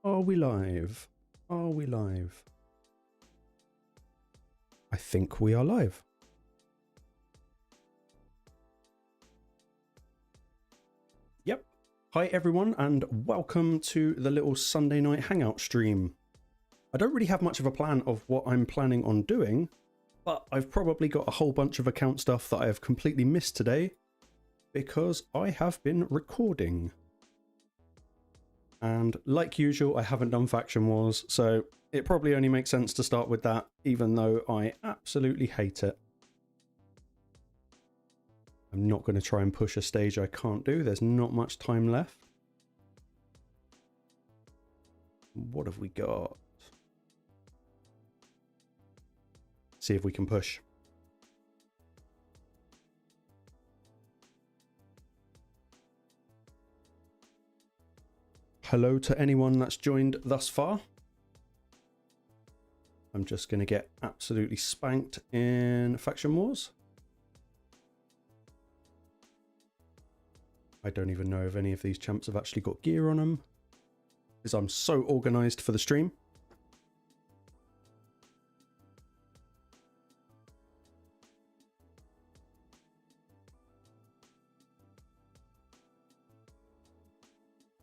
Are we live? Are we live? I think we are live. Yep. Hi everyone and welcome to the little Sunday night Hangout stream. I don't really have much of a plan of what I'm planning on doing, but I've probably got a whole bunch of account stuff that I have completely missed today because I have been recording. And like usual, I haven't done Faction Wars, so it probably only makes sense to start with that, even though I absolutely hate it. I'm not going to try and push a stage I can't do. There's not much time left. What have we got? See if we can push. Hello to anyone that's joined thus far. I'm just going to get absolutely spanked in Faction Wars. I don't even know if any of these champs have actually got gear on them, because I'm so organised for the stream.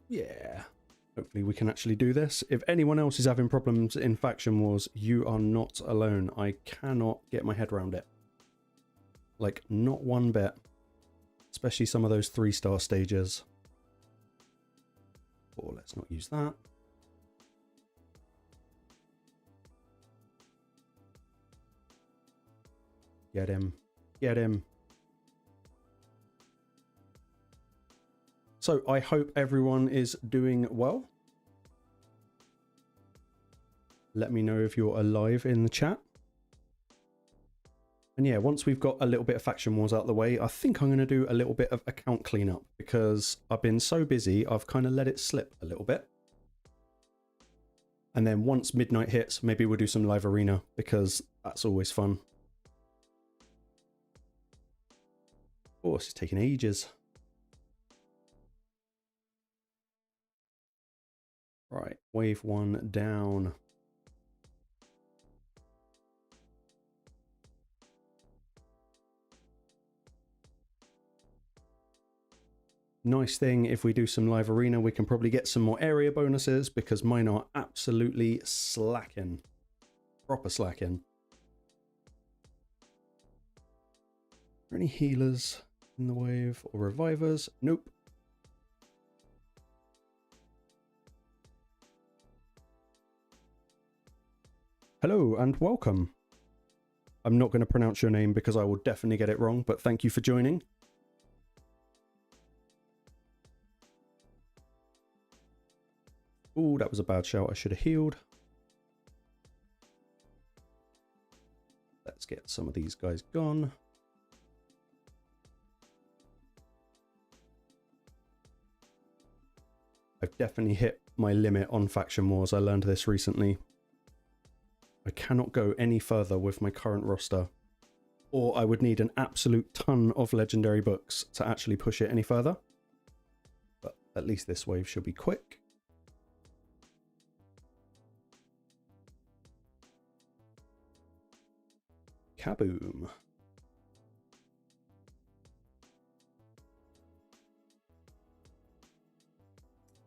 Yeah. Hopefully we can actually do this. If anyone else is having problems in Faction Wars, you are not alone. I cannot get my head around it. Like, not one bit. Especially some of those 3-star stages. Oh, let's not use that. Get him. Get him. So I hope everyone is doing well. Let me know if you're alive in the chat. And yeah, once we've got a little bit of Faction Wars out of the way, I think I'm going to do a little bit of account cleanup because I've been so busy, I've kind of let it slip a little bit. And then once midnight hits, maybe we'll do some live arena because that's always fun. Oh, this is taking ages. Right, wave 1 down. Nice thing, if we do some live arena, we can probably get some more area bonuses because mine are absolutely slacking. Proper slacking. Are there any healers in the wave or revivers? Nope. Hello and welcome. I'm not going to pronounce your name because I will definitely get it wrong, but thank you for joining. Ooh, that was a bad shout. I should have healed. Let's get some of these guys gone. I've definitely hit my limit on Faction Wars. I learned this recently. I cannot go any further with my current roster, or I would need an absolute ton of legendary books to actually push it any further. But at least this wave should be quick. Kaboom.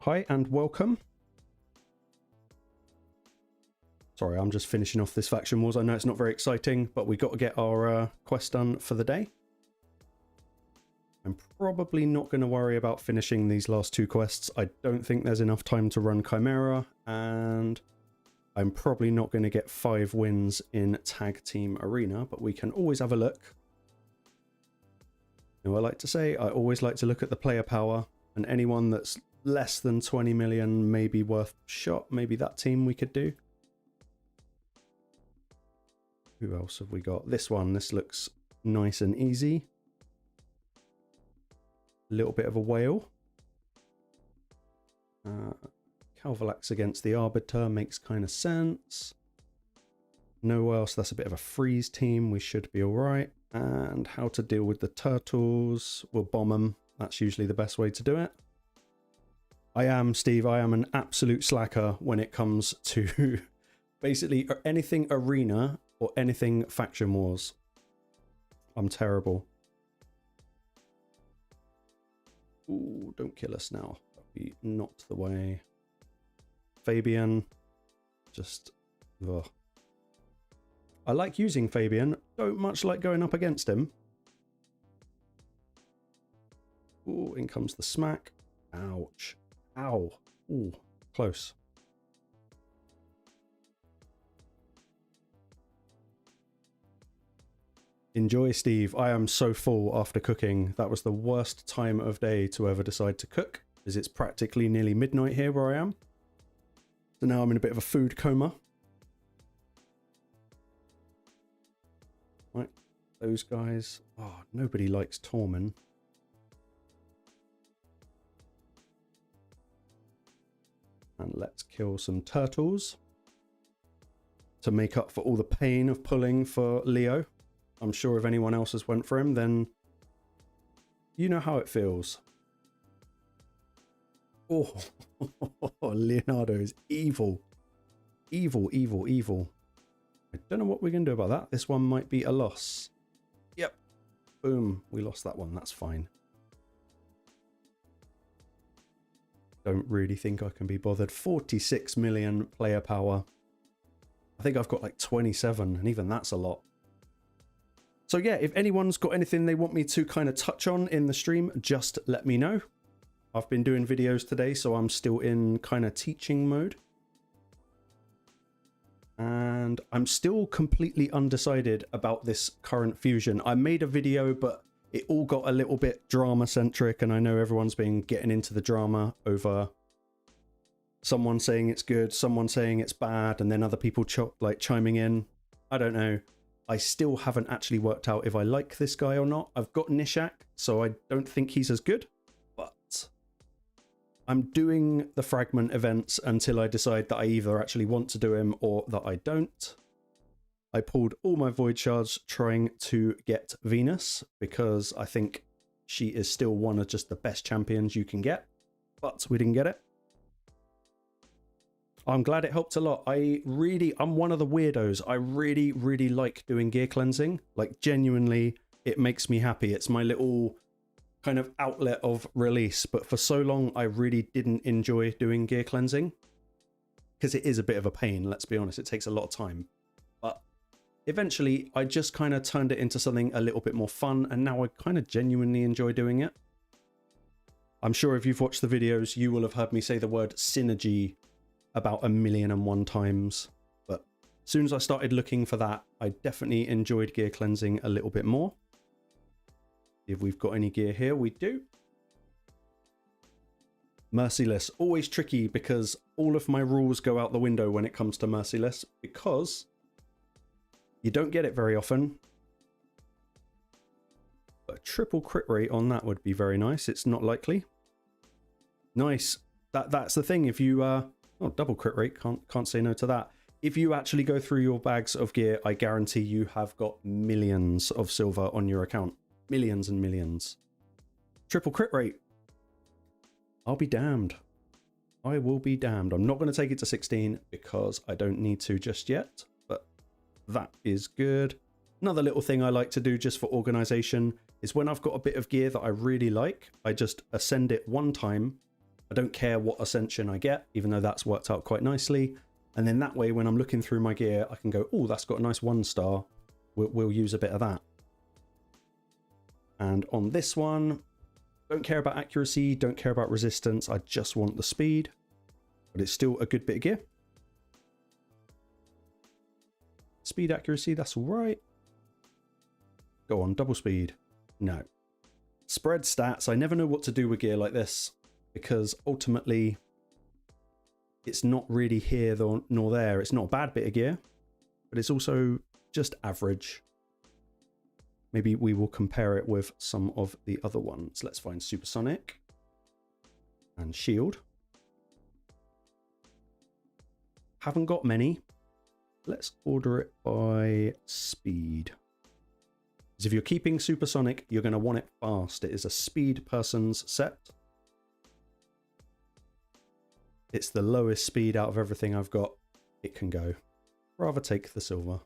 Hi and welcome. Sorry, I'm just finishing off this Faction Wars. I know it's not very exciting, but we got to get our quest done for the day. I'm probably not going to worry about finishing these last 2 quests. I don't think there's enough time to run Chimera, and I'm probably not going to get 5 wins in Tag Team Arena, but we can always have a look. You know, I like to say, I always like to look at the player power, and anyone that's less than 20 million may be worth a shot. Maybe that team we could do. Who else have we got? This one. This looks nice and easy. A little bit of a whale. Calvalax against the Arbiter makes kind of sense. No else. That's a bit of a freeze team. We should be all right. And how to deal with the turtles. We'll bomb them. That's usually the best way to do it. I am, Steve. I am an absolute slacker when it comes to basically anything arena or anything faction wars. I'm terrible. Ooh, don't kill us now. That'd be not the way. Fabian, just... Ugh. I like using Fabian. Don't much like going up against him. Ooh, in comes the smack. Ouch. Ow. Ooh, close. Enjoy, Steve. I am so full after cooking. That was the worst time of day to ever decide to cook, as it's practically nearly midnight here where I am. So now I'm in a bit of a food coma. Right, those guys. Oh, nobody likes Tormen. And let's kill some turtles to make up for all the pain of pulling for Leo. I'm sure if anyone else has went for him, then you know how it feels. Oh, Leonardo is evil. Evil, evil, evil. I don't know what we're going to do about that. This one might be a loss. Yep. Boom. We lost that one. That's fine. Don't really think I can be bothered. 46 million player power. I think I've got like 27, and even that's a lot. So yeah, if anyone's got anything they want me to kind of touch on in the stream, just let me know. I've been doing videos today, so I'm still in kind of teaching mode. And I'm still completely undecided about this current fusion. I made a video, but it all got a little bit drama-centric, and I know everyone's been getting into the drama over someone saying it's good, someone saying it's bad, and then other people chiming in. I don't know. I still haven't actually worked out if I like this guy or not. I've got Nishak, so I don't think he's as good, but I'm doing the fragment events until I decide that I either actually want to do him or that I don't. I pulled all my void shards trying to get Venus because I think she is still one of just the best champions you can get, but we didn't get it. I'm glad it helped a lot. I'm one of the weirdos. I really like doing gear cleansing. Like, genuinely, it makes me happy. It's my little kind of outlet of release. But for so long, I really didn't enjoy doing gear cleansing because it is a bit of a pain, let's be honest. It takes a lot of time. But eventually, I just kind of turned it into something a little bit more fun, and now I kind of genuinely enjoy doing it. I'm sure if you've watched the videos, you will have heard me say the word synergy about 1,000,001 times, but as soon as I started looking for that, I definitely enjoyed gear cleansing a little bit more. If we've got any gear here, we do. Merciless, always tricky because all of my rules go out the window when it comes to Merciless because you don't get it very often. But a triple crit rate on that would be very nice. It's not likely. Nice. That's the thing. If you oh, double crit rate, can't say no to that. If you actually go through your bags of gear, I guarantee you have got millions of silver on your account. Millions and millions. Triple crit rate. I'll be damned. I will be damned. I'm not going to take it to 16 because I don't need to just yet, but that is good. Another little thing I like to do just for organization is when I've got a bit of gear that I really like, I just ascend it one time. I don't care what ascension I get, even though that's worked out quite nicely. And then that way, when I'm looking through my gear, I can go, oh, that's got a nice 1-star. We'll use a bit of that. And on this one, don't care about accuracy, don't care about resistance. I just want the speed, but it's still a good bit of gear. Speed accuracy, that's all right. Go on, double speed. No. Spread stats. I never know what to do with gear like this, because ultimately it's not really here nor there. It's not a bad bit of gear, but it's also just average. Maybe we will compare it with some of the other ones. Let's find Supersonic and Shield. Haven't got many. Let's order it by speed. Because if you're keeping Supersonic, you're going to want it fast. It is a speed person's set. It's the lowest speed out of everything I've got. It can go. Rather take the silver.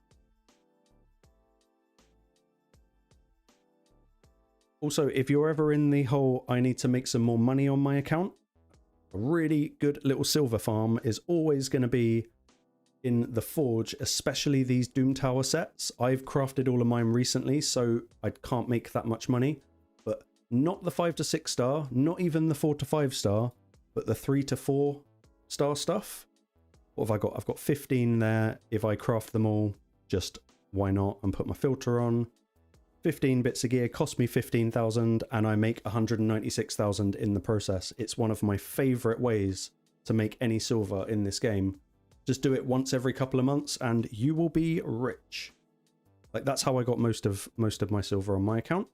Also, if you're ever in the whole, I need to make some more money on my account, a really good little silver farm is always going to be in the forge, especially these Doom Tower sets. I've crafted all of mine recently, so I can't make that much money, but not the 5 to 6 star, not even the 4 to 5 star, but the 3 to 4 star stuff. What have I got? I've got 15 there. If I craft them all, just why not, and put my filter on. 15 bits of gear cost me 15,000 and I make 196,000 in the process. It's one of my favorite ways to make any silver in this game. Just do it once every couple of months and you will be rich. Like, that's how I got most of my silver on my account.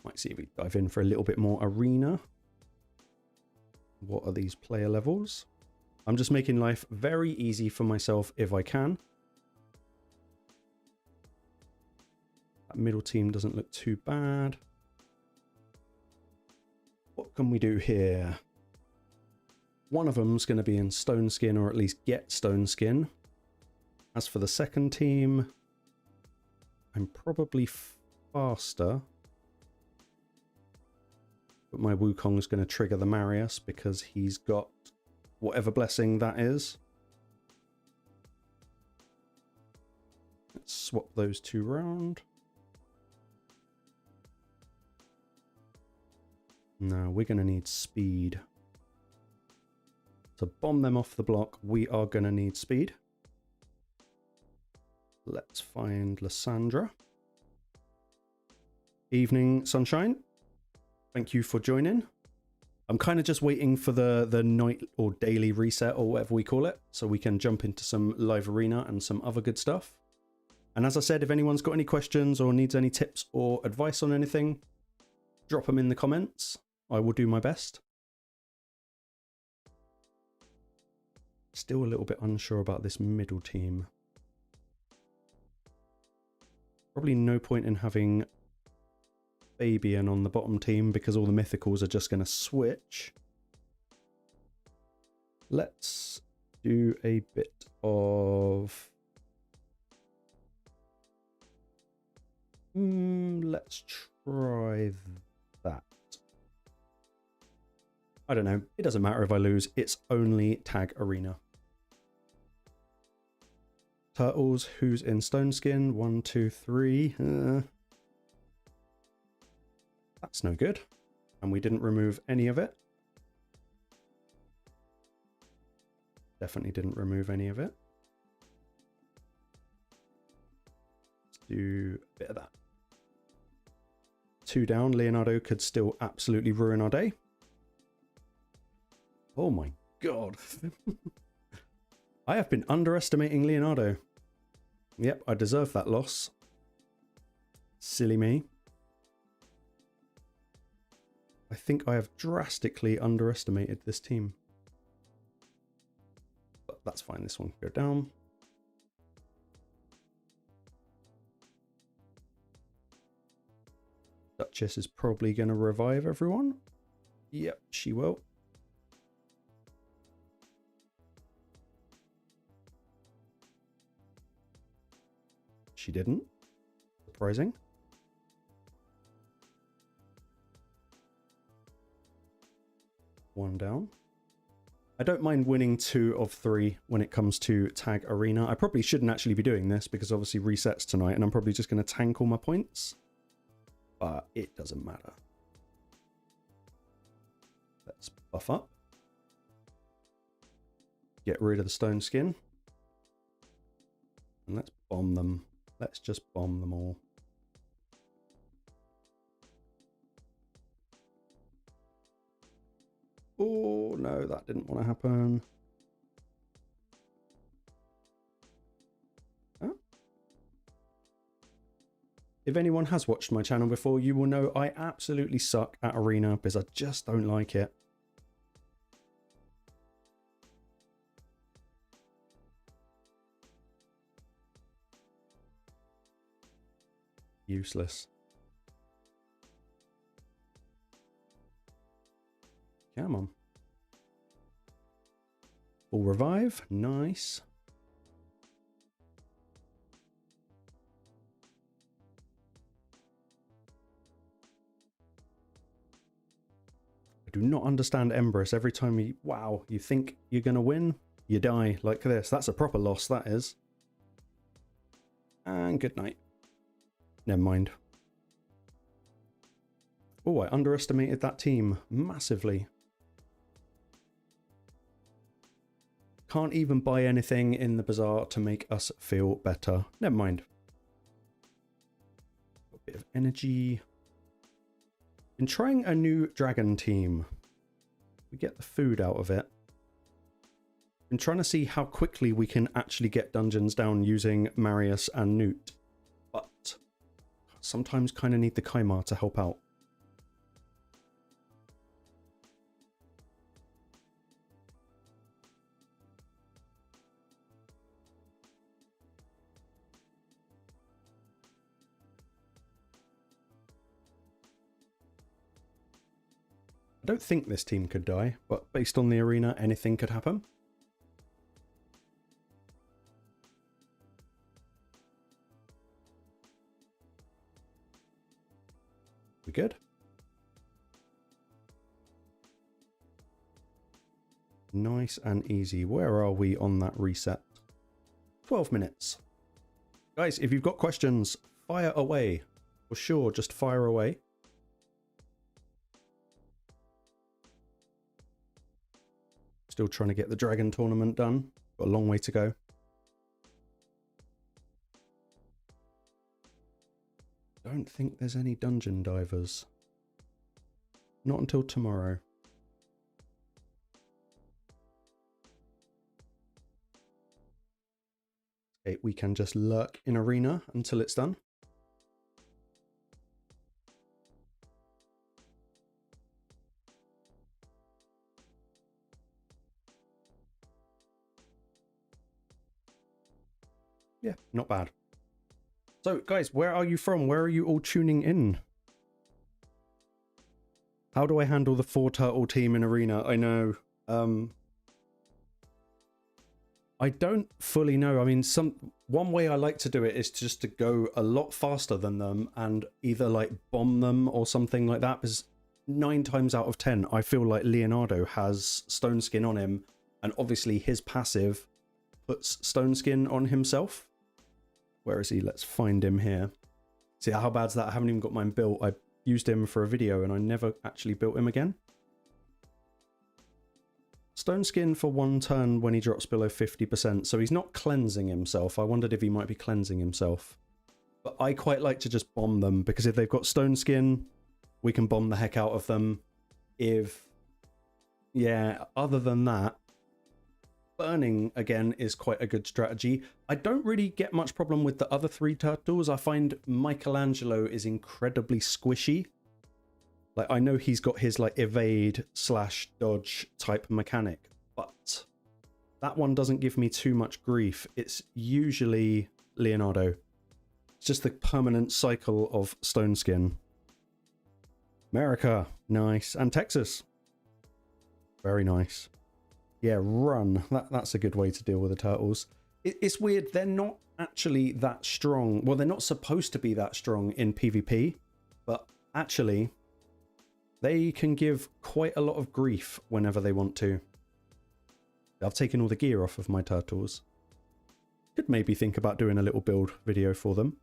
Might see if we dive in for a little bit more arena. What are these player levels? I'm just making life very easy for myself if I can. That middle team doesn't look too bad. What can we do here? One of them's going to be in stone skin, or at least get stone skin. As for the second team, I'm probably faster. But my Wukong's going to trigger the Marius because he's got whatever blessing that is. Let's swap those two round. No, we're going to need speed. To bomb them off the block, we are going to need speed. Let's find Lysandra. Evening, Sunshine. Thank you for joining. I'm kind of just waiting for the night or daily reset or whatever we call it, so we can jump into some live arena and some other good stuff. And as I said, if anyone's got any questions or needs any tips or advice on anything, drop them in the comments. I will do my best. Still a little bit unsure about this middle team. Probably no point in having Fabian on the bottom team because all the mythicals are just going to switch. Let's do a bit of... let's try that. I don't know. It doesn't matter if I lose. It's only tag arena. Turtles, who's in stone skin? 1, 2, 3. That's no good. And we didn't remove any of it. Definitely didn't remove any of it. Let's do a bit of that. 2 down. Leonardo could still absolutely ruin our day. Oh my god. I have been underestimating Leonardo. Yep, I deserve that loss. Silly me. I think I have drastically underestimated this team. But that's fine, this one can go down. Duchess is probably going to revive everyone. Yep, she will. She didn't. Surprising. One down. I don't mind winning 2 of 3 when it comes to tag arena. I probably shouldn't actually be doing this because obviously resets tonight and I'm probably just going to tank all my points. But it doesn't matter. Let's buff up. Get rid of the stone skin. And let's bomb them. Let's just bomb them all. Oh, no, that didn't want to happen. Oh. If anyone has watched my channel before, you will know I absolutely suck at arena because I just don't like it. Useless. Come on. Full revive. Nice. I do not understand Embers. Every time you... Wow, you think you're going to win, you die like this. That's a proper loss, that is. And good night. Never mind. Oh, I underestimated that team massively. Can't even buy anything in the bazaar to make us feel better. Never mind. A bit of energy. Been trying a new dragon team. We get the food out of it. Been trying to see how quickly we can actually get dungeons down using Marius and Newt. But sometimes kind of need the Kaimar to help out. I don't think this team could die, but based on the arena, anything could happen. We good? Nice and easy. Where are we on that reset? 12 minutes. Guys, if you've got questions, fire away. For sure, just fire away. Still trying to get the dragon tournament done. Got a long way to go. Don't think there's any dungeon divers. Not until tomorrow. Okay, we can just lurk in arena until it's done. Yeah, not bad. So, guys, where are you from? Where are you all tuning in? How do I handle the 4-turtle team in arena? I know. I don't fully know. I mean, one way I like to do it is just to go a lot faster than them and either like bomb them or something like that. Because 9 times out of 10, I feel like Leonardo has stone skin on him, and obviously his passive puts stone skin on himself. Where is he? Let's find him here. See, how bad's that? I haven't even got mine built. I used him for a video and I never actually built him again. Stone skin for 1 turn when he drops below 50%. So he's not cleansing himself. I wondered if he might be cleansing himself. But I quite like to just bomb them, because if they've got stone skin, we can bomb the heck out of them. Yeah, other than that, burning again is quite a good strategy. I don't really get much problem with the other 3 turtles. I find Michelangelo is incredibly squishy. Like, I know he's got his like evade / dodge type mechanic, but that one doesn't give me too much grief. It's usually Leonardo. It's just the permanent cycle of stone skin. America, nice. And Texas, very nice. Yeah, run. That's a good way to deal with the turtles. It's weird. They're not actually that strong. Well, they're not supposed to be that strong in PvP, but actually, they can give quite a lot of grief whenever they want to. I've taken all the gear off of my turtles. Could maybe think about doing a little build video for them.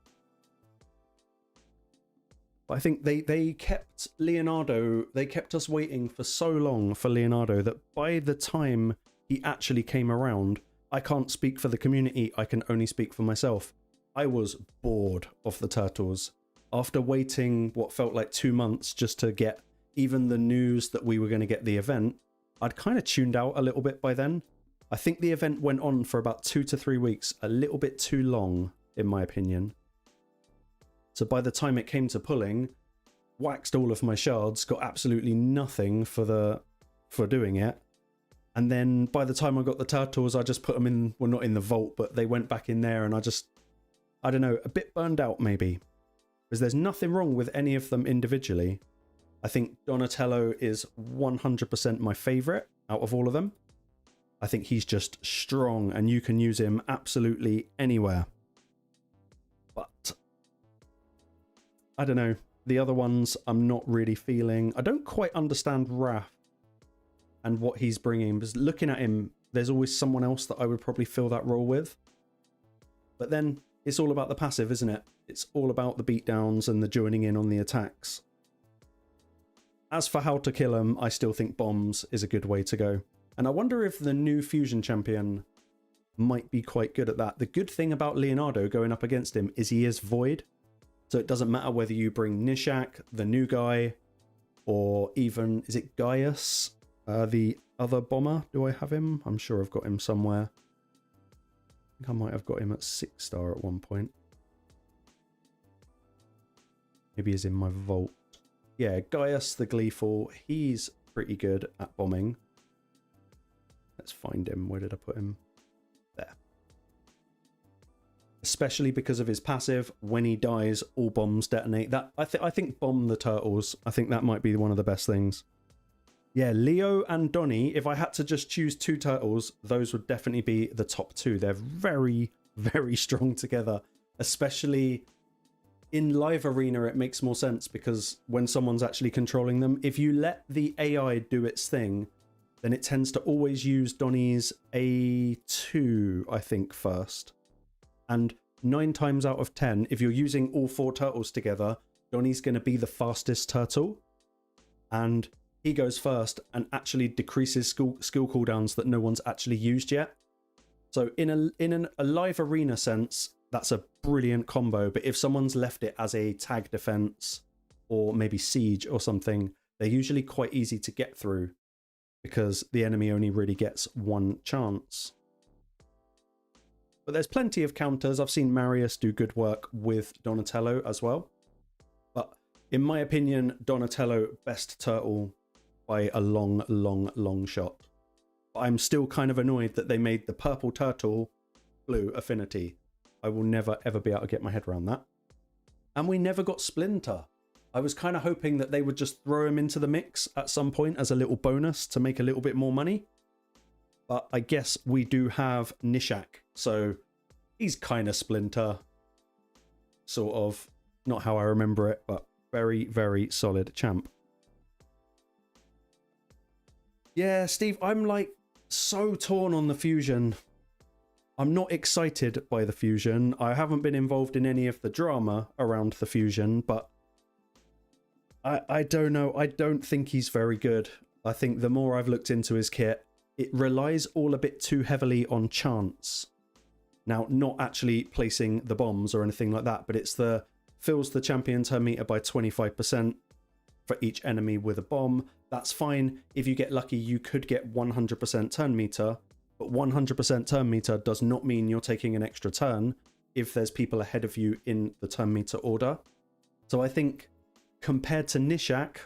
But I think they kept Leonardo, they kept us waiting for so long for Leonardo that by the time he actually came around, I can't speak for the community, I can only speak for myself. I was bored of the turtles. After waiting what felt like 2 months just to get even the news that we were going to get the event, I'd kind of tuned out a little bit by then. I think the event went on for about 2 to 3 weeks, a little bit too long, in my opinion. So by the time it came to pulling, waxed all of my shards, got absolutely nothing for doing it. And then by the time I got the turtles, I just put them in, well, not in the vault, but they went back in there, and I don't know, a bit burned out maybe. Because there's nothing wrong with any of them individually. I think Donatello is 100% my favourite out of all of them. I think he's just strong and you can use him absolutely anywhere. But I don't know. The other ones I'm not really feeling. I don't quite understand Wrath and what he's bringing. Because looking at him, there's always someone else that I would probably fill that role with. But then it's all about the passive, isn't it? It's all about the beatdowns and the joining in on the attacks. As for how to kill him, I still think bombs is a good way to go. And I wonder if the new fusion champion might be quite good at that. The good thing about Leonardo going up against him is he is void. So it doesn't matter whether you bring Nishak, the new guy, or even, is it Gaius, the other bomber? Do I have him? I'm sure I've got him somewhere. I think I might have got him at 6-star at one point. Maybe he's in my vault. Yeah, Gaius the Gleeful, he's pretty good at bombing. Let's find him. Where did I put him? There. Especially because of his passive, when he dies, all bombs detonate. That I think bomb the turtles. I think that might be one of the best things. Yeah, Leo and Donnie, if I had to just choose 2 turtles, those would definitely be the top 2. They're very, very strong together. Especially in live arena, it makes more sense because when someone's actually controlling them, if you let the AI do its thing, then it tends to always use Donnie's A2, I think, first. And 9 times out of 10, if you're using all 4 turtles together, Donnie's going to be the fastest turtle. And he goes first and actually decreases skill cooldowns that no one's actually used yet. So in a live arena sense, that's a brilliant combo. But if someone's left it as a tag defense or maybe siege or something, they're usually quite easy to get through because the enemy only really gets 1 chance. But there's plenty of counters. I've seen Marius do good work with Donatello as well. But in my opinion, Donatello, best turtle by a long, long, long shot. But I'm still kind of annoyed that they made the purple turtle blue affinity. I will never, ever be able to get my head around that. And we never got Splinter. I was kind of hoping that they would just throw him into the mix at some point as a little bonus to make a little bit more money. But I guess we do have Nishak. So he's kind of Splinter. Sort of. Not how I remember it, but very, very solid champ. Yeah, Steve, I'm like so torn on the fusion. I'm not excited by the fusion. I haven't been involved in any of the drama around the fusion, but I don't know. I don't think he's very good. I think the more I've looked into his kit, it relies all a bit too heavily on chance. Now, not actually placing the bombs or anything like that, but it's the fills the champion turn meter by 25% for each enemy with a bomb. That's fine. If you get lucky, you could get 100% turn meter. But 100% turn meter does not mean you're taking an extra turn if there's people ahead of you in the turn meter order. So I think compared to Nishak,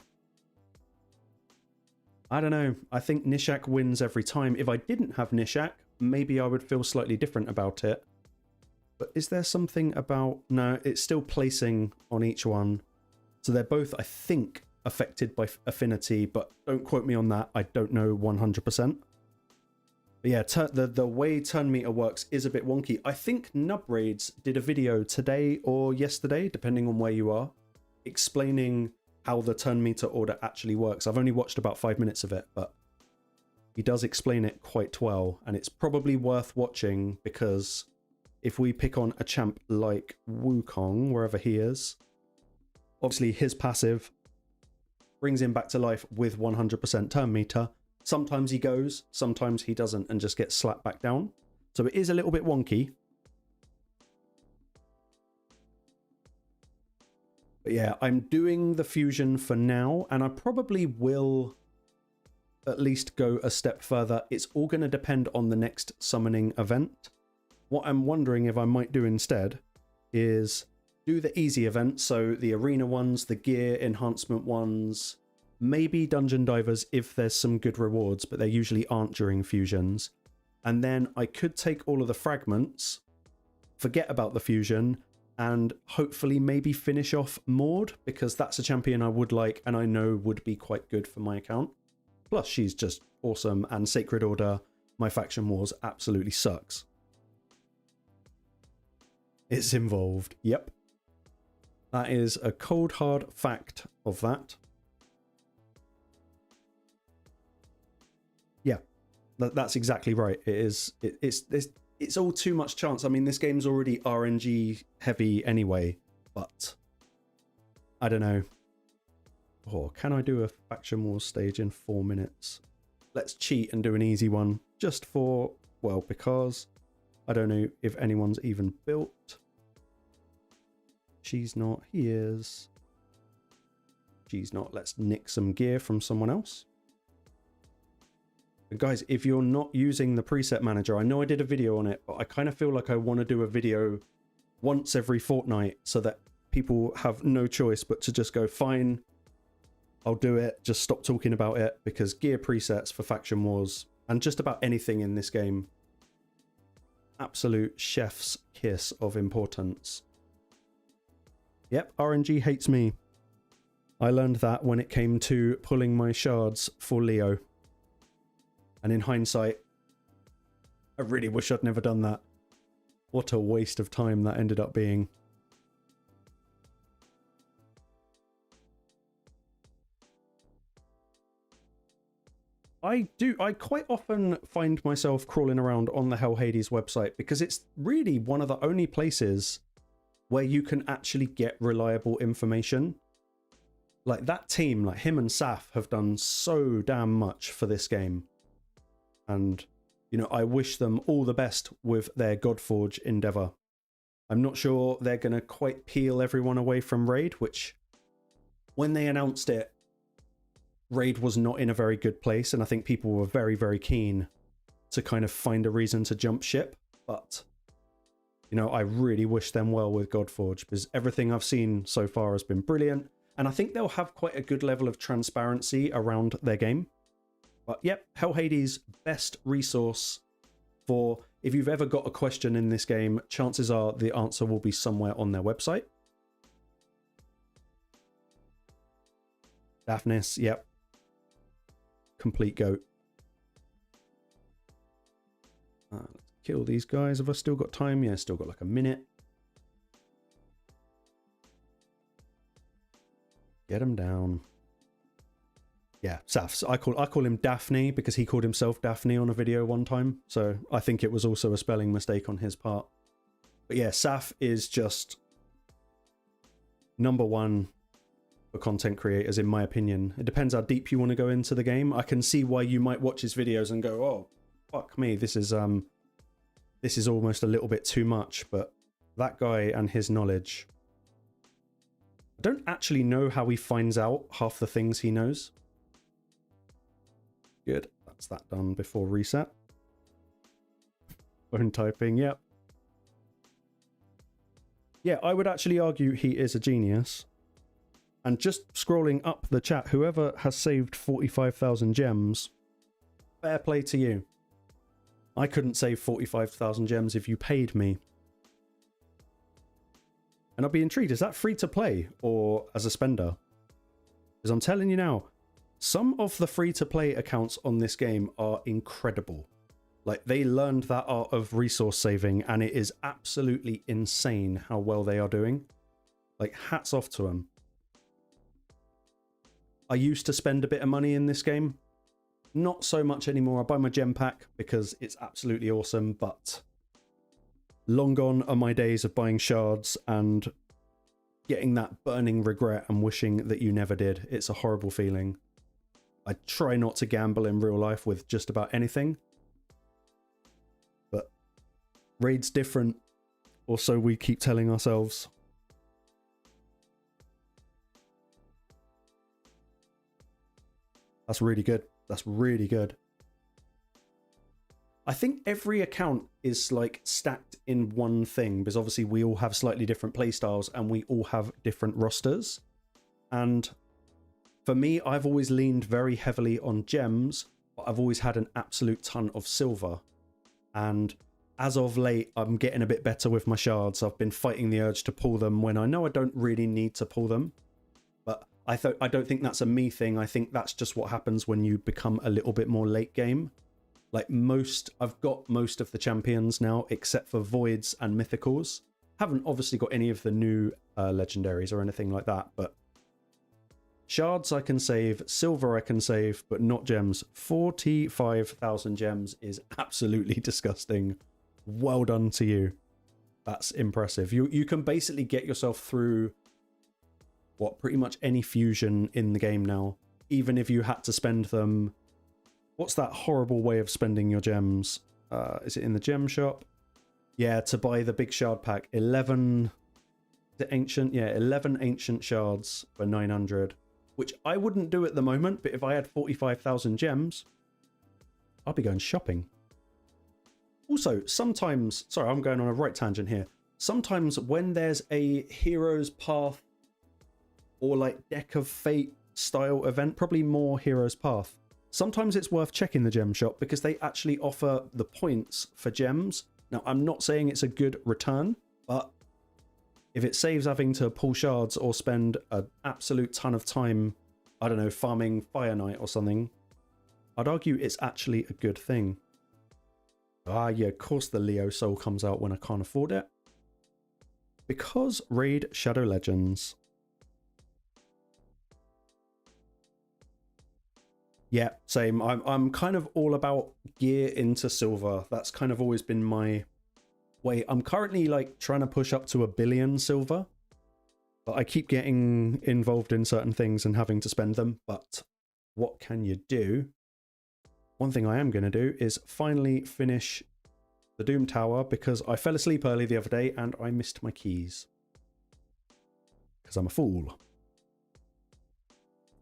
I don't know. I think Nishak wins every time. If I didn't have Nishak, maybe I would feel slightly different about it. But is there something about... No, it's still placing on each one. So they're both, I think, affected by affinity, but don't quote me on that. I don't know 100%. But yeah, the way turn meter works is a bit wonky. I think Nubraids did a video today or yesterday, depending on where you are, explaining how the turn meter order actually works. I've only watched about 5 minutes of it, but he does explain it quite well. And it's probably worth watching because if we pick on a champ like Wukong, wherever he is, obviously his passive brings him back to life with 100% turn meter. Sometimes he goes, sometimes he doesn't and just gets slapped back down. So it is a little bit wonky. But yeah, I'm doing the fusion for now, and I probably will at least go a step further. It's all going to depend on the next summoning event. What I'm wondering if I might do instead is do the easy events, so the arena ones, the gear enhancement ones, maybe dungeon divers if there's some good rewards, but they usually aren't during fusions. And then I could take all of the fragments, forget about the fusion, and hopefully maybe finish off Maud, because that's a champion I would like and I know would be quite good for my account. Plus she's just awesome, and Sacred Order, my faction wars absolutely sucks. It's involved. Yep. That is a cold hard fact of that. Yeah, that's exactly right. It is. It's all too much chance. I mean, this game's already RNG heavy anyway, but I don't know. Oh, can I do a faction wars stage in 4 minutes? Let's cheat and do an easy one just for, well, because I don't know if anyone's even built. She's not. He is. She's not. Let's nick some gear from someone else. And guys, if you're not using the preset manager, I know I did a video on it, but I kind of feel like I want to do a video once every fortnight so that people have no choice but to just go, fine, I'll do it, just stop talking about it, because gear presets for faction wars and just about anything in this game, absolute chef's kiss of importance. Yep, RNG hates me. I learned that when it came to pulling my shards for Leo. And in hindsight, I really wish I'd never done that. What a waste of time that ended up being. I quite often find myself crawling around on the Hell Hades website because it's really one of the only places where you can actually get reliable information. Like that team, like him and Saf have done so damn much for this game. And, you know, I wish them all the best with their Godforge endeavor. I'm not sure they're going to quite peel everyone away from Raid, which when they announced it, Raid was not in a very good place, and I think people were very, very keen to kind of find a reason to jump ship. But, you know, I really wish them well with Godforge, because everything I've seen so far has been brilliant, and I think they'll have quite a good level of transparency around their game. But yep, Hell Hades, best resource for if you've ever got a question in this game, chances are the answer will be somewhere on their website. Daphnis, yep. Complete goat. Let's kill these guys. Have I still got time? Yeah, still got like a minute. Get him down. Yeah, Saf. I call him Daphne because he called himself Daphne on a video one time. So I think it was also a spelling mistake on his part. But yeah, Saf is just #1 for content creators, in my opinion. It depends how deep you want to go into the game. I can see why you might watch his videos and go, oh, fuck me, this is almost a little bit too much. But that guy and his knowledge, I don't actually know how he finds out half the things he knows. Good, that's that done before reset. Phone typing, yep. Yeah, I would actually argue he is a genius. And just scrolling up the chat, whoever has saved 45,000 gems, fair play to you. I couldn't save 45,000 gems if you paid me. And I'd be intrigued, is that free to play or as a spender? Because I'm telling you now, some of the free to play accounts on this game are incredible. Like, they learned that art of resource saving, and it is absolutely insane how well they are doing. Like, hats off to them. I used to spend a bit of money in this game. Not so much anymore. I buy my gem pack because it's absolutely awesome, but long gone are my days of buying shards and getting that burning regret and wishing that you never did. It's a horrible feeling. I try not to gamble in real life with just about anything. But Raid's different, or so we keep telling ourselves. That's really good. That's really good. I think every account is like stacked in one thing, because obviously we all have slightly different playstyles and we all have different rosters. And for me, I've always leaned very heavily on gems, but I've always had an absolute ton of silver. And as of late, I'm getting a bit better with my shards. I've been fighting the urge to pull them when I know I don't really need to pull them. But I don't think that's a me thing. I think that's just what happens when you become a little bit more late game. Like I've got most of the champions now, except for voids and mythicals. Haven't obviously got any of the new legendaries or anything like that, but shards I can save, silver I can save, but not gems. 45,000 gems is absolutely disgusting. Well done to you. That's impressive. You can basically get yourself through pretty much any fusion in the game now, even if you had to spend them. What's that horrible way of spending your gems? Is it in the gem shop? Yeah, to buy the big shard pack. 11 ancient shards for 900, which I wouldn't do at the moment, but if I had 45,000 gems, I'll be going shopping. Also, sometimes, sorry, I'm going on a right tangent here. Sometimes when there's a Hero's Path or like Deck of Fate style event, probably more Hero's Path, sometimes it's worth checking the gem shop because they actually offer the points for gems. Now, I'm not saying it's a good return, but if it saves having to pull shards or spend an absolute ton of time, I don't know, farming Fire Knight or something, I'd argue it's actually a good thing. Ah, yeah, of course the Leo Soul comes out when I can't afford it. Because Raid Shadow Legends. Yeah, same. I'm kind of all about gear into silver. That's kind of always been my way. I'm currently like trying to push up to 1 billion silver, but I keep getting involved in certain things and having to spend them. But what can you do? One thing I am going to do is finally finish the Doom Tower because I fell asleep early the other day and I missed my keys. Because I'm a fool.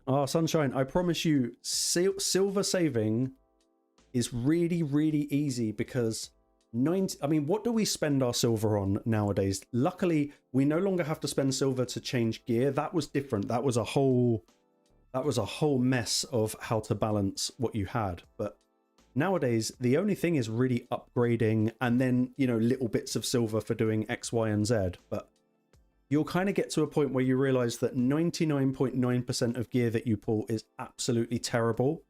Ah, Sunshine, I promise you, silver saving is really, really easy because what do we spend our silver on nowadays? Luckily, we no longer have to spend silver to change gear. That was different. That was a whole mess of how to balance what you had. But nowadays, the only thing is really upgrading and then, you know, little bits of silver for doing X, Y, and Z. But you'll kind of get to a point where you realize that 99.9% of gear that you pull is absolutely terrible.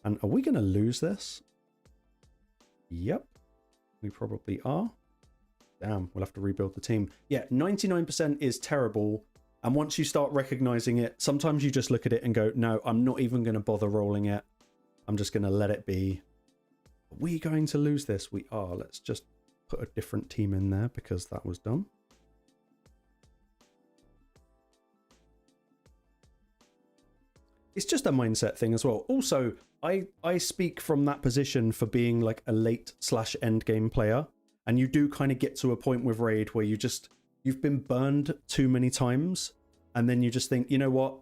And are we going to lose this? Yep, we probably are. Damn, we'll have to rebuild the team. Yeah, 99% is terrible. And once you start recognizing it, sometimes you just look at it and go, no, I'm not even going to bother rolling it. I'm just going to let it be. Are we going to lose this? We are. Let's just put a different team in there because that was dumb. It's just a mindset thing as well. Also, I speak from that position for being like a late/end game player. And you do kind of get to a point with Raid where you've been burned too many times. And then you just think, you know what?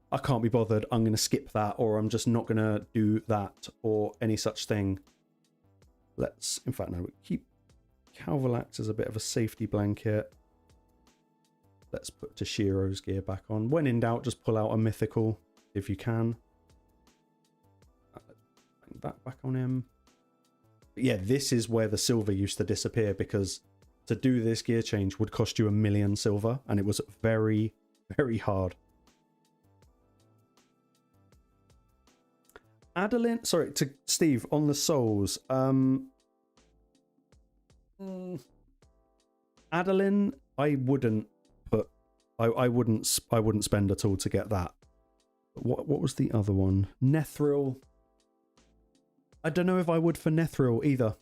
I can't be bothered. I'm going to skip that, or I'm just not going to do that, or any such thing. In fact, no, we keep Calvalax as a bit of a safety blanket. Let's put Tashiro's gear back on. When in doubt, just pull out a mythical if you can. Bring that back on him. But yeah, this is where the silver used to disappear because to do this gear change would cost you 1 million silver, and it was very, very hard. Adeline, sorry, to Steve on the souls. Adeline, I wouldn't put. I wouldn't spend at all to get that. What was the other one? Nethril. I don't know if I would for Nethril either.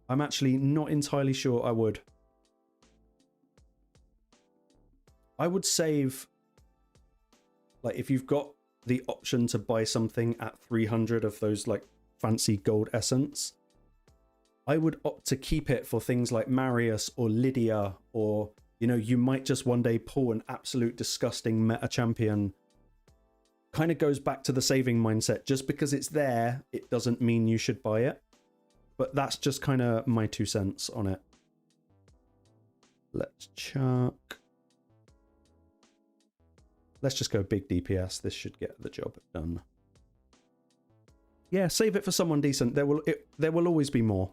I'm actually not entirely sure I would. I would save, like, if you've got the option to buy something at 300 of those like fancy gold essence, I would opt to keep it for things like Marius or Lydia, or, you know, you might just one day pull an absolute disgusting meta champion. Kind of goes back to the saving mindset. Just because it's there, it doesn't mean you should buy it. But that's just kind of my 2 cents on it. Let's chuck. Let's just go big DPS. This should get the job done. Yeah, save it for someone decent. There will always be more.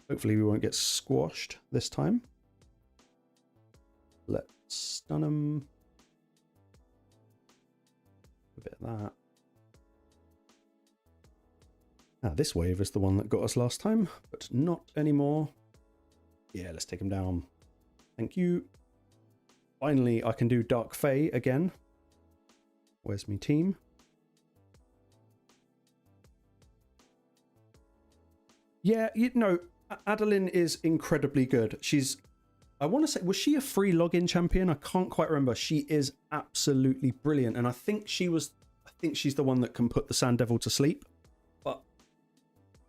Hopefully we won't get squashed this time. Let's stun him. a bit of that. Now, this wave is the one that got us last time, but not anymore. Yeah, let's take him down. Thank you. Finally, I can do Dark Fae again. Where's my team? Yeah, you know, Adeline is incredibly good. She's, I want to say, was she a free login champion? I can't quite remember. She is absolutely brilliant. And I think she's the one that can put the Sand Devil to sleep. But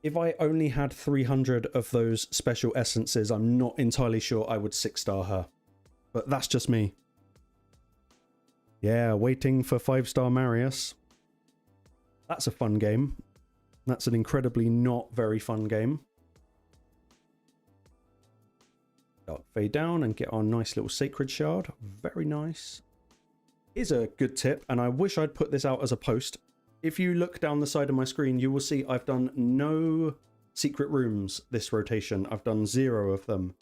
if I only had 300 of those special essences, I'm not entirely sure I would 6-star her. But that's just me. Yeah, waiting for 5-star Marius. That's a fun game. That's an incredibly not very fun game. Dark fade down and get our nice little sacred shard. Very nice. Here's a good tip, and I wish I'd put this out as a post. If you look down the side of my screen, you will see I've done no secret rooms this rotation. I've done 0 of them.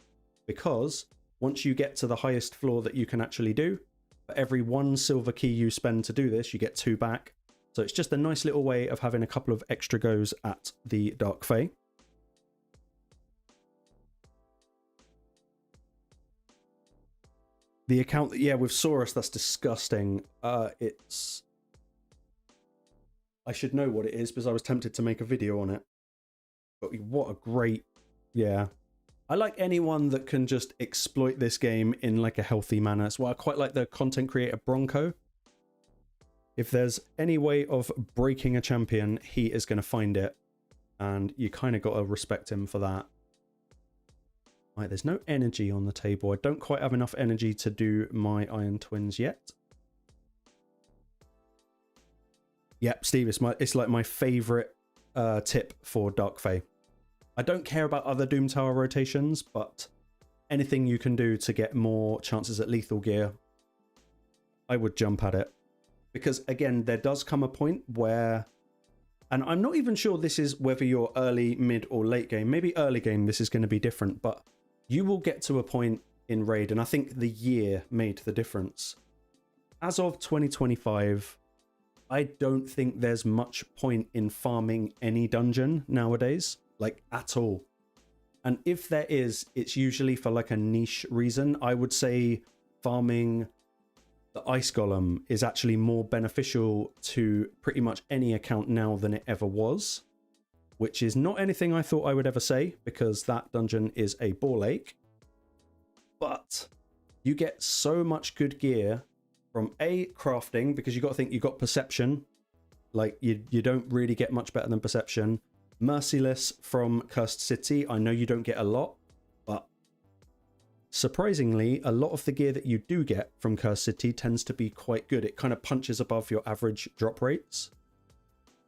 Because once you get to the highest floor that you can actually do, for every 1 silver key you spend to do this, you get 2 back. So it's just a nice little way of having a couple of extra goes at the Dark Fae. The account, yeah, with Saurus, that's disgusting. It's... I should know what it is because I was tempted to make a video on it. But what a great... Yeah. I like anyone that can just exploit this game in like a healthy manner. That's why I quite like the content creator Bronco. If there's any way of breaking a champion, he is going to find it. And you kind of got to respect him for that. Right, there's no energy on the table. I don't quite have enough energy to do my Iron Twins yet. Yep, Steve, it's like my favorite tip for Dark Fae. I don't care about other Doom Tower rotations, but anything you can do to get more chances at lethal gear, I would jump at it. Because again, there does come a point where, and I'm not even sure this is whether you're early, mid or late game, maybe early game this is going to be different, but you will get to a point in Raid, and I think the year made the difference. As of 2025, I don't think there's much point in farming any dungeon nowadays, like at all. And if there is, it's usually for like a niche reason. I would say farming the Ice Golem is actually more beneficial to pretty much any account now than it ever was, which is not anything I thought I would ever say because that dungeon is a ball ache. But you get so much good gear from crafting, because you got to think you got perception. Like you don't really get much better than perception. Merciless from Cursed City. I know you don't get a lot, but surprisingly, a lot of the gear that you do get from Cursed City tends to be quite good. It kind of punches above your average drop rates.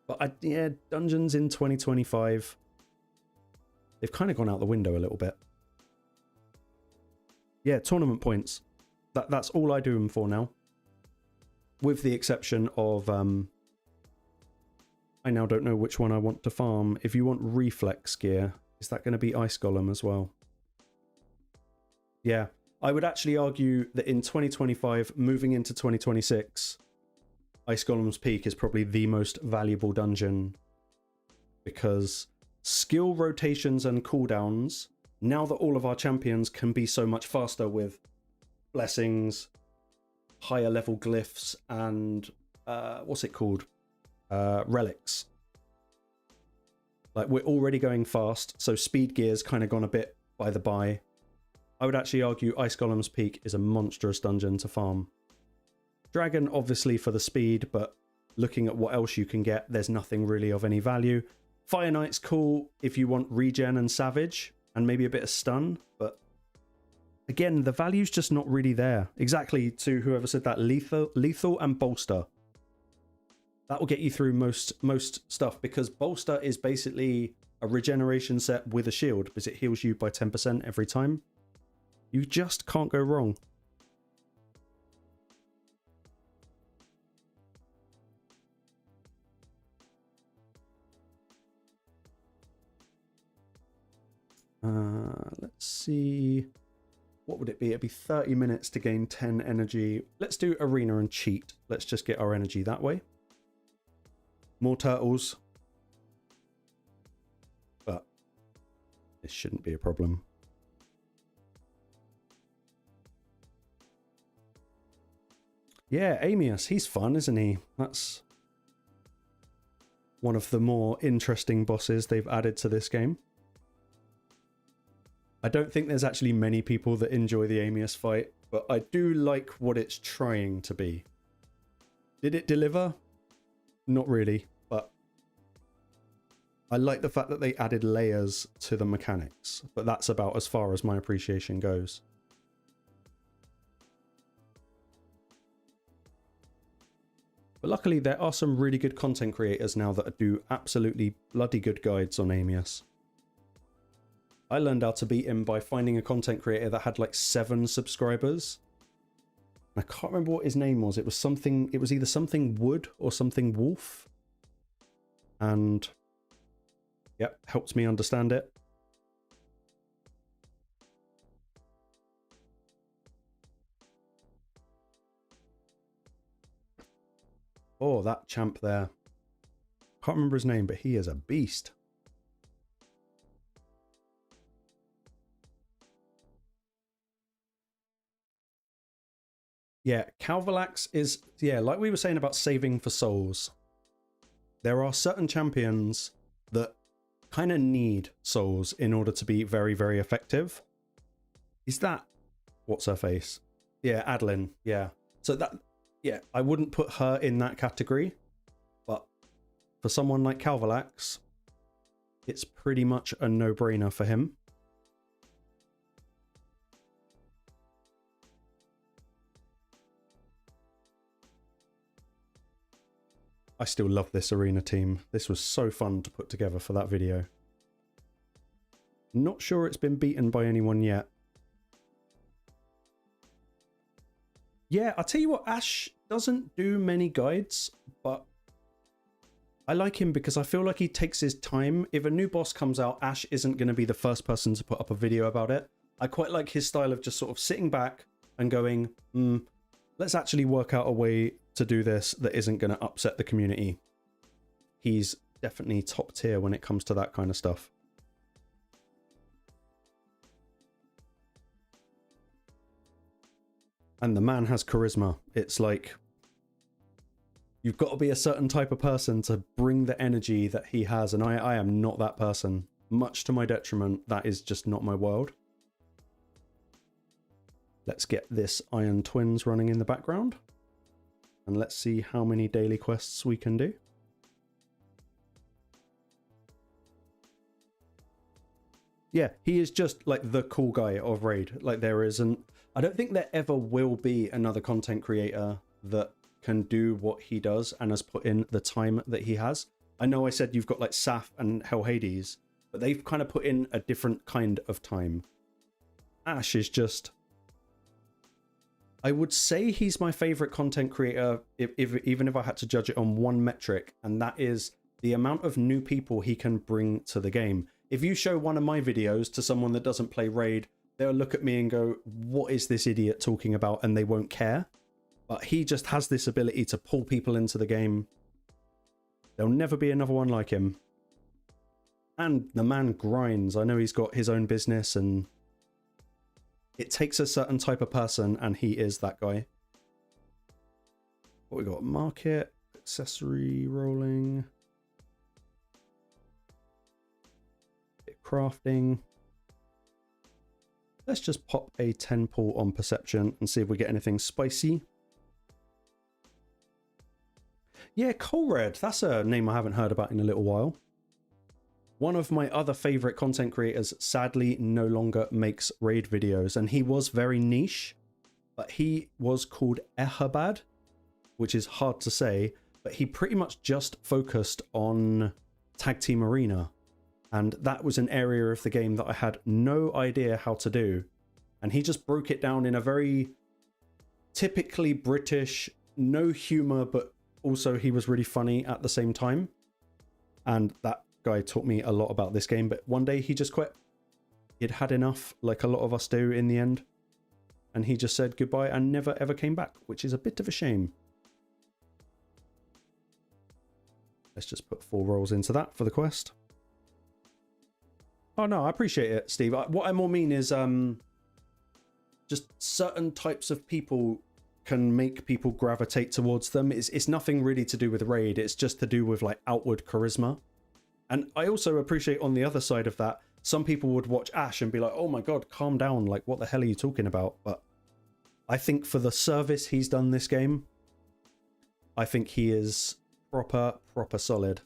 But yeah, dungeons in 2025, they've kind of gone out the window a little bit. Yeah, tournament points. That's all I do them for now. With the exception of, I now don't know which one I want to farm. If you want reflex gear, is that going to be Ice Golem as well? Yeah, I would actually argue that in 2025, moving into 2026, Ice Golem's Peak is probably the most valuable dungeon, because skill rotations and cooldowns, now that all of our champions can be so much faster with blessings, higher level glyphs, and what's it called? Relics. Like, we're already going fast, so speed gear's kind of gone a bit by the by. I would actually argue Ice Golem's Peak is a monstrous dungeon to farm. Dragon, obviously, for the speed, but looking at what else you can get, there's nothing really of any value. Fire Knight's cool if you want regen and savage, and maybe a bit of stun, but again, the value's just not really there. Exactly to whoever said that, lethal and bolster. That will get you through most stuff, because bolster is basically a regeneration set with a shield, because it heals you by 10% every time. You just can't go wrong. Let's see. What would it be? It'd be 30 minutes to gain 10 energy. Let's do arena and cheat. Let's just get our energy that way. More turtles. But this shouldn't be a problem. Yeah, Amius, he's fun, isn't he? That's one of the more interesting bosses they've added to this game. I don't think there's actually many people that enjoy the Amius fight, but I do like what it's trying to be. Did it deliver? Not really, but I like the fact that they added layers to the mechanics, but that's about as far as my appreciation goes. But luckily there are some really good content creators now that do absolutely bloody good guides on Amius. I learned how to beat him by finding a content creator that had like 7 subscribers. I can't remember what his name was. It was something, it was either something Wood or something Wolf. And yep, helped me understand it. Oh, that champ there. Can't remember his name, but he is a beast. Yeah, Calvalax is, yeah, like we were saying about saving for souls. There are certain champions that kind of need souls in order to be very, very effective. Is that, what's her face? Yeah, Adeline, yeah. So that, yeah, I wouldn't put her in that category, but for someone like Calvalax, it's pretty much a no-brainer for him. I still love this arena team. This was so fun to put together for that video. Not sure it's been beaten by anyone yet. Yeah, I'll tell you what, Ash doesn't do many guides, but I like him because I feel like he takes his time. If a new boss comes out, Ash isn't going to be the first person to put up a video about it. I quite like his style of just sort of sitting back and going, let's actually work out a way to do this that isn't going to upset the community. He's definitely top tier when it comes to that kind of stuff. And the man has charisma. It's like, you've got to be a certain type of person to bring the energy that he has. And I am not that person. Much to my detriment, that is just not my world. Let's get this Iron Twins running in the background. And let's see how many daily quests we can do. Yeah, he is just like the cool guy of Raid. Like there isn't, I don't think there ever will be another content creator that can do what he does and has put in the time that he has. I know I said you've got like Saf and Hell Hades, but they've kind of put in a different kind of time. Ash is just, I would say he's my favorite content creator, even if I had to judge it on one metric, and that is the amount of new people he can bring to the game. If you show one of my videos to someone that doesn't play Raid, they'll look at me and go, what is this idiot talking about? And they won't care. But he just has this ability to pull people into the game. There'll never be another one like him. And the man grinds. I know he's got his own business and it takes a certain type of person, and he is that guy. What we got? Market, accessory rolling, bit crafting. Let's just pop a 10 pull on perception and see if we get anything spicy. Yeah, Colred. That's a name I haven't heard about in a little while. One of my other favorite content creators sadly no longer makes Raid videos, and he was very niche, but he was called Ehabad, which is hard to say, but he pretty much just focused on Tag Team Arena, and that was an area of the game that I had no idea how to do, and he just broke it down in a very typically British, no humor, but also he was really funny at the same time, and that guy taught me a lot about this game. But one day he just quit. He'd had enough, like a lot of us do in the end, and he just said goodbye and never ever came back, which is a bit of a shame. Let's just put 4 rolls into that for the quest. Oh no, I appreciate it, Steve. What I more mean is just certain types of people can make people gravitate towards them. It's nothing really to do with raid. It's just to do with like outward charisma. And I also appreciate on the other side of that, some people would watch Ash and be like, oh my god, calm down, like what the hell are you talking about? But I think for the service he's done this game, I think he is proper solid.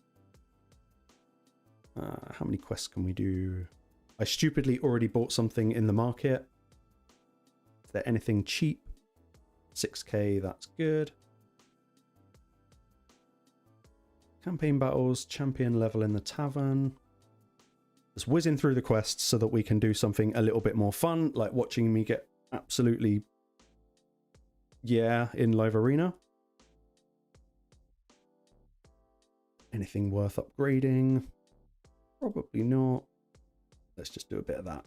How many quests can we do? I stupidly already bought something in the market. Is there anything cheap? 6k, that's good. Campaign battles, champion level in the tavern. Just whizzing through the quests so that we can do something a little bit more fun, like watching me get absolutely, yeah, in live arena. Anything worth upgrading? Probably not. Let's just do a bit of that.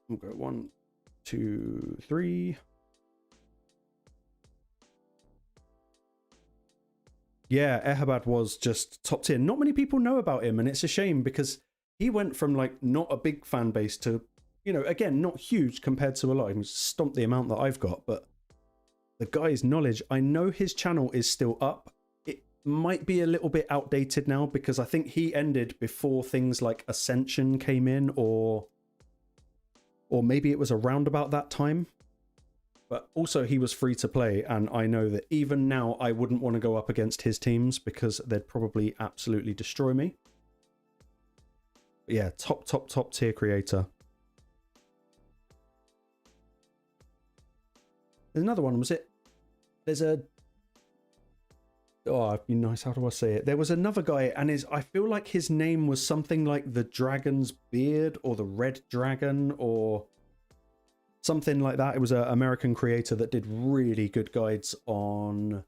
We'll go 1, 2, 3. Yeah, Ehabad was just top tier. Not many people know about him, and it's a shame because he went from like not a big fan base to, you know, again, not huge compared to a lot. He stomped the amount that I've got, but the guy's knowledge, I know his channel is still up. It might be a little bit outdated now because I think he ended before things like Ascension came in, or maybe it was around about that time. But also he was free to play, and I know that even now I wouldn't want to go up against his teams because they'd probably absolutely destroy me. But yeah, top tier creator. There's another one, was it? There's a... Oh, it'd be nice, how do I say it? There was another guy, and I feel like his name was something like the Dragon's Beard, or the Red Dragon, or something like that. It was an American creator that did really good guides on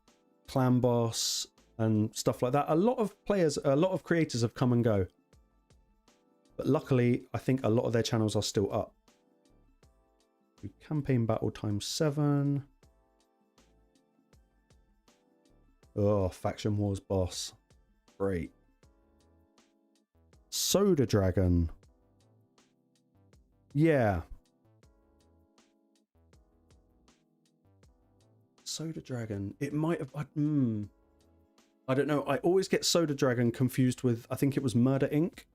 Clan Boss and stuff like that. A lot of creators have come and go. But luckily, I think a lot of their channels are still up. Campaign battle times 7. Oh, Faction Wars boss. Great. Soda Dragon. Yeah. Soda Dragon. It might have... I don't know. I always get Soda Dragon confused with... I think it was Murder Inc.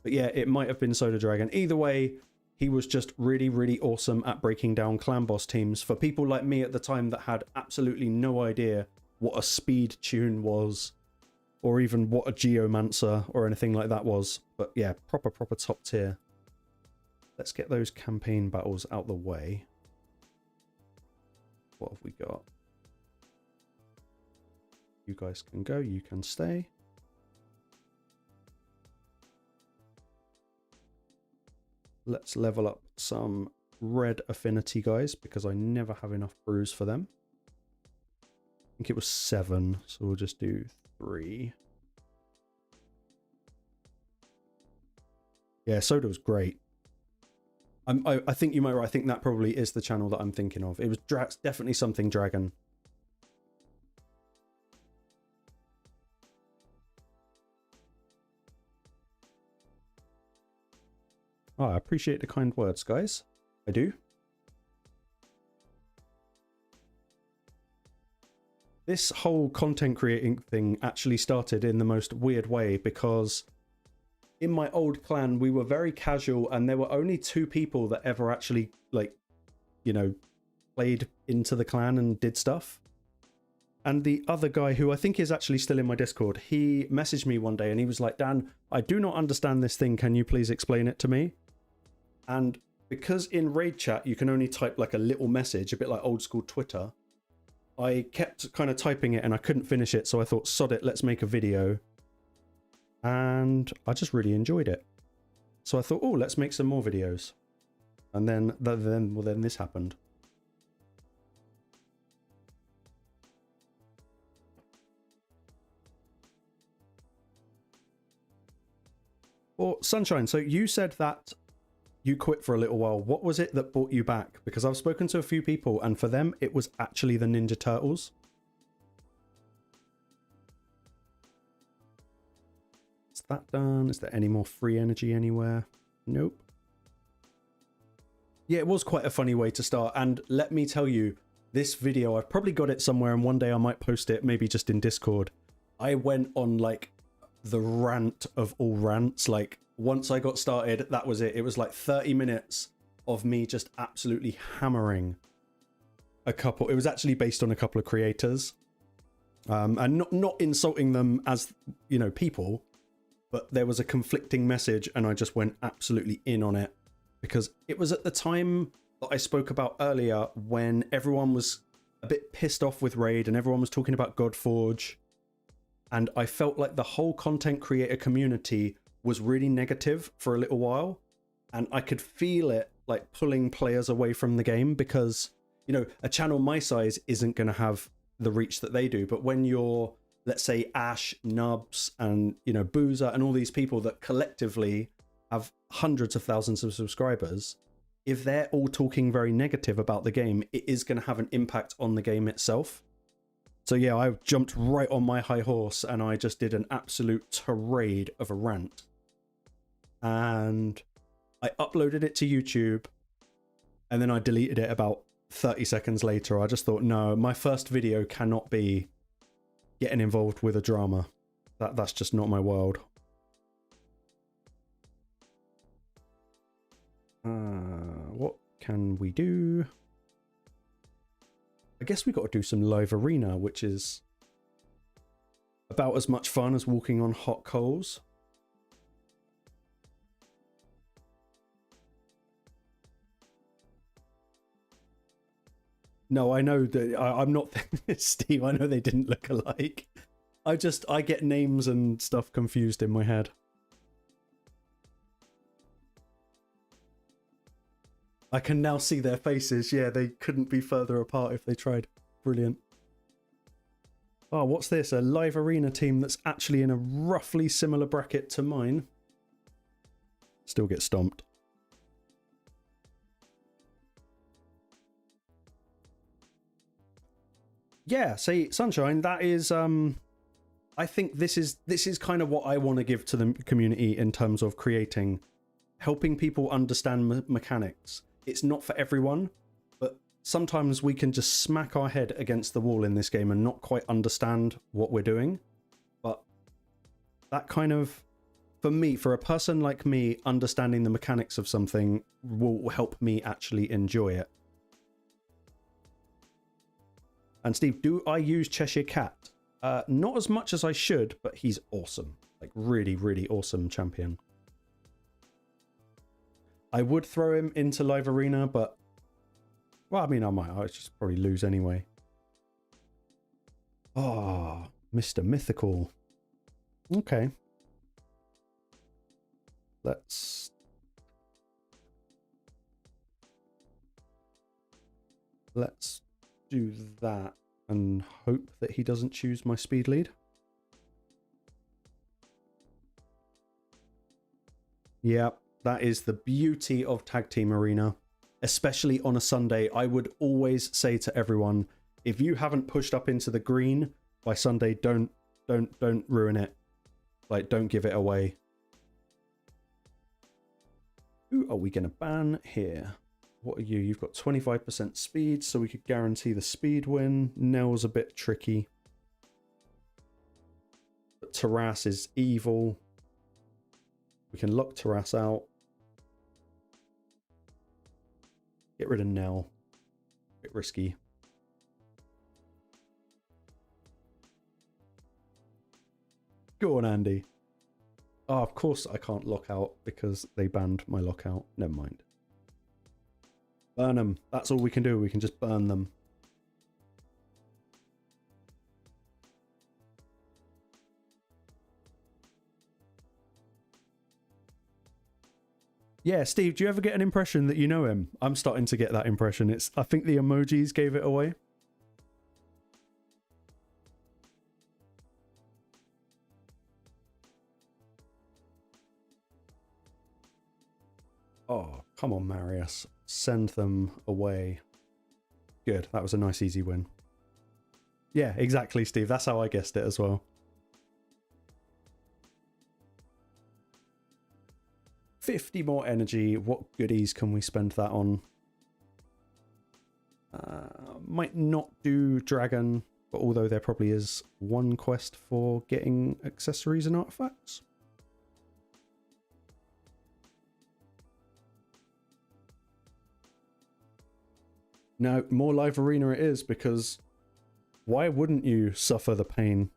But yeah, it might have been Soda Dragon. Either way, he was just really awesome at breaking down clan boss teams for people like me at the time that had absolutely no idea what a speed tune was, or even what a geomancer or anything like that was. But yeah, proper top tier. Let's get those campaign battles out the way. What have we got? You guys can go, you can stay. Let's level up some red affinity guys because I never have enough brews for them. I think it was 7, so we'll just do 3. Yeah, Soda was great. I think you might be right. I think that probably is the channel that I'm thinking of. It was definitely something Dragon. Oh, I appreciate the kind words, guys. I do. This whole content creating thing actually started in the most weird way because in my old clan, we were very casual and there were only 2 people that ever actually, like, you know, played into the clan and did stuff. And the other guy, who I think is actually still in my Discord, he messaged me one day and he was like, Dan, I do not understand this thing. Can you please explain it to me? And because in raid chat, you can only type like a little message, a bit like old school Twitter, I kept kind of typing it and I couldn't finish it. So I thought, sod it, let's make a video. And I just really enjoyed it. So I thought, oh, let's make some more videos. And then this happened. Well, Sunshine, so you said that you quit for a little while. What was it that brought you back? Because I've spoken to a few people and for them, it was actually the Ninja Turtles. That's that done. Is there any more free energy anywhere? Nope. Yeah, it was quite a funny way to start. And let me tell you, this video, I've probably got it somewhere and one day I might post it, maybe just in Discord. I went on like the rant of all rants. Like once I got started, that was it. It was like 30 minutes of me just absolutely hammering a couple. It was actually based on a couple of creators. And not insulting them as, you know, people, but there was a conflicting message and I just went absolutely in on it. Because it was at the time that I spoke about earlier when everyone was a bit pissed off with Raid and everyone was talking about Godforge. And I felt like the whole content creator community was really negative for a little while. And I could feel it like pulling players away from the game because, you know, a channel my size isn't going to have the reach that they do. But when you're, let's say, Ash, Nubs, and, you know, Boozer and all these people that collectively have hundreds of thousands of subscribers, if they're all talking very negative about the game, it is going to have an impact on the game itself. So yeah, I jumped right on my high horse and I just did an absolute tirade of a rant. And I uploaded it to YouTube and then I deleted it about 30 seconds later. I just thought, no, my first video cannot be getting involved with a drama. That's just not my world. What can we do? I guess we got to do some live arena, which is about as much fun as walking on hot coals. No, I know that I'm not Steve. I know they didn't look alike. I get names and stuff confused in my head. I can now see their faces. Yeah, they couldn't be further apart if they tried. Brilliant. Oh, what's this? A live arena team that's actually in a roughly similar bracket to mine. Still get stomped. Yeah, see, Sunshine, that is I think this is kind of what I want to give to the community in terms of creating, helping people understand mechanics. It's not for everyone, but sometimes we can just smack our head against the wall in this game and not quite understand what we're doing. But that kind of, for me, for a person like me, understanding the mechanics of something will help me actually enjoy it. And Steve, do I use Cheshire Cat? Not as much as I should, but he's awesome. Like really, really awesome champion. I would throw him into live arena, but well, I mean, I just probably lose anyway. Oh, Mr. Mythical. Okay. Let's do that and hope that he doesn't choose my speed lead. Yep. That is the beauty of Tag Team Arena, especially on a Sunday. I would always say to everyone, if you haven't pushed up into the green by Sunday, don't ruin it. Like, don't give it away. Who are we going to ban here? What are you? You've got 25% speed, so we could guarantee the speed win. Nell's a bit tricky. But Taras is evil. We can lock Taras out. Get rid of Nell. Bit risky. Go on, Andy. Oh, of course I can't lock out because they banned my lockout. Never mind. Burn them. That's all we can do. We can just burn them. Yeah, Steve, do you ever get an impression that you know him? I'm starting to get that impression. I think the emojis gave it away. Oh, come on, Marius. Send them away. Good. That was a nice, easy win. Yeah, exactly, Steve. That's how I guessed it as well. 50 more energy. What goodies can we spend that on? Might not do dragon, but although there probably is one quest for getting accessories and artifacts. No, more live arena it is, because why wouldn't you suffer the pain?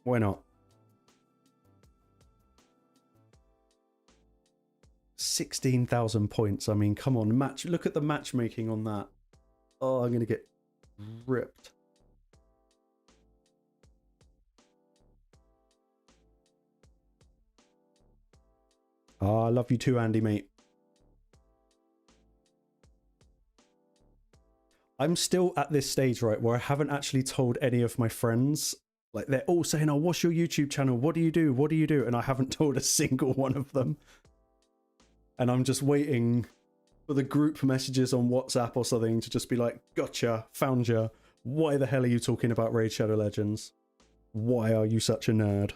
Why not? 16,000 points. I mean, come on, look at the matchmaking on that. Oh, I'm gonna get ripped. Oh, I love you too, Andy, mate. I'm still at this stage, right, where I haven't actually told any of my friends. Like, they're all saying, oh, what's your YouTube channel? What do you do? What do you do? And I haven't told a single one of them. And I'm just waiting for the group messages on WhatsApp or something to just be like, gotcha, found ya. Why the hell are you talking about Raid Shadow Legends? Why are you such a nerd?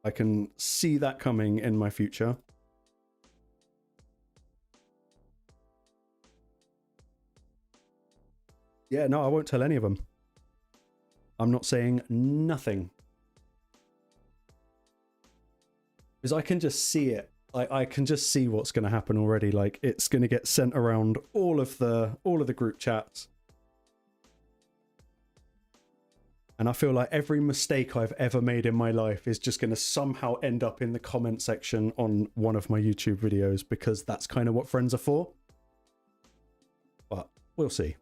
I can see that coming in my future. Yeah, no, I won't tell any of them. I'm not saying nothing. Because I can just see it. I can just see what's going to happen already. Like, it's going to get sent around all of the group chats. And I feel like every mistake I've ever made in my life is just going to somehow end up in the comment section on one of my YouTube videos, because that's kind of what friends are for. But we'll see.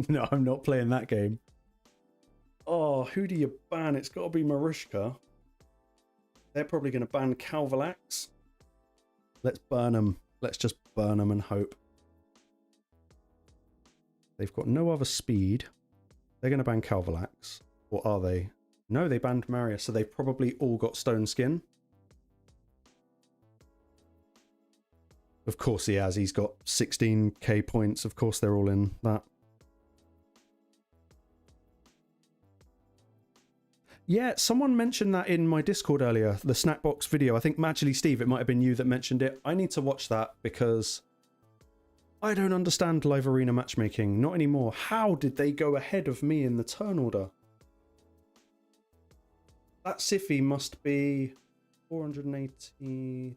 No, I'm not playing that game. Oh, who do you ban? It's got to be Marishka. They're probably going to ban Calvalax. Let's burn them. Let's just burn them and hope. They've got no other speed. They're going to ban Calvalax. Or are they? No, they banned Marius, so they've probably all got Stone Skin. Of course he has. He's got 16k points. Of course they're all in that. Yeah, someone mentioned that in my Discord earlier, the Snackbox video. I think Magically Steve, it might have been you that mentioned it. I need to watch that because I don't understand live arena matchmaking. Not anymore. How did they go ahead of me in the turn order? That Siffy must be 480...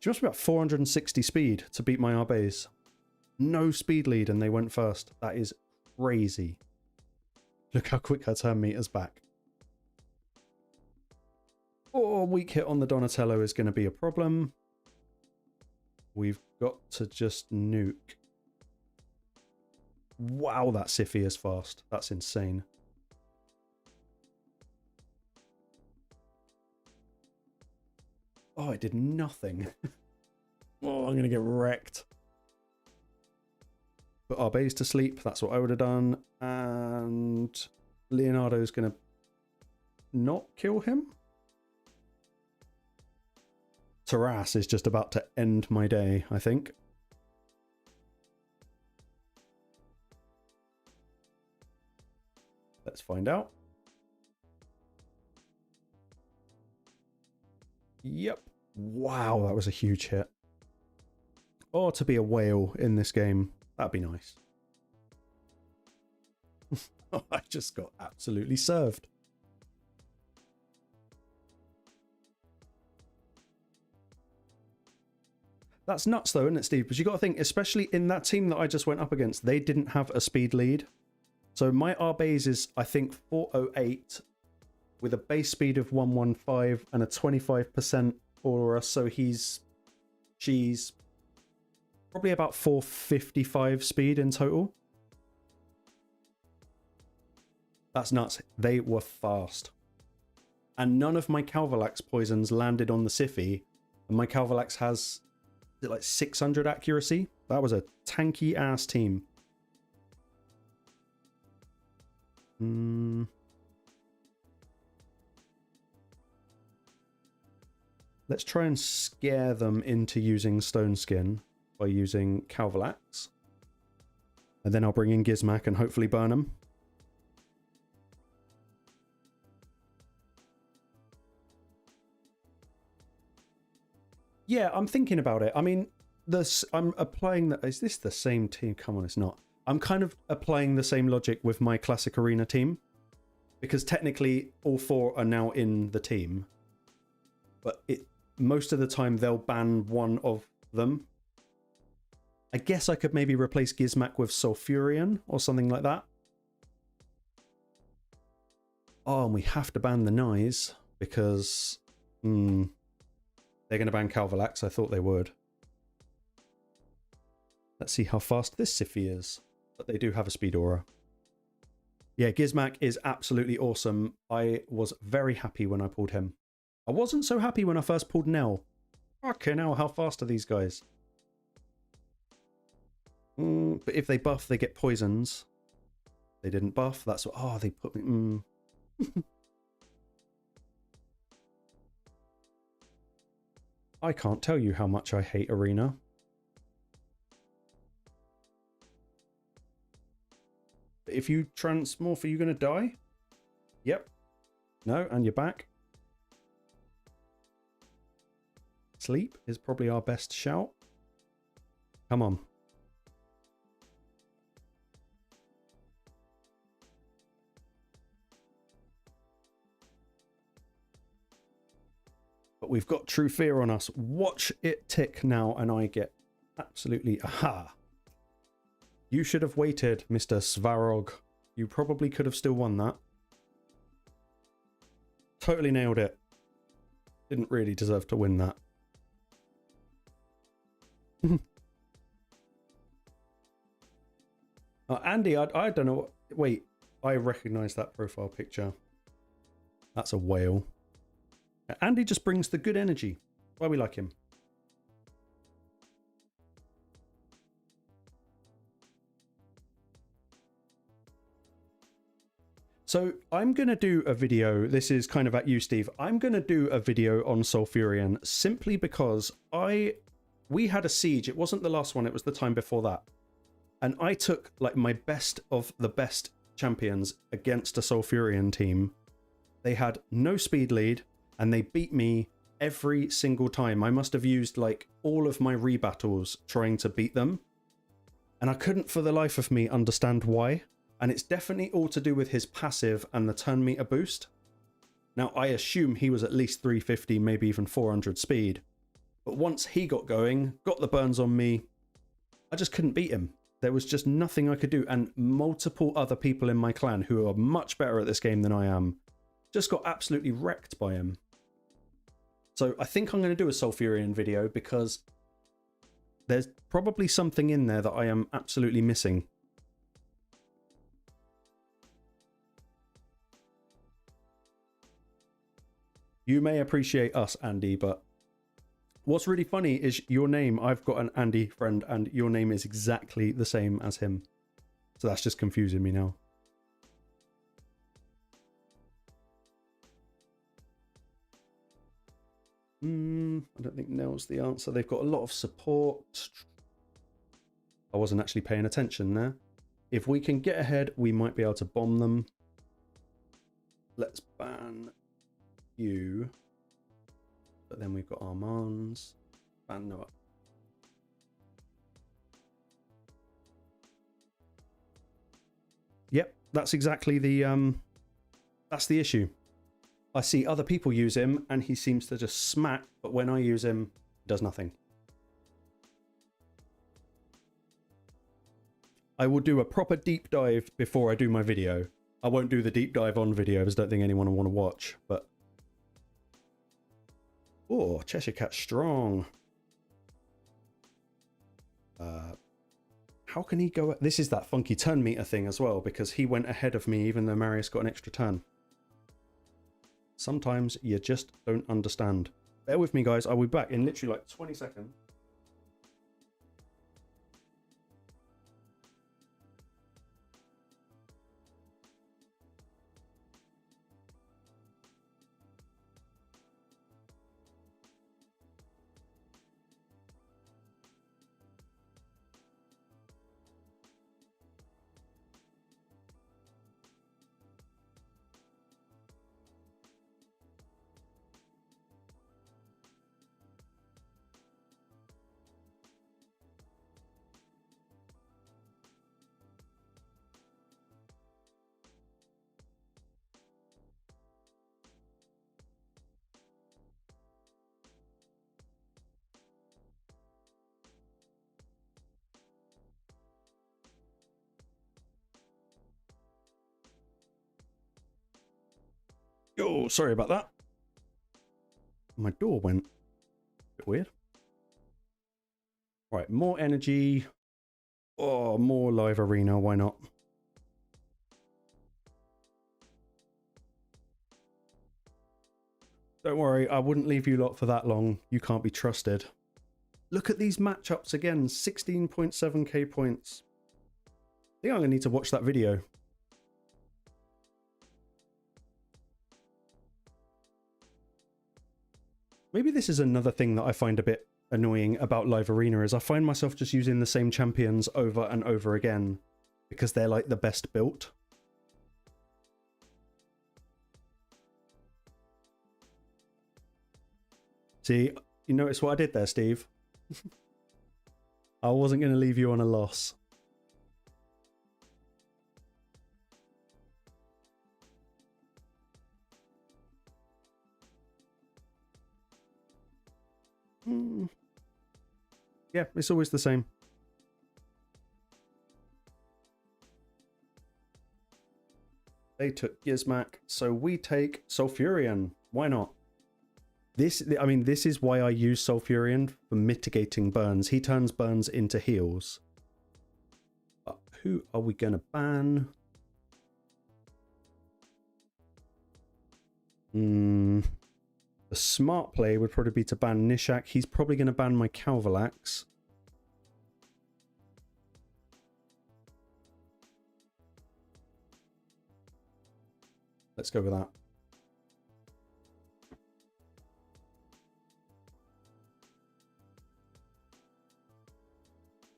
She must be about 460 speed to beat my Arbes. No speed lead and they went first. That is crazy. Look how quick her turn meter's back. Oh, weak hit on the Donatello is going to be a problem. We've got to just nuke. Wow, that Siffy is fast. That's insane. Oh, it did nothing. Oh, I'm going to get wrecked. Put Arbes to sleep. That's what I would have done. And Leonardo's going to not kill him. Taras is just about to end my day, I think. Let's find out. Yep. Wow, that was a huge hit. Oh, to be a whale in this game. That'd be nice. I just got absolutely served. That's nuts though, isn't it, Steve? Because you got to think, especially in that team that I just went up against, they didn't have a speed lead. So my Arbes is, I think, 408 with a base speed of 115 and a 25% aura. So she's probably about 455 speed in total. That's nuts. They were fast. And none of my Calvalax poisons landed on the Siffy. And my Calvalax has like 600 accuracy. That was a tanky ass team. Let's try and scare them into using Stone Skin by using Calvalax. And then I'll bring in Gizmak and hopefully burn him. Yeah, I'm thinking about it. I mean, I'm applying that. Is this the same team? Come on, it's not. I'm kind of applying the same logic with my classic arena team, because technically all 4 are now in the team, but most of the time they'll ban one of them. I guess I could maybe replace Gizmak with Sulfurion or something like that. Oh, and we have to ban the Nyes because they're going to ban Calvalax. I thought they would. Let's see how fast this Siphi is. But they do have a speed aura. Yeah, Gizmak is absolutely awesome. I was very happy when I pulled him. I wasn't so happy when I first pulled Nell. Okay, now how fast are these guys? But if they buff, they get poisons. They didn't buff. That's what. Oh, they put me. I can't tell you how much I hate arena. If you transmorph, are you going to die? Yep. No, and you're back. Sleep is probably our best shout. Come on. But we've got True Fear on us. Watch it tick now, and I get absolutely... Aha! You should have waited, Mr. Svarog. You probably could have still won that. Totally nailed it. Didn't really deserve to win that. Andy, I don't know. Wait, I recognize that profile picture. That's a whale. Andy just brings the good energy. Why we like him. So I'm going to do a video. This is kind of at you, Steve. I'm going to do a video on Sulfurion simply because we had a siege. It wasn't the last one. It was the time before that. And I took like my best of the best champions against a Sulfurion team. They had no speed lead and they beat me every single time. I must have used like all of my rebattles trying to beat them. And I couldn't for the life of me understand why. And it's definitely all to do with his passive and the turn meter boost. Now, I assume he was at least 350, maybe even 400 speed. But once he got going, got the burns on me, I just couldn't beat him. There was just nothing I could do. And multiple other people in my clan who are much better at this game than I am just got absolutely wrecked by him. So I think I'm going to do a Sulfurion video because there's probably something in there that I am absolutely missing. You may appreciate us, Andy, but what's really funny is your name. I've got an Andy friend and your name is exactly the same as him. So that's just confusing me now. I don't think Nell's the answer. They've got a lot of support. I wasn't actually paying attention there. If we can get ahead, we might be able to bomb them. Let's ban you. But then we've got Armands. Ban Noah. Yep, that's exactly the that's the issue. I see other people use him and he seems to just smack, but when I use him, he does nothing. I will do a proper deep dive before I do my video. I won't do the deep dive on videos. Don't think anyone will want to watch, but... Oh, Cheshire Cat strong. How can he go... This is that funky turn meter thing as well, because he went ahead of me even though Marius got an extra turn. Sometimes you just don't understand. Bear with me, guys. I'll be back in literally like 20 seconds. Oh, sorry about that. My door went a bit weird. Right, more energy. Oh, more live arena. Why not? Don't worry, I wouldn't leave you lot for that long. You can't be trusted. Look at these matchups again. 16.7k points. I think I'm going to need to watch that video. Maybe this is another thing that I find a bit annoying about live arena is I find myself just using the same champions over and over again because they're like the best built. See, you notice what I did there, Steve? I wasn't going to leave you on a loss. Yeah, it's always the same. They took Gizmak, so we take Sulfurion. Why not? I mean, this is why I use Sulfurion for mitigating burns. He turns burns into heals. But who are we going to ban? The smart play would probably be to ban Nishak. He's probably going to ban my Calvalax. Let's go with that.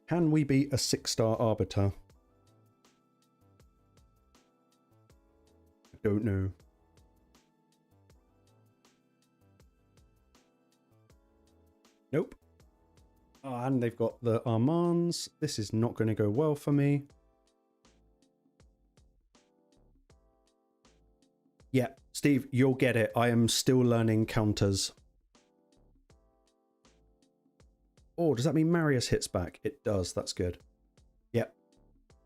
Can we beat a 6-star Arbiter? I don't know. Nope. Oh, and they've got the Armands. This is not going to go well for me. Yeah, Steve, you'll get it. I am still learning counters. Oh, does that mean Marius hits back? It does. That's good. Yep.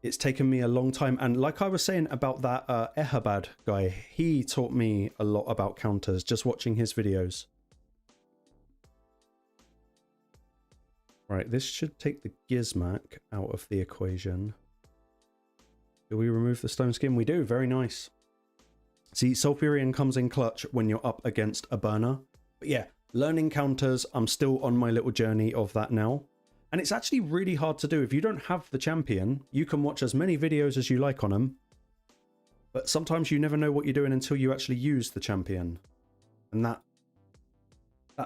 It's taken me a long time. And like I was saying about that Ehabad guy, he taught me a lot about counters just watching his videos. Right, this should take the Gizmak out of the equation. Do we remove the stone skin? We do. Very nice. See, Sulfurion comes in clutch when you're up against a burner. But yeah, learning counters, I'm still on my little journey of that now. And it's actually really hard to do. If you don't have the champion, you can watch as many videos as you like on them. But sometimes you never know what you're doing until you actually use the champion. And that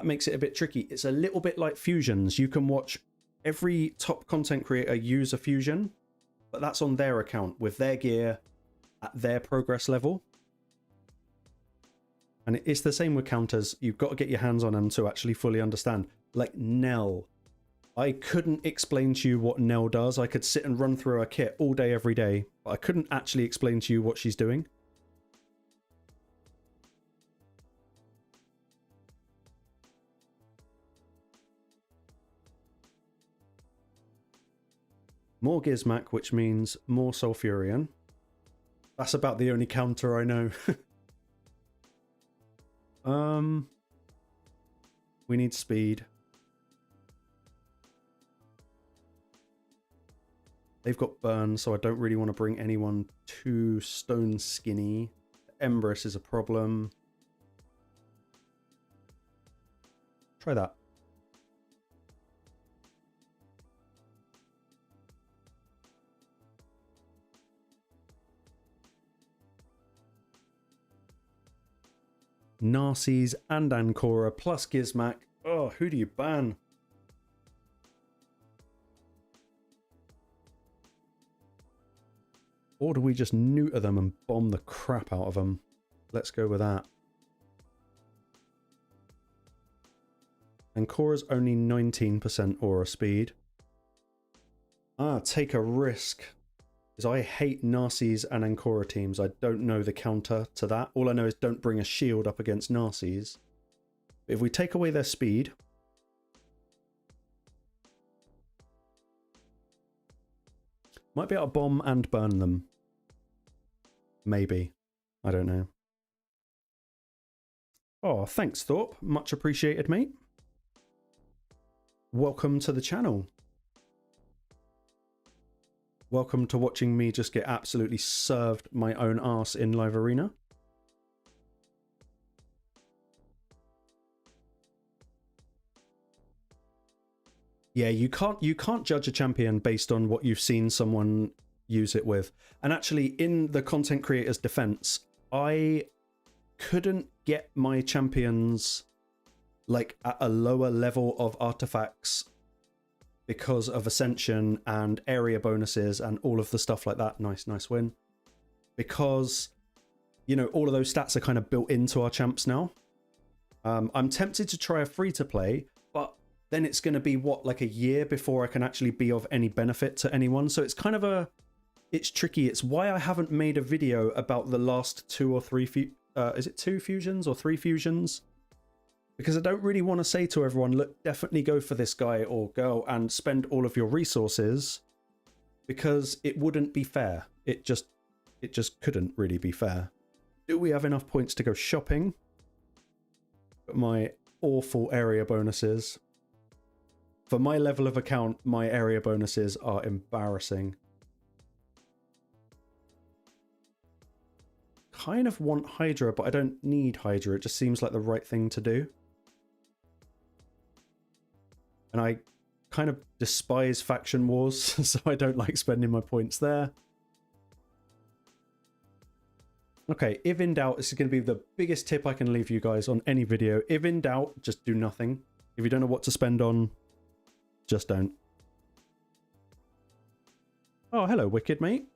makes it a bit tricky. It's a little bit like fusions. You can watch every top content creator use a fusion, but that's on their account with their gear at their progress level. And it's the same with counters. You've got to get your hands on them to actually fully understand. Like Nell. I couldn't explain to you what Nell does. I could sit and run through her kit all day, every day, but I couldn't actually explain to you what she's doing. More Gizmak, which means more Sulfurion. That's about the only counter I know. We need speed. They've got burn, so I don't really want to bring anyone too stone skinny. Empress is a problem. Try that. Narcies and Ancora plus Gizmak. Oh, who do you ban? Or do we just neuter them and bomb the crap out of them? Let's go with that. Ancora's only 19% aura speed. Take a risk. Because I hate Narcies and Ancora teams. I don't know the counter to that. All I know is don't bring a shield up against Narcies. If we take away their speed... might be able to bomb and burn them. Maybe. I don't know. Oh, thanks, Thorpe. Much appreciated, mate. Welcome to the channel. Welcome to watching me just get absolutely served my own arse in live arena. Yeah, you can't judge a champion based on what you've seen someone use it with. And actually, in the content creator's defense, I couldn't get my champions like at a lower level of artifacts because of ascension and area bonuses and all of the stuff like that. Nice win. Because, you know, all of those stats are kind of built into our champs now. I'm tempted to try a free-to-play, but then it's going to be, what, like a year before I can actually be of any benefit to anyone. So it's kind of it's tricky. It's why I haven't made a video about the last 2 or 3, is it 2 fusions or 3 fusions? Because I don't really want to say to everyone, look, definitely go for this guy or girl and spend all of your resources, because it wouldn't be fair. It just couldn't really be fair. Do we have enough points to go shopping? But my awful area bonuses. For my level of account, my area bonuses are embarrassing. Kind of want Hydra, but I don't need Hydra. It just seems like the right thing to do. And I kind of despise faction wars, so I don't like spending my points there. Okay, if in doubt, this is going to be the biggest tip I can leave you guys on any video. If in doubt, just do nothing. If you don't know what to spend on, just don't. Oh, hello, Wicked, mate.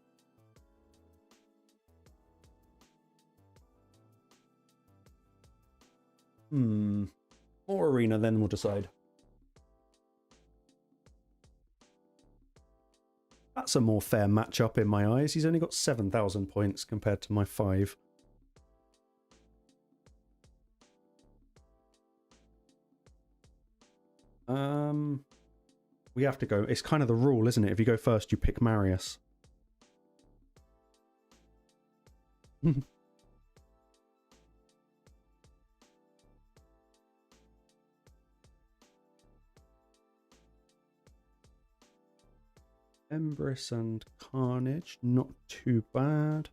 More arena, then we'll decide. That's a more fair matchup in my eyes. He's only got 7,000 points compared to my 5. We have to go. It's kind of the rule, isn't it? If you go first, you pick Marius. Embrace and Carnage, not too bad.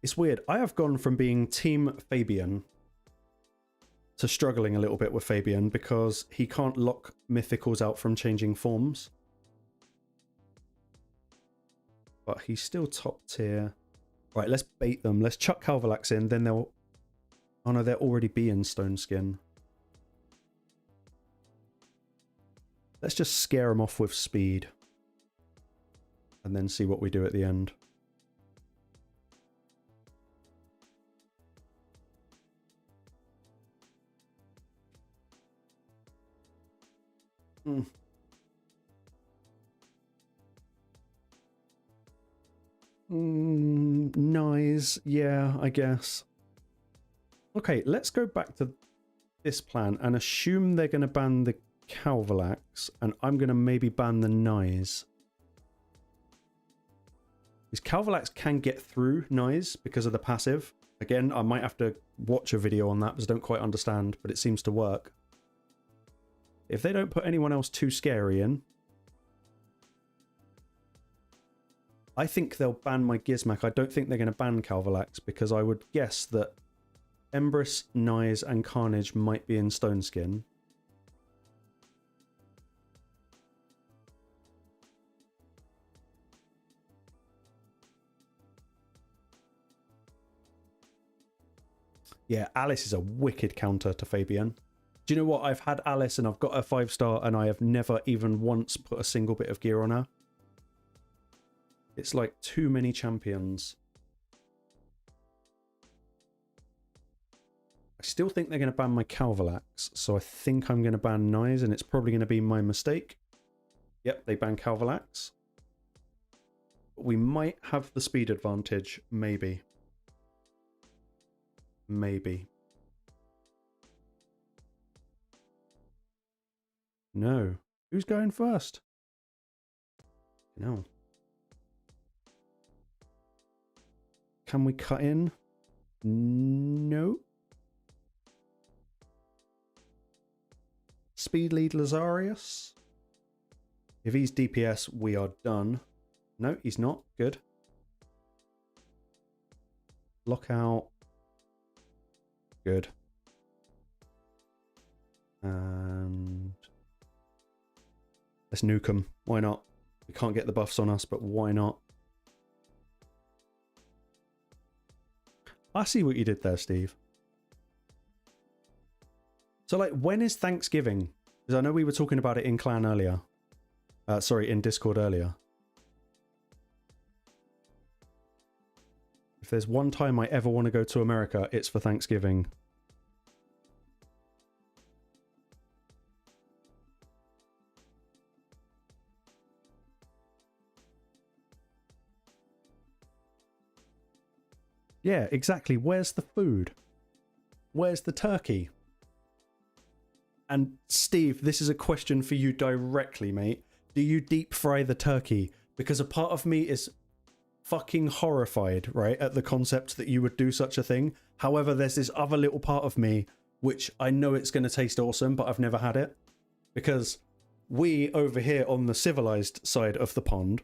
It's weird. I have gone from being Team Fabian to struggling a little bit with Fabian because he can't lock mythicals out from changing forms. But he's still top tier. Right, let's bait them. Let's chuck Calvalax in, then they'll... Oh no, they'll already be in Stone Skin. Let's just scare them off with speed. And then see what we do at the end. Nice. Yeah, I guess. Okay, let's go back to this plan and assume they're going to ban the Calvalax, and I'm going to maybe ban the Nyes. Because Calvalax can get through Nyes because of the passive. Again, I might have to watch a video on that because I don't quite understand, but it seems to work. If they don't put anyone else too scary in, I think they'll ban my Gizmak. I don't think they're going to ban Calvalax because I would guess that Embrace, Nyes, and Carnage might be in Stone Skin. Yeah, Alice is a wicked counter to Fabian. Do you know what? I've had Alice and I've got a 5-star and I have never even once put a single bit of gear on her. It's like too many champions. I still think they're going to ban my Calvalax, so I think I'm going to ban Nyes, and it's probably going to be my mistake. Yep, they ban Calvalax. We might have the speed advantage, maybe. Maybe. No. Who's going first? No. Can we cut in? No. speed lead Lazarius. If he's DPS, we are done. No, he's not. Good. Lockout. Good. And let's nuke them. Why not? We can't get the buffs on us, but why not? I see what you did there, Steve. So, like, when is Thanksgiving? Because I know we were talking about it in clan earlier. Sorry, in Discord earlier. If there's one time I ever want to go to America, it's for Thanksgiving. Yeah, exactly. Where's the food? Where's the turkey? And Steve, this is a question for you directly, mate. Do you deep fry the turkey? Because a part of me is fucking horrified, right, at the concept that you would do such a thing. However, there's this other little part of me which I know it's going to taste awesome, but I've never had it. Because we, over here on the civilized side of the pond,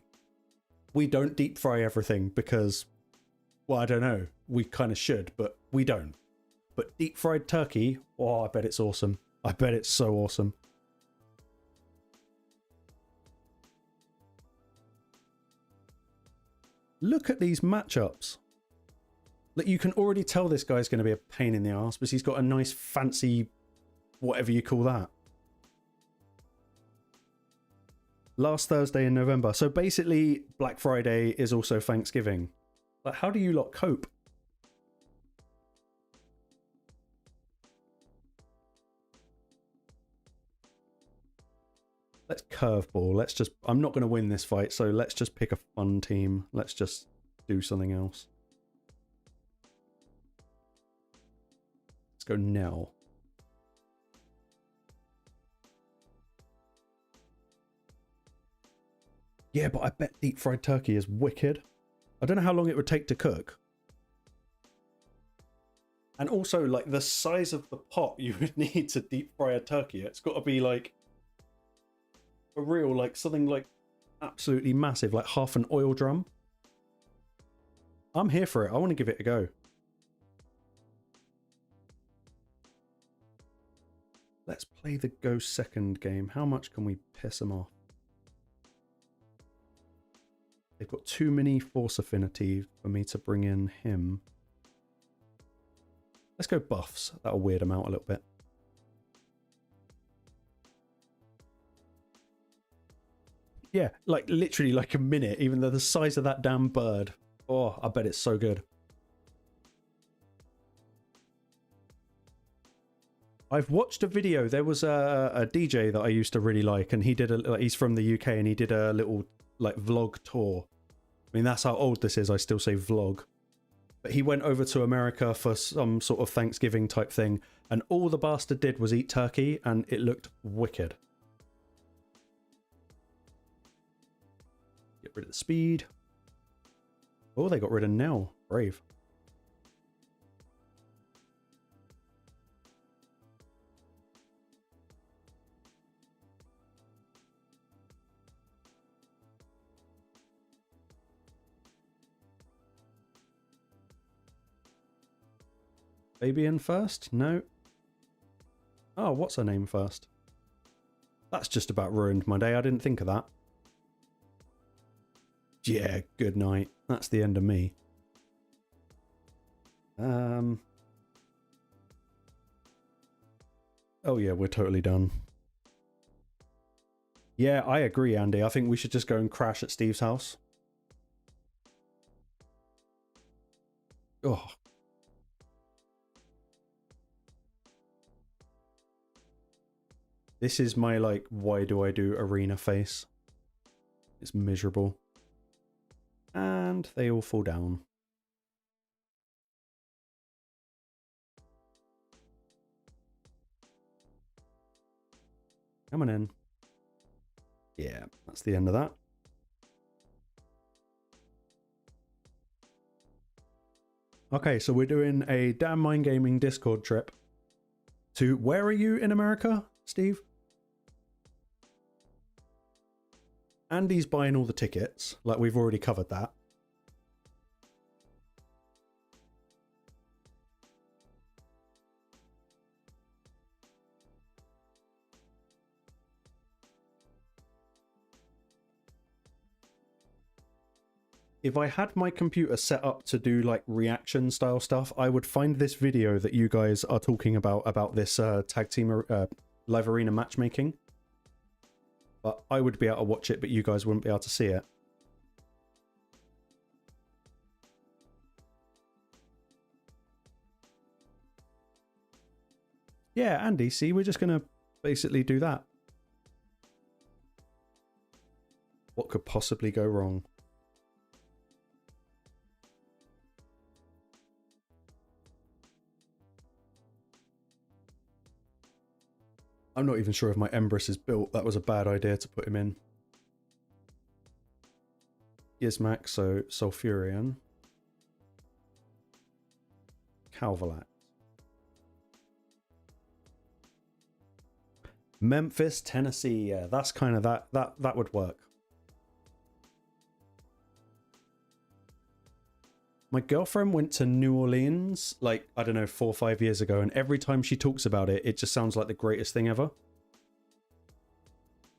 we don't deep fry everything because, well, I don't know. We kind of should, but we don't. But deep fried turkey, oh, I bet it's awesome. I bet it's so awesome. Look at these matchups. Like, you can already tell this guy's going to be a pain in the ass because he's got a nice fancy, whatever you call that. Last Thursday in November. So basically, Black Friday is also Thanksgiving. Like, how do you lot cope? Let's curveball. Let's just... I'm not going to win this fight, so let's just pick a fun team. Let's just do something else. Let's go Nell. Yeah, but I bet deep fried turkey is wicked. I don't know how long it would take to cook. And also, like, the size of the pot you would need to deep fry a turkey. It's got to be, like, for real, like, something, like, absolutely massive. Like, half an oil drum. I'm here for it. I want to give it a go. Let's play the go second game. How much can we piss them off? They've got too many force affinity for me to bring in him. Let's go buffs. That'll weird them out a little bit. Yeah, like literally like a minute, even though the size of that damn bird. Oh, I bet it's so good. I've watched a video. There was a DJ that I used to really like, and he did he's from the UK, and he did a little like vlog tour. I mean, that's how old this is. I still say vlog. But he went over to America for some sort of Thanksgiving type thing, and all the bastard did was eat turkey, and it looked wicked. Get rid of the speed. Oh, they got rid of Nell. Brave. Baby in first? No. Oh, what's her name first? That's just about ruined my day. I didn't think of that. Yeah, good night. That's the end of me. Oh yeah, we're totally done. Yeah, I agree, Andy. I think we should just go and crash at Steve's house. Oh. This is my, like, why do I do arena face? It's miserable. And they all fall down. Come on in. Yeah, that's the end of that. Okay, so we're doing a Damn Mind Gaming Discord trip to... Where are you in America, Steve? Andy's buying all the tickets. Like, we've already covered that. If I had my computer set up to do like reaction style stuff, I would find this video that you guys are talking about this tag team live arena matchmaking. But I would be able to watch it, but you guys wouldn't be able to see it. Yeah, Andy, see, we're just going to basically do that. What could possibly go wrong? I'm not even sure if my Empress is built. That was a bad idea to put him in. Gizmac, so Sulfurion. Calvalax. Memphis, Tennessee. Yeah, that's kind of that would work. My girlfriend went to New Orleans, like, I don't know, 4 or 5 years ago, and every time she talks about it, it just sounds like the greatest thing ever.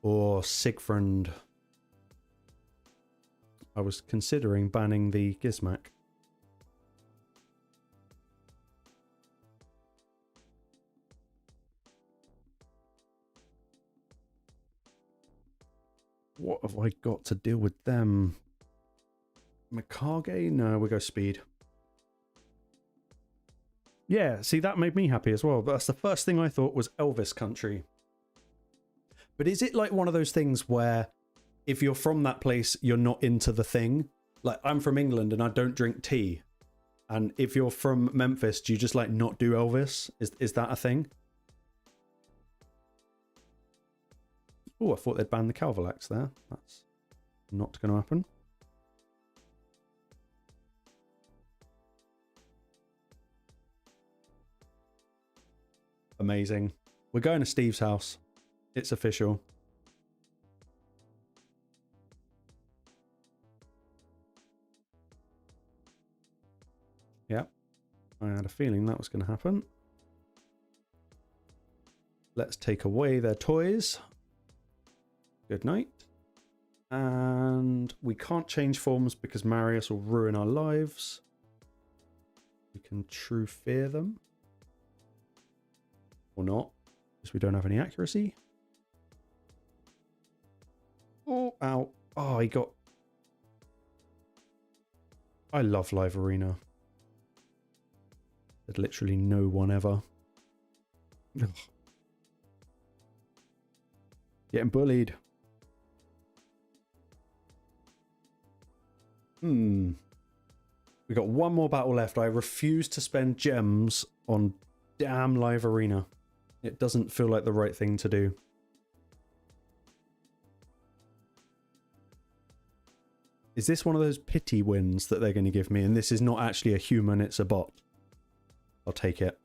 Or Siegfried. I was considering banning the Gizmac. What have I got to deal with them? Mikage? No, we go speed. Yeah, see, that made me happy as well. That's the first thing I thought was Elvis country. But is it like one of those things where if you're from that place, you're not into the thing? Like, I'm from England and I don't drink tea. And if you're from Memphis, do you just like not do Elvis? Is that a thing? Oh, I thought they'd ban the Calvalax there. That's not going to happen. Amazing. We're going to Steve's house. It's official. Yep. I had a feeling that was going to happen. Let's take away their toys. Good night. And we can't change forms because Marius will ruin our lives. We can true fear them. Or not, because we don't have any accuracy. Oh, ow. Oh, he got... I love Live Arena. There's literally no one ever. Ugh. Getting bullied. We got one more battle left. I refuse to spend gems on damn Live Arena. It doesn't feel like the right thing to do. Is this one of those pity wins that they're going to give me? And this is not actually a human, it's a bot. I'll take it.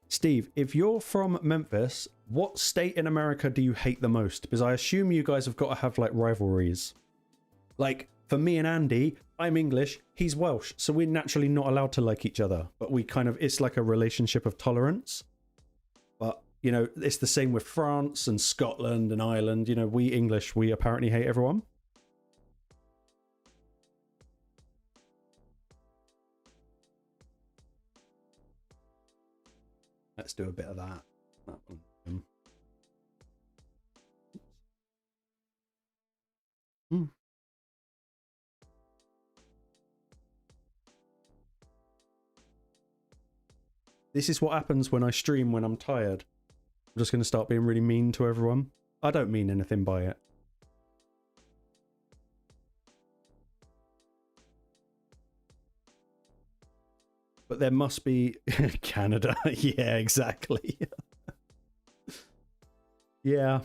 Steve, if you're from Memphis, what state in America do you hate the most? Because I assume you guys have got to have like rivalries. Like for me and Andy, I'm English, he's Welsh, so we're naturally not allowed to like each other. But we kind of, it's like a relationship of tolerance. But, you know, it's the same with France and Scotland and Ireland. You know, we English, we apparently hate everyone. Let's do a bit of that. This is what happens when I stream when I'm tired. I'm just going to start being really mean to everyone. I don't mean anything by it. But there must be... Canada. Yeah, exactly. Yeah,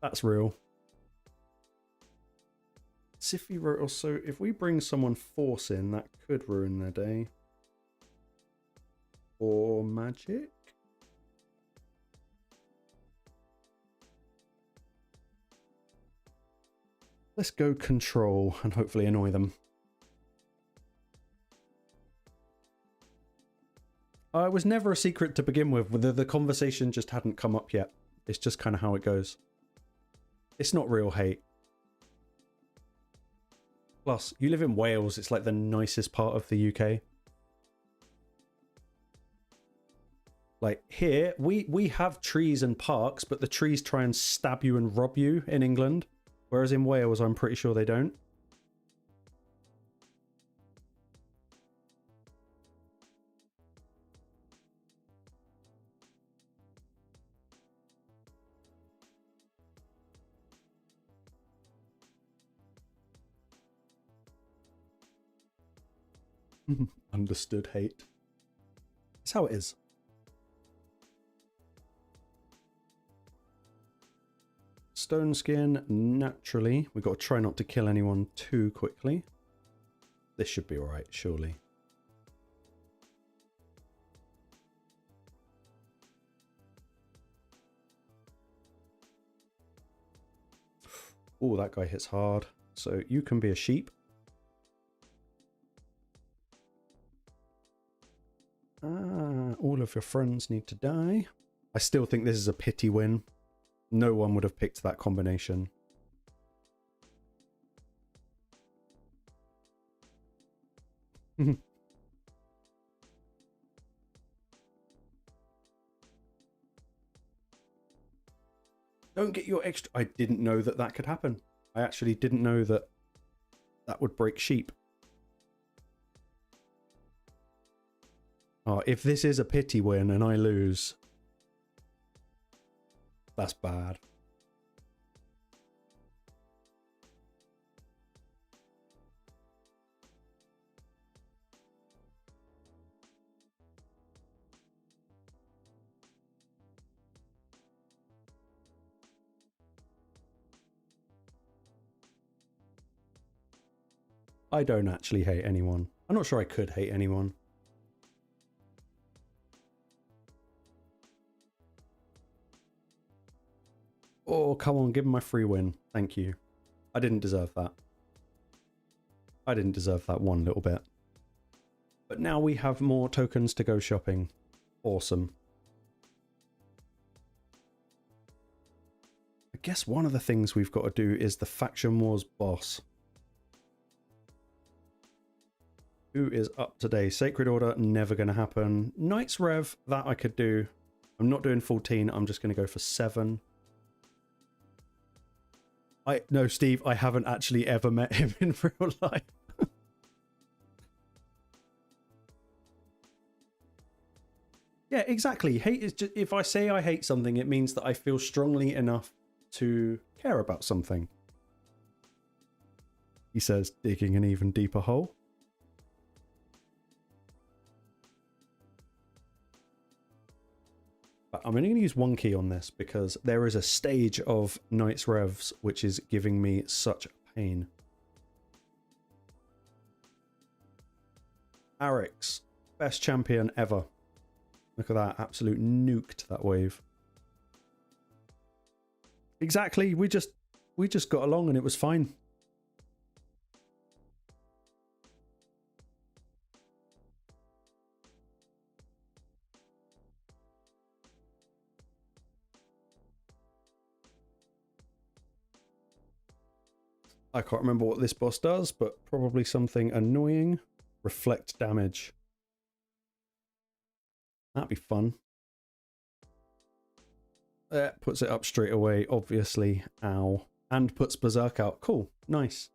that's real. Siffy wrote also, if we bring someone force in, that could ruin their day. Or magic? Let's go control and hopefully annoy them. It was never a secret to begin with. The conversation just hadn't come up yet. It's just kind of how it goes. It's not real hate. Plus, you live in Wales. It's like the nicest part of the UK. Like here, we have trees and parks, but the trees try and stab you and rob you in England. Whereas in Wales, I'm pretty sure they don't. Understood hate. That's how it is. Stone skin, naturally. We've got to try not to kill anyone too quickly. This should be alright, surely. Oh, that guy hits hard. So you can be a sheep. All of your friends need to die. I still think this is a pity win. No one would have picked that combination. Don't get your extra... I didn't know that that could happen. I actually didn't know that that would break sheep. Oh, if this is a pity win and I lose, that's bad. I don't actually hate anyone. I'm not sure I could hate anyone. Oh, come on, give him my free win. Thank you. I didn't deserve that. I didn't deserve that one little bit. But now we have more tokens to go shopping. Awesome. I guess one of the things we've got to do is the Faction Wars boss. Who is up today? Sacred Order, never going to happen. Knights Rev, that I could do. I'm not doing 14, I'm just going to go for 7. No, Steve, I haven't actually ever met him in real life. Yeah, exactly. Hate is just, if I say I hate something, it means that I feel strongly enough to care about something. He says, digging an even deeper hole. I'm only going to use one key on this because there is a stage of Knights Revs which is giving me such pain. Arix, best champion ever. Look at that, absolute nuked that wave. Exactly, we just got along and it was fine. I can't remember what this boss does, but probably something annoying. Reflect damage. That'd be fun. Puts it up straight away, obviously. Ow. And puts Berserk out. Cool. Nice.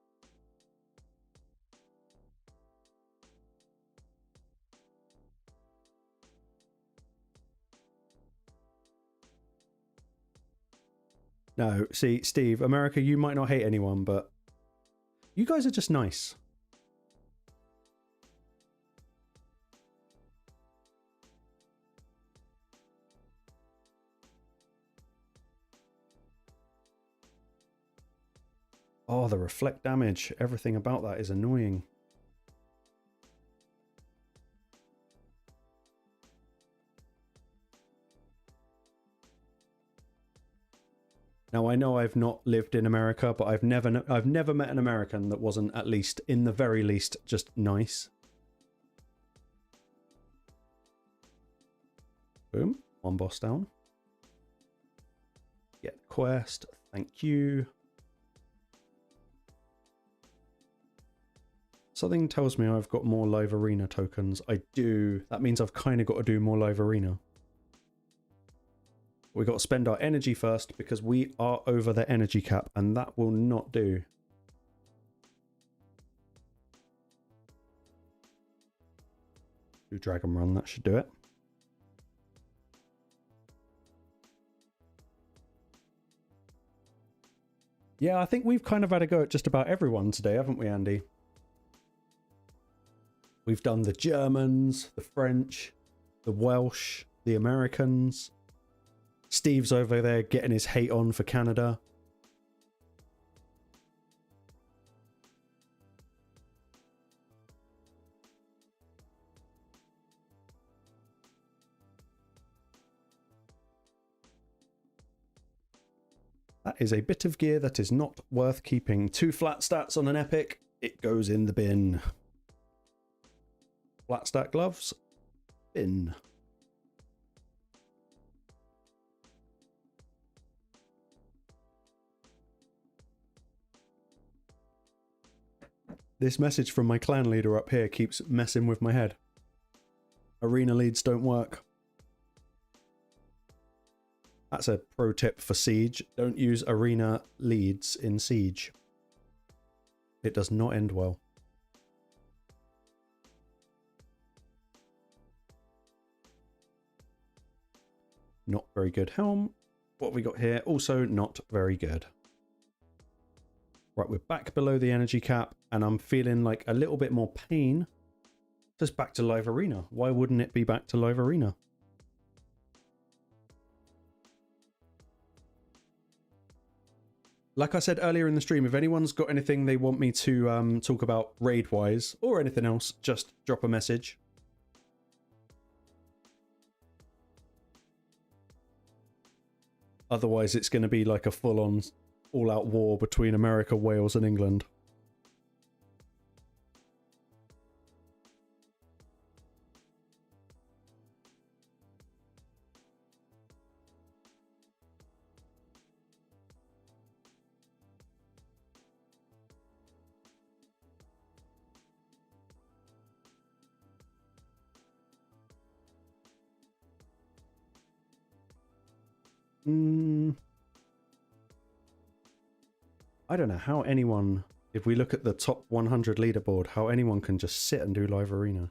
No, see, Steve, America, you might not hate anyone, but you guys are just nice. Oh, the reflect damage. Everything about that is annoying. Now, I know I've not lived in America, but I've never met an American that wasn't at least, in the very least, just nice. Boom. One boss down. Get the quest. Thank you. Something tells me I've got more live arena tokens. I do. That means I've kind of got to do more live arena. We've got to spend our energy first because we are over the energy cap, and that will not do. Do Dragon Run, that should do it. Yeah, I think we've kind of had a go at just about everyone today, haven't we, Andy? We've done the Germans, the French, the Welsh, the Americans. Steve's over there getting his hate on for Canada. That is a bit of gear that is not worth keeping. 2 flat stats on an epic. It goes in the bin. Flat stat gloves. Bin. This message from my clan leader up here keeps messing with my head. Arena leads don't work. That's a pro tip for Siege. Don't use arena leads in Siege. It does not end well. Not very good helm. What have we got here? Also not very good. Right, we're back below the energy cap, and I'm feeling like a little bit more pain. Just back to live arena. Why wouldn't it be back to live arena? Like I said earlier in the stream, if anyone's got anything they want me to talk about raid-wise, or anything else, just drop a message. Otherwise, it's going to be like a full-on, all-out war between America, Wales, and England. I don't know how anyone, if we look at the top 100 leaderboard, how anyone can just sit and do live arena.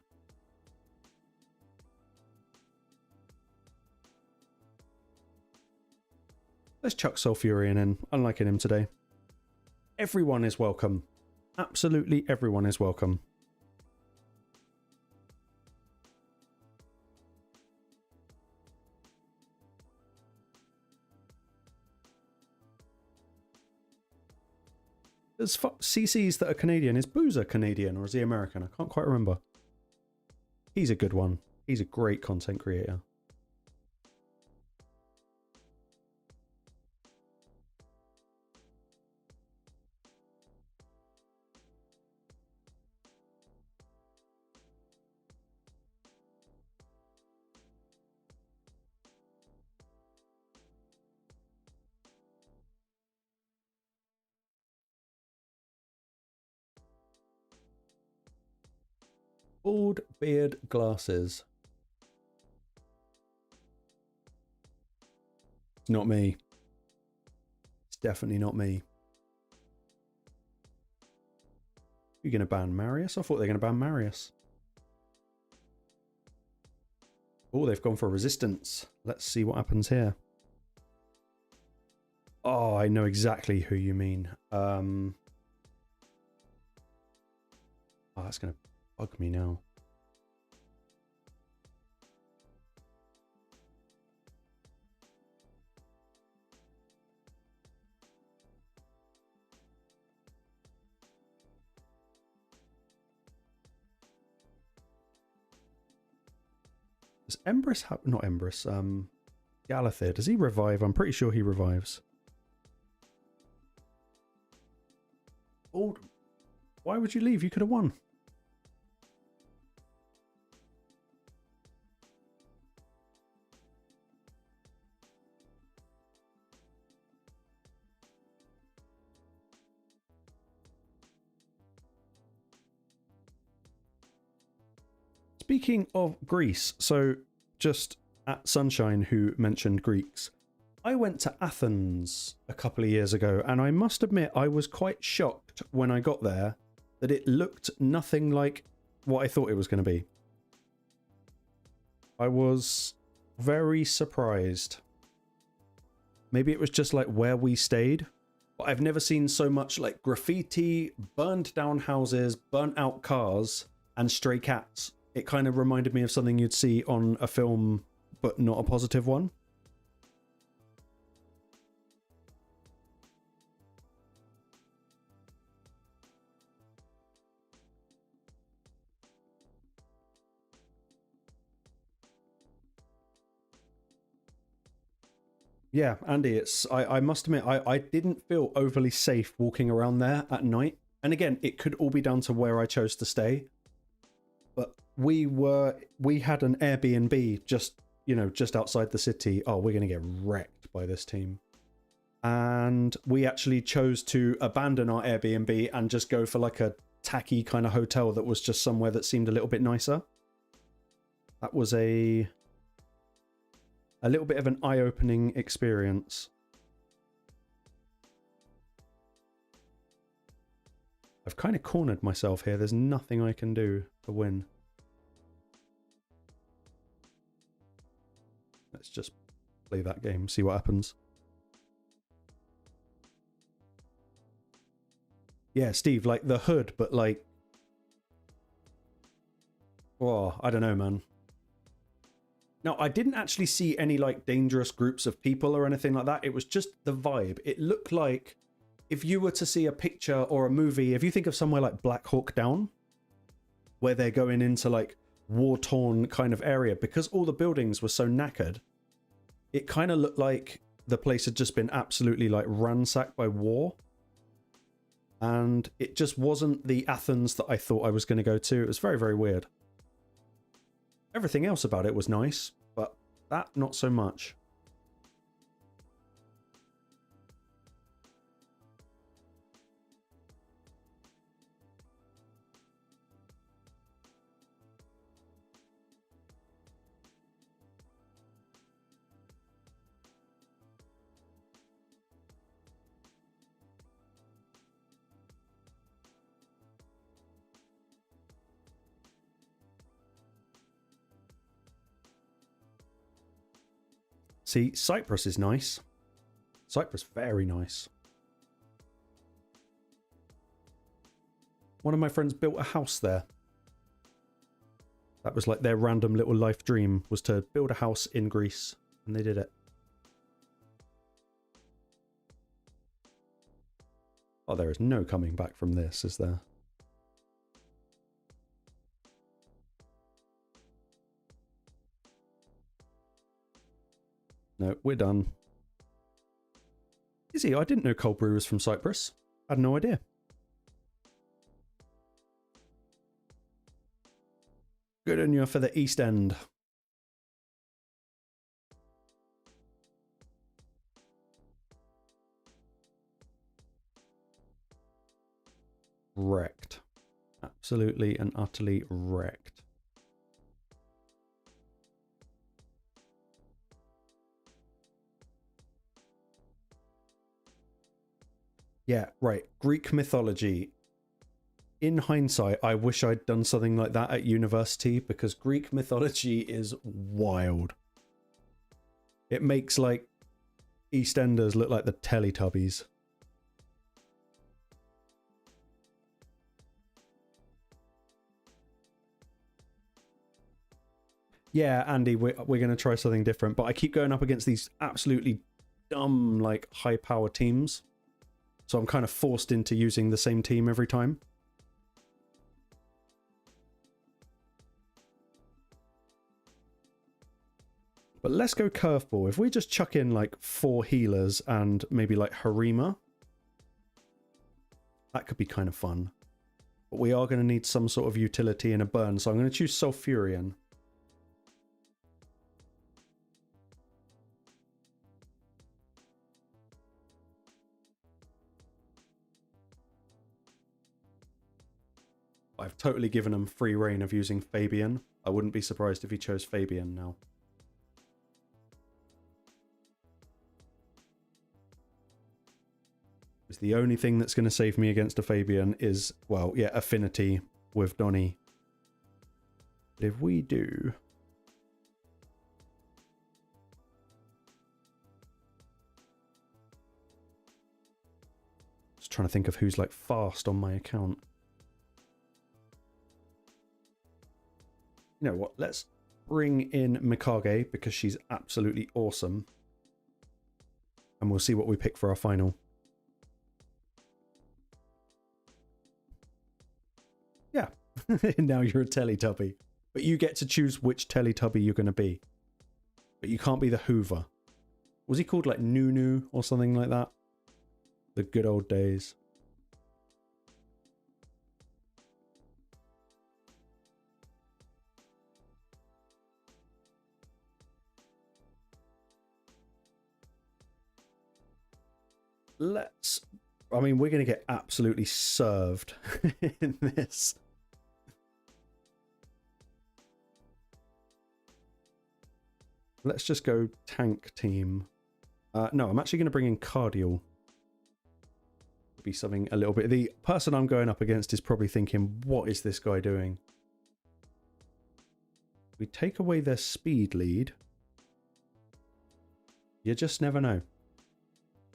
Let's chuck Sulfurion in. I'm liking him today. Everyone is welcome. Absolutely everyone is welcome. There's CCs that are Canadian. Is Boozer Canadian or is he American? I can't quite remember. He's a good one. He's a great content creator. Bald beard glasses. It's not me. It's definitely not me. You're going to ban Marius? I thought they were going to ban Marius. Oh, they've gone for resistance. Let's see what happens here. Oh, I know exactly who you mean. Oh, that's going to bug me now. Does Empress have... Not Empress. Galathir. Does he revive? I'm pretty sure he revives. Oh, why would you leave? You could have won. Speaking of Greece, so just at Sunshine, who mentioned Greeks, I went to Athens a couple of years ago, and I must admit I was quite shocked when I got there that it looked nothing like what I thought it was going to be. I was very surprised. Maybe it was just like where we stayed, but I've never seen so much like graffiti, burned down houses, burnt out cars, and stray cats. It kind of reminded me of something you'd see on a film, but not a positive one. Yeah, Andy, it's I must admit, I didn't feel overly safe walking around there at night. And again, it could all be down to where I chose to stay. But we had an Airbnb just, you know, just outside the city. Oh, we're going to get wrecked by this team. And we actually chose to abandon our Airbnb and just go for like a tacky kind of hotel that was just somewhere that seemed a little bit nicer. That was a little bit of an eye-opening experience. I've kind of cornered myself here. There's nothing I can do to win. Let's just play that game, see what happens. Yeah, Steve, like the hood, but like... Oh, I don't know, man. Now, I didn't actually see any like dangerous groups of people or anything like that. It was just the vibe. It looked like if you were to see a picture or a movie, if you think of somewhere like Black Hawk Down, where they're going into like war-torn kind of area, because all the buildings were so knackered, it kind of looked like the place had just been absolutely like ransacked by war. And it just wasn't the Athens that I thought I was going to go to. It was very, very weird. Everything else about it was nice, but that not so much. See, Cyprus is nice. Cyprus, very nice. One of my friends built a house there. That was like their random little life dream, was to build a house in Greece, and they did it. Oh, there is no coming back from this, is there? No, we're done. Is he? I didn't know cold brew was from Cyprus. I had no idea. Good on you for the East End. Wrecked. Absolutely and utterly wrecked. Yeah, right. Greek mythology. In hindsight, I wish I'd done something like that at university, because Greek mythology is wild. It makes like EastEnders look like the Teletubbies. Yeah, Andy, we're going to try something different, but I keep going up against these absolutely dumb, like, high-power teams. So I'm kind of forced into using the same team every time. But let's go curveball. If we just chuck in like 4 healers and maybe like Harima, that could be kind of fun. But we are going to need some sort of utility in a burn, so I'm going to choose Sulfurion. I've totally given him free reign of using Fabian. I wouldn't be surprised if he chose Fabian now. Because the only thing that's going to save me against a Fabian is, well, yeah, affinity with Donny. But if we do... Just trying to think of who's like fast on my account. You know what, let's bring in Mikage because she's absolutely awesome. And we'll see what we pick for our final. Yeah, now you're a Teletubby. But you get to choose which Teletubby you're going to be. But you can't be the Hoover. Was he called like Nunu or something like that? The good old days. Let's... I mean, we're going to get absolutely served in this. Let's just go tank team. No, I'm actually going to bring in Cardial. Be something a little bit... The person I'm going up against is probably thinking, what is this guy doing? We take away their speed lead. You just never know.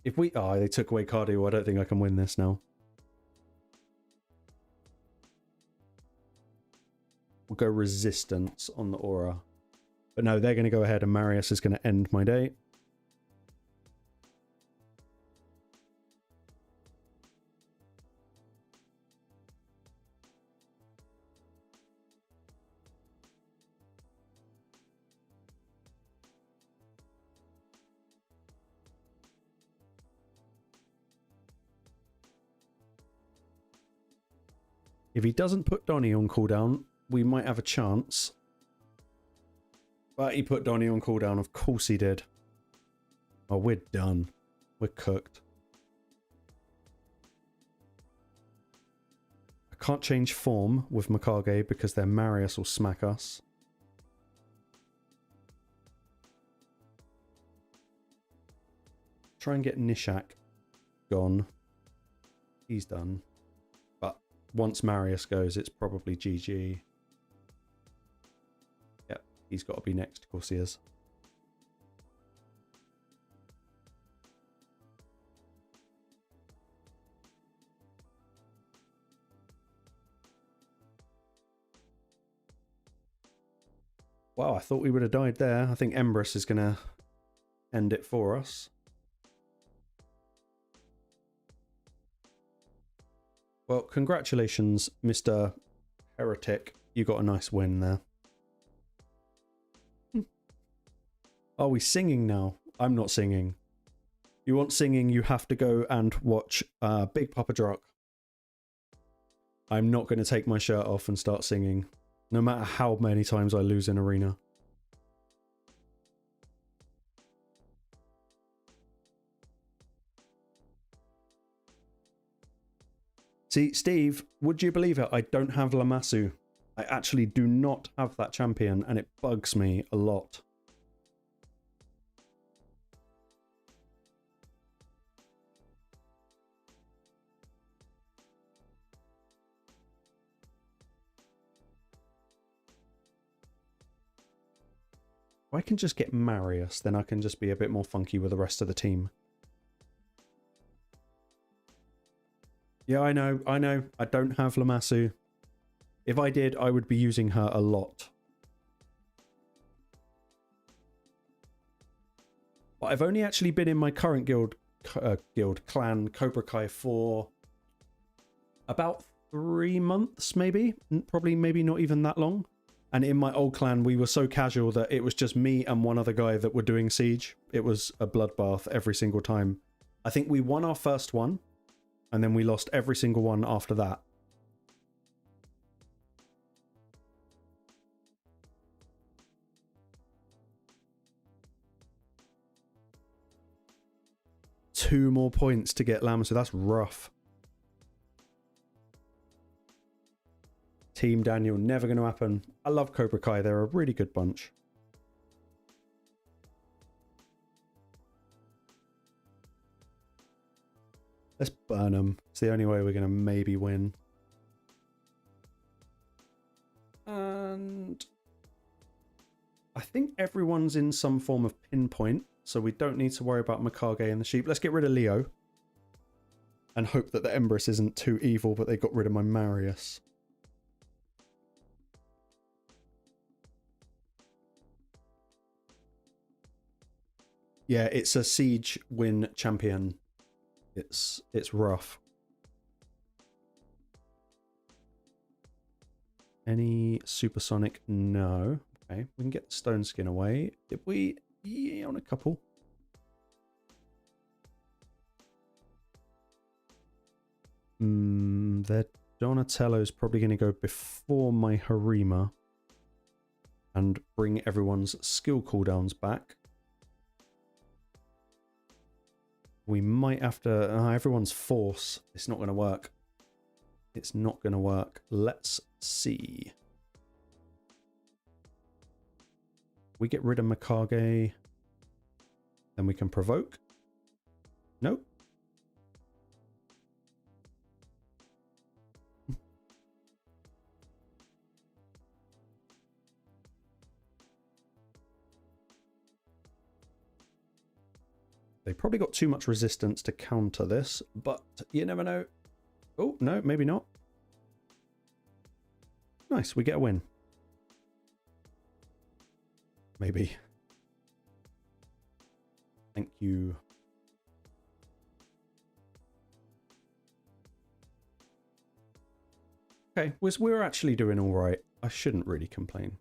If we... Oh, they took away Cardio. I don't think I can win this now. We'll go Resistance on the Aura. But no, they're going to go ahead and Marius is going to end my day. If he doesn't put Donny on cooldown, we might have a chance. But he put Donny on cooldown. Of course he did. Oh, we're done. We're cooked. I can't change form with Mikage because their Marius will smack us. Try and get Nishak gone. He's done. Once Marius goes, it's probably GG. Yep, he's got to be next. Of course he is. Wow, I thought we would have died there. I think Empress is going to end it for us. Well, congratulations, Mr. Heretic. You got a nice win there. Are we singing now? I'm not singing. If you want singing, you have to go and watch Big Papa Drock. I'm not going to take my shirt off and start singing, no matter how many times I lose in arena. See, Steve, would you believe it? I don't have Lamassu. I actually do not have that champion, and it bugs me a lot. If I can just get Marius, then I can just be a bit more funky with the rest of the team. Yeah, I know. I don't have Lamassu. If I did, I would be using her a lot. But I've only actually been in my current guild clan, Cobra Kai, for about 3 months, maybe. Probably maybe not even that long. And in my old clan, we were so casual that it was just me and one other guy that were doing siege. It was a bloodbath every single time. I think we won our first one, and then we lost every single one after that. Two more points to get Lamb, so that's rough. Team Daniel, never going to happen. I love Cobra Kai. They're a really good bunch. Let's burn them. It's the only way we're going to maybe win. And I think everyone's in some form of pinpoint, so we don't need to worry about Mikage and the sheep. Let's get rid of Leo. And hope that the Empress isn't too evil, but they got rid of my Marius. Yeah, it's a siege win champion. It's rough. Any supersonic? No. Okay, we can get the stone skin away. Did we? Yeah, on a couple. Their Donatello's probably going to go before my Harima and bring everyone's skill cooldowns back. We might have to... everyone's force. It's not going to work. It's not going to work. Let's see. We get rid of Mikage. Then we can provoke. Nope. They probably got too much resistance to counter this, but you never know. Oh, no, maybe not. Nice, we get a win. Maybe. Thank you. Okay, we're actually doing all right. I shouldn't really complain.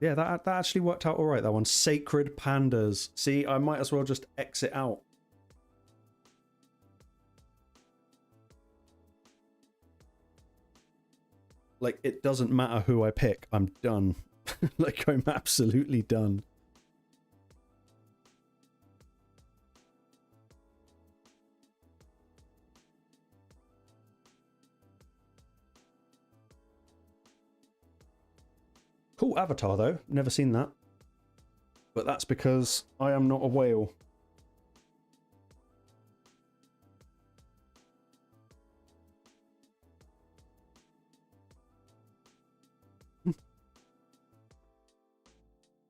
Yeah, that actually worked out all right, that one. Sacred Pandas. See, I might as well just exit out. Like, it doesn't matter who I pick. I'm done. Like, I'm absolutely done. Cool avatar, though. Never seen that. But that's because I am not a whale.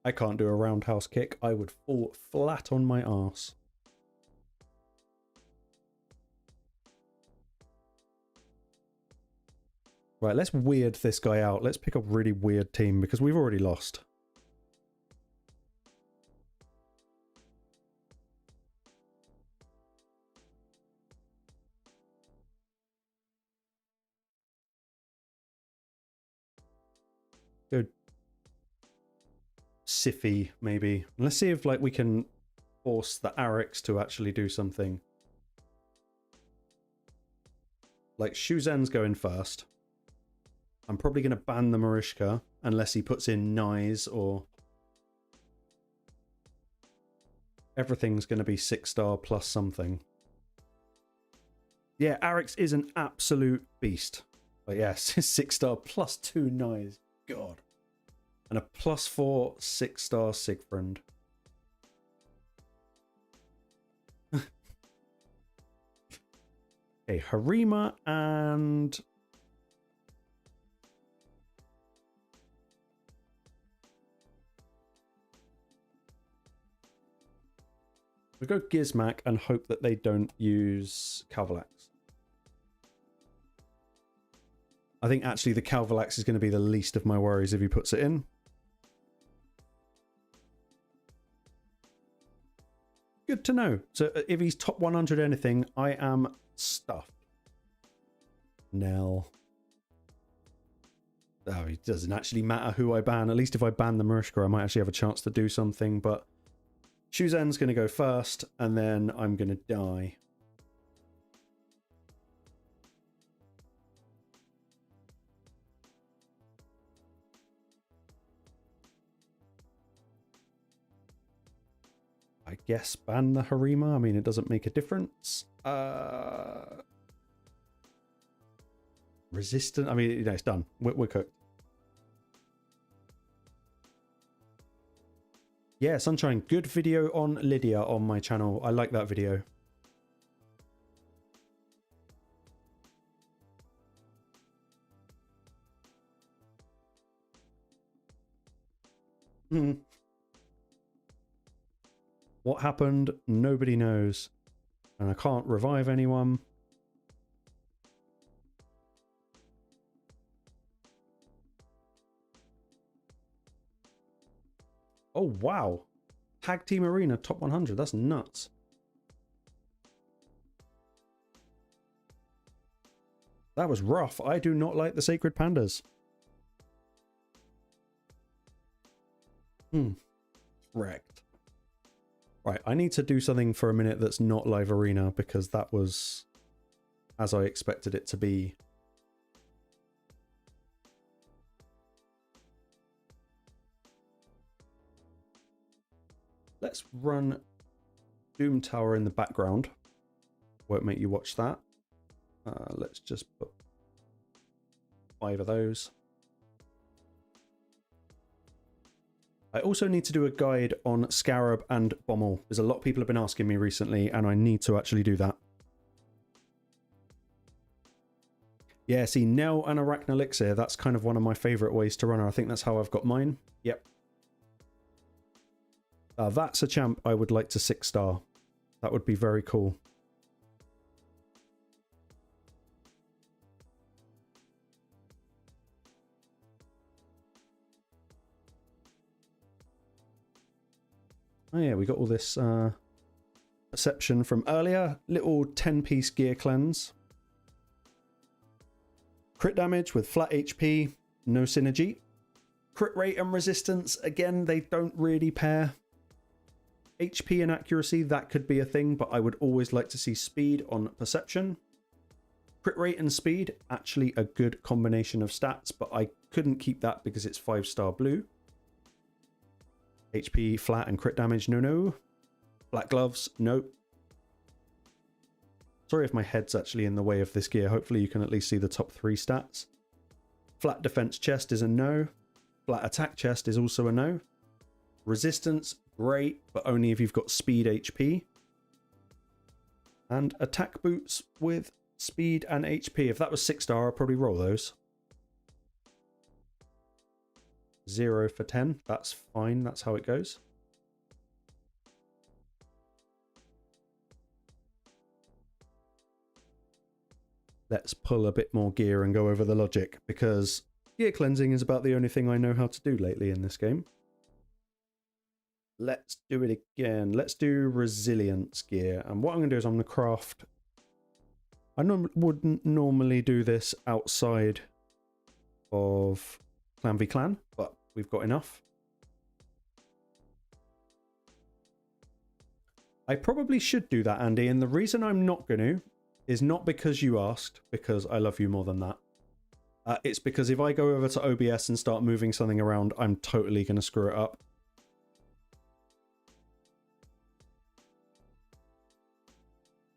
I can't do a roundhouse kick. I would fall flat on my arse. Right, let's weird this guy out. Let's pick a really weird team because we've already lost. Good. Siffy, maybe. Let's see if like we can force the Arix to actually do something. Like Shuzen's going first. I'm probably going to ban the Marishka unless he puts in Nyes or... Everything's going to be 6-star plus something. Yeah, Arix is an absolute beast. But yes, 6-star plus 2 Nyes. God. And a +4 6-star Siegfried. Okay, Harima and... we go Gizmak and hope that they don't use Calvalax. I think actually the Calvalax is going to be the least of my worries if he puts it in. Good to know. So if he's top 100 anything, I am stuffed. Nell. Oh, it doesn't actually matter who I ban. At least if I ban the Mariska, I might actually have a chance to do something. But Shuzen's going to go first, and then I'm going to die. I guess ban the Harima. I mean, it doesn't make a difference. Resistant. I mean, you know, it's done. We're cooked. Yeah, Sunshine. Good video on Lydia on my channel. I like that video. What happened? Nobody knows. And I can't revive anyone. Oh, wow. Tag Team Arena top 100. That's nuts. That was rough. I do not like the Sacred Pandas. Wrecked. Right, I need to do something for a minute that's not live arena because that was as I expected it to be. Let's run Doom Tower in the background. Won't make you watch that. Let's just put 5 of those. I also need to do a guide on Scarab and Bommel. There's a lot of people have been asking me recently, and I need to actually do that. Yeah, see, Nell and Arachnelixir, that's kind of one of my favourite ways to run her. I think that's how I've got mine. Yep. That's a champ I would like to 6-star. That would be very cool. Oh yeah, we got all this perception from earlier. Little 10-piece gear cleanse. Crit damage with flat HP, no synergy. Crit rate and resistance, again, they don't really pair. HP and accuracy, that could be a thing, but I would always like to see speed on perception. Crit rate and speed, actually a good combination of stats, but I couldn't keep that because it's 5-star blue. HP flat and crit damage, no. Black gloves, no. Sorry if my head's actually in the way of this gear. Hopefully you can at least see the top 3 stats. Flat defense chest is a no. Flat attack chest is also a no. Resistance, great, but only if you've got speed HP. And attack boots with speed and HP. If that was 6-star, I'd probably roll those. 0 for 10. That's fine. That's how it goes. Let's pull a bit more gear and go over the logic, because gear cleansing is about the only thing I know how to do lately in this game. Let's do it again. Let's do resilience gear. And what I'm going to do is I'm going to craft... I wouldn't normally do this outside of Clan v Clan, but we've got enough. I probably should do that, Andy, and the reason I'm not going to is not because you asked, because I love you more than that. It's because if I go over to OBS and start moving something around, I'm totally going to screw it up.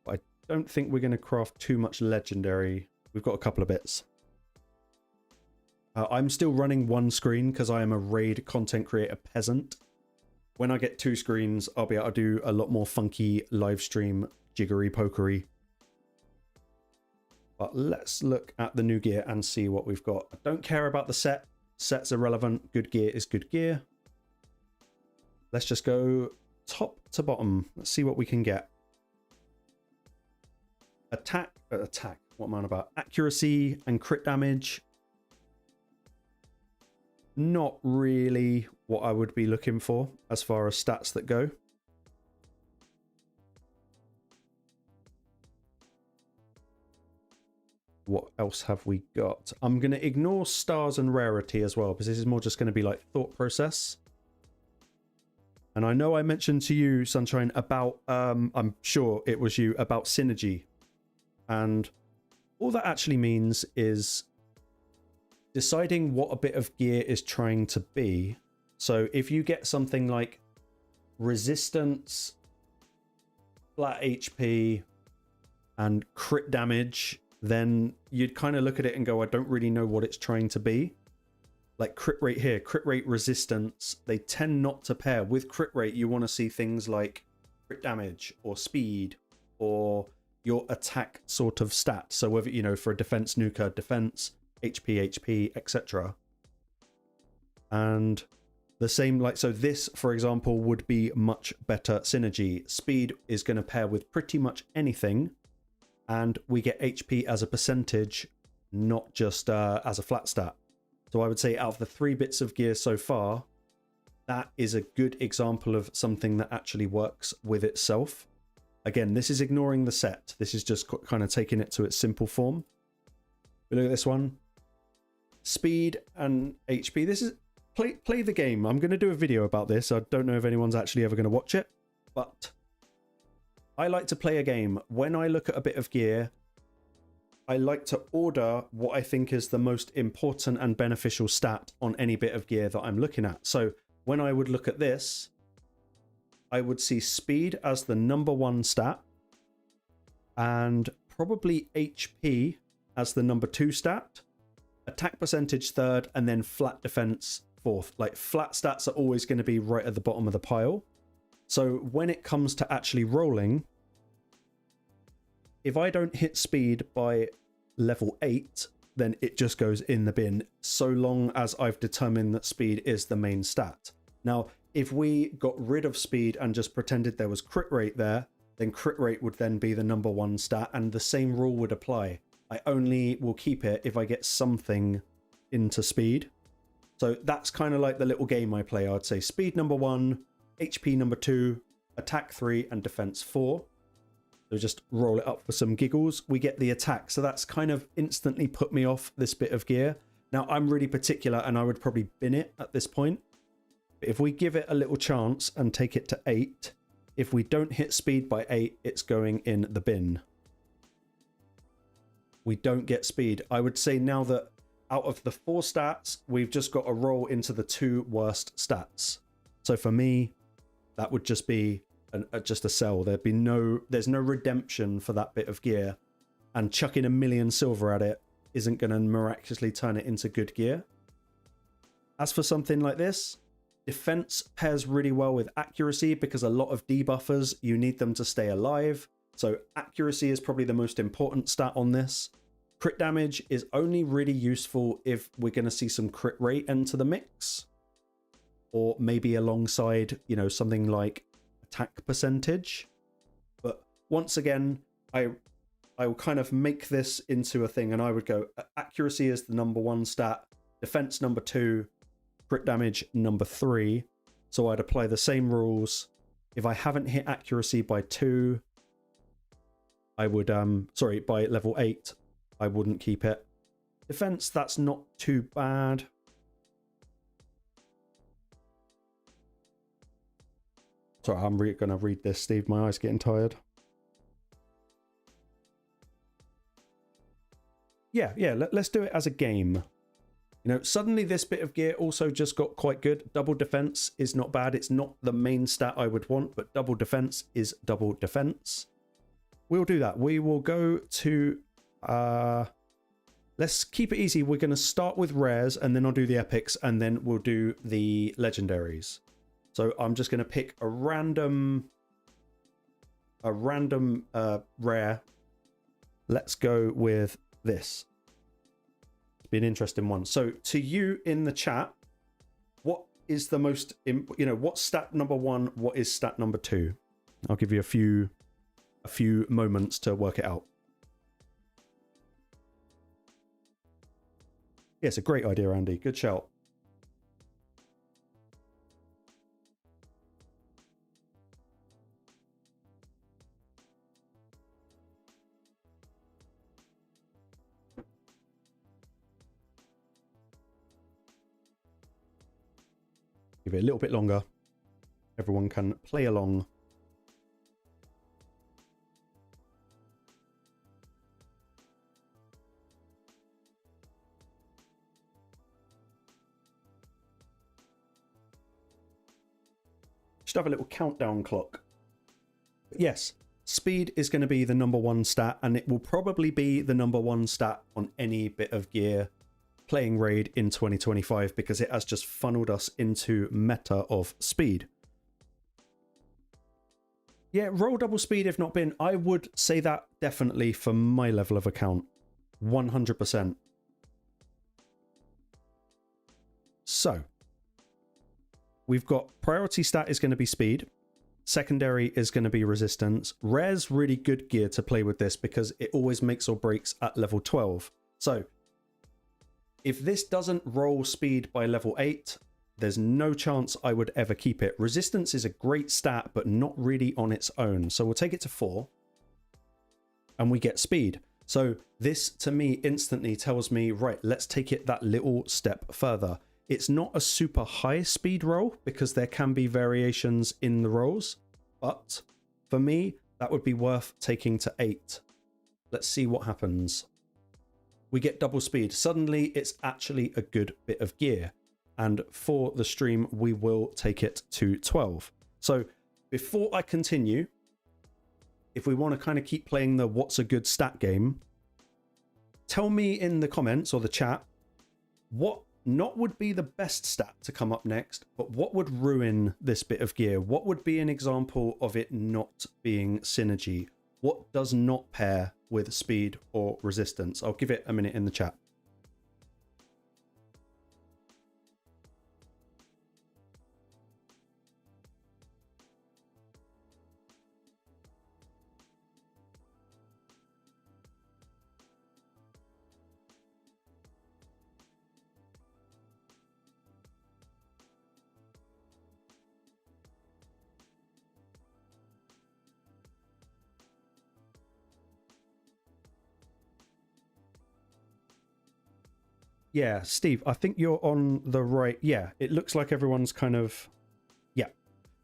I don't think we're going to craft too much legendary. We've got a couple of bits. I'm still running one screen because I am a raid content creator peasant. When I get 2 screens, I'll be able to do a lot more funky live stream jiggery pokery. But let's look at the new gear and see what we've got. I don't care about the set. Set's irrelevant. Good gear is good gear. Let's just go top to bottom. Let's see what we can get. Attack. What am I on about? Accuracy and crit damage. Not really what I would be looking for as far as stats that go. What else have we got? I'm going to ignore stars and rarity as well, because this is more just going to be like thought process. And I know I mentioned to you, Sunshine, about, I'm sure it was you, about synergy. And all that actually means is deciding what a bit of gear is trying to be. So if you get something like resistance, flat HP, and crit damage, then you'd kind of look at it and go, I don't really know what it's trying to be. Like crit rate here, crit rate, resistance, they tend not to pair. With crit rate, you want to see things like crit damage or speed or your attack sort of stat. So whether, you know, for a defense nuker, defense, HP, etc. And the same, like, so this, for example, would be much better synergy. Speed is going to pair with pretty much anything, and we get HP as a percentage, not just as a flat stat. So I would say out of the 3 bits of gear so far, that is a good example of something that actually works with itself. Again, this is ignoring the set. This is just kind of taking it to its simple form. We look at this one. Speed and HP. This is play the game. I'm going to do a video about this. I don't know if anyone's actually ever going to watch it, but I like to play a game. When I look at a bit of gear, I like to order what I think is the most important and beneficial stat on any bit of gear that I'm looking at. So when I would look at this, I would see speed as the #1 stat and probably HP as the #2 stat, attack percentage 3rd, and then flat defense 4th. Like flat stats are always going to be right at the bottom of the pile. So when it comes to actually rolling, if I don't hit speed by level 8, then it just goes in the bin, so long as I've determined that speed is the main stat. Now, if we got rid of speed and just pretended there was crit rate there, then crit rate would then be the #1 stat, and the same rule would apply. I only will keep it if I get something into speed. So that's kind of like the little game I play. I'd say speed #1, HP #2, attack 3, and defense 4. So just roll it up for some giggles. We get the attack. So that's kind of instantly put me off this bit of gear. Now I'm really particular and I would probably bin it at this point. But if we give it a little chance and take it to 8, if we don't hit speed by 8, it's going in the bin. We don't get speed. I would say now that out of the 4 stats, we've just got to roll into the 2 worst stats. So for me, that would just be just a sell. There's no redemption for that bit of gear, and chucking 1,000,000 silver at it isn't going to miraculously turn it into good gear. As for something like this, defense pairs really well with accuracy, because a lot of debuffers, you need them to stay alive. So accuracy is probably the most important stat on this. Crit damage is only really useful if we're going to see some crit rate enter the mix, or maybe alongside, you know, something like attack percentage. But once again, I will kind of make this into a thing, and I would go accuracy is the #1 stat, defense #2, crit damage #3. So I'd apply the same rules. If I haven't hit accuracy by 2, I would by level 8, I wouldn't keep it. Defense, that's not too bad. Sorry, I'm gonna read this, Steve. My eyes getting tired. Yeah, let's do it as a game. You know, suddenly this bit of gear also just got quite good. Double defense is not bad. It's not the main stat I would want, but double defense is double defense. We'll do that. We will go to... let's keep it easy. We're going to start with rares, and then I'll do the epics, and then we'll do the legendaries. So I'm just going to pick a random rare. Let's go with this. It's been an interesting one. So to you in the chat, what is the most, you know, what's stat #1? What is stat #2? I'll give you a few moments to work it out. Yeah, it's a great idea, Andy. Good shout. Give it a little bit longer. Everyone can play along. Should have a little countdown clock. But yes, speed is going to be the #1 stat, and it will probably be the #1 stat on any bit of gear playing Raid in 2025 because it has just funneled us into meta of speed. Yeah, roll double speed if not been. I would say that definitely for my level of account. 100%. So, we've got priority stat is going to be speed. Secondary is going to be resistance. Rare's really good gear to play with this because it always makes or breaks at level 12. So, if this doesn't roll speed by level 8, there's no chance I would ever keep it. Resistance is a great stat, but not really on its own. So we'll take it to 4. And we get speed. So this, to me, instantly tells me, right, let's take it that little step further. It's not a super high speed roll because there can be variations in the rolls. But for me, that would be worth taking to 8. Let's see what happens. We get double speed. Suddenly, it's actually a good bit of gear. And for the stream, we will take it to 12. So before I continue, if we want to kind of keep playing the what's a good stat game, tell me in the comments or the chat, what not would be the best stat to come up next, but what would ruin this bit of gear? What would be an example of it not being synergy? What does not pair with speed or resistance? I'll give it a minute in the chat. Yeah, Steve, I think you're on the right. Yeah, it looks like everyone's kind of... Yeah.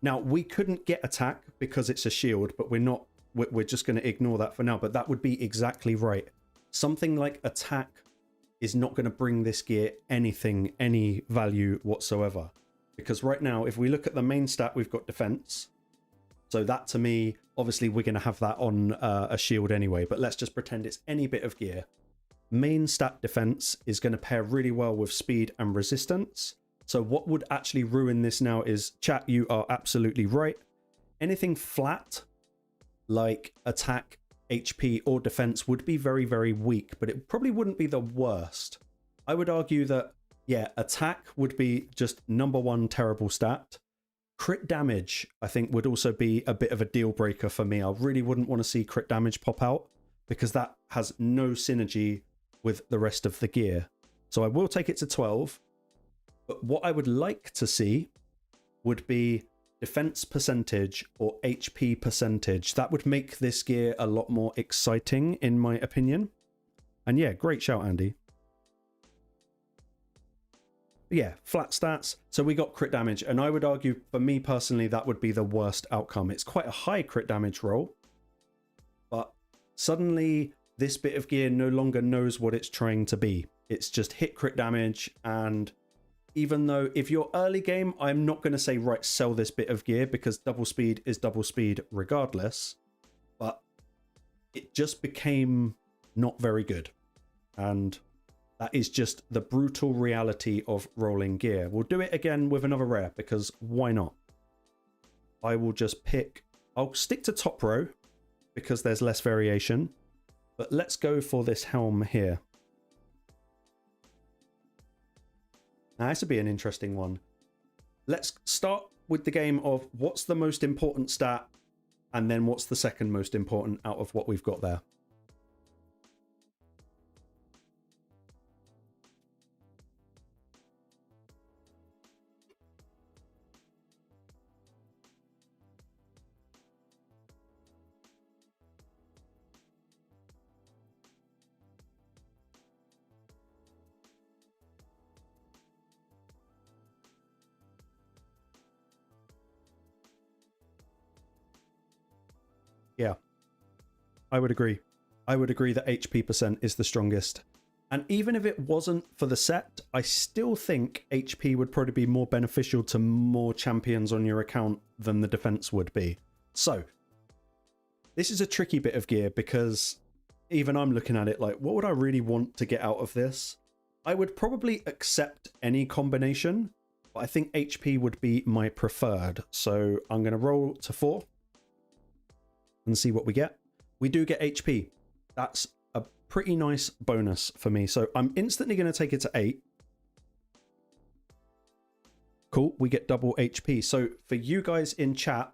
Now, we couldn't get attack because it's a shield, but we're just going to ignore that for now. But that would be exactly right. Something like attack is not going to bring this gear any value whatsoever. Because right now, if we look at the main stat, we've got defense. So that, to me, obviously, we're going to have that on a shield anyway. But let's just pretend it's any bit of gear. Main stat defense is going to pair really well with speed and resistance. So what would actually ruin this now is, chat, you are absolutely right. Anything flat, like attack, HP, or defense would be very, very weak, but it probably wouldn't be the worst. I would argue that, yeah, attack would be just #1 terrible stat. Crit damage, I think, would also be a bit of a deal breaker for me. I really wouldn't want to see crit damage pop out because that has no synergy with the rest of the gear. So I will take it to 12. But what I would like to see would be defense percentage or HP percentage. That would make this gear a lot more exciting, in my opinion. And yeah, great shout, Andy. But yeah, flat stats. So we got crit damage. And I would argue, for me personally, that would be the worst outcome. It's quite a high crit damage roll. But suddenly, this bit of gear no longer knows what it's trying to be. It's just hit crit damage, and even though if you're early game, I'm not going to say, right, sell this bit of gear because double speed is double speed regardless, but it just became not very good. And that is just the brutal reality of rolling gear. We'll do it again with another rare because why not? I will just pick, I'll stick to top row because there's less variation. But let's go for this helm here. Now, this would be an interesting one. Let's start with the game of what's the most important stat, and then what's the second most important out of what we've got there. Yeah, I would agree. I would agree that HP percent is the strongest. And even if it wasn't for the set, I still think HP would probably be more beneficial to more champions on your account than the defense would be. So, this is a tricky bit of gear because even I'm looking at it like, what would I really want to get out of this? I would probably accept any combination, but I think HP would be my preferred. So I'm going to roll to 4 and see what we get. We do get HP. That's a pretty nice bonus for me. So I'm instantly going to take it to 8. Cool. We get double HP. So for you guys in chat,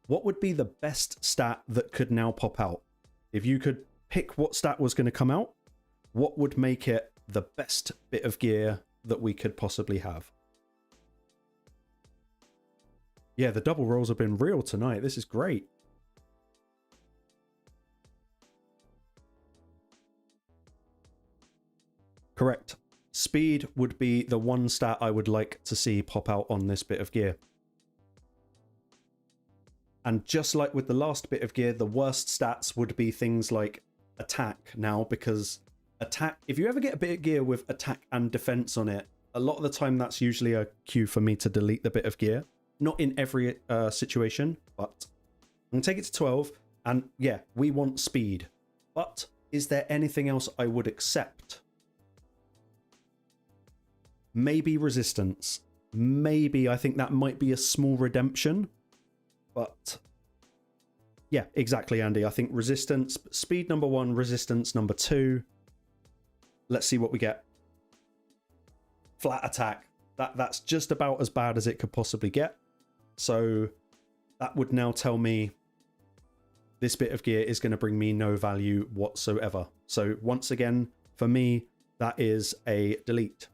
what would be the best stat that could now pop out? If you could pick what stat was going to come out, what would make it the best bit of gear that we could possibly have? Yeah, the double rolls have been real tonight. This is great. Correct. Speed would be the one stat I would like to see pop out on this bit of gear. And just like with the last bit of gear, the worst stats would be things like attack now, because attack, if you ever get a bit of gear with attack and defense on it, a lot of the time that's usually a cue for me to delete the bit of gear. Not in every situation, but I'm going to take it to 12. And yeah, we want speed. But is there anything else I would accept? Maybe resistance. Maybe I think that might be a small redemption. But yeah, exactly, Andy. I think resistance, speed number 1, resistance number 2. Let's see what we get. Flat attack. That's just about as bad as it could possibly get. So that would now tell me this bit of gear is going to bring me no value whatsoever. So once again, for me, that is a delete.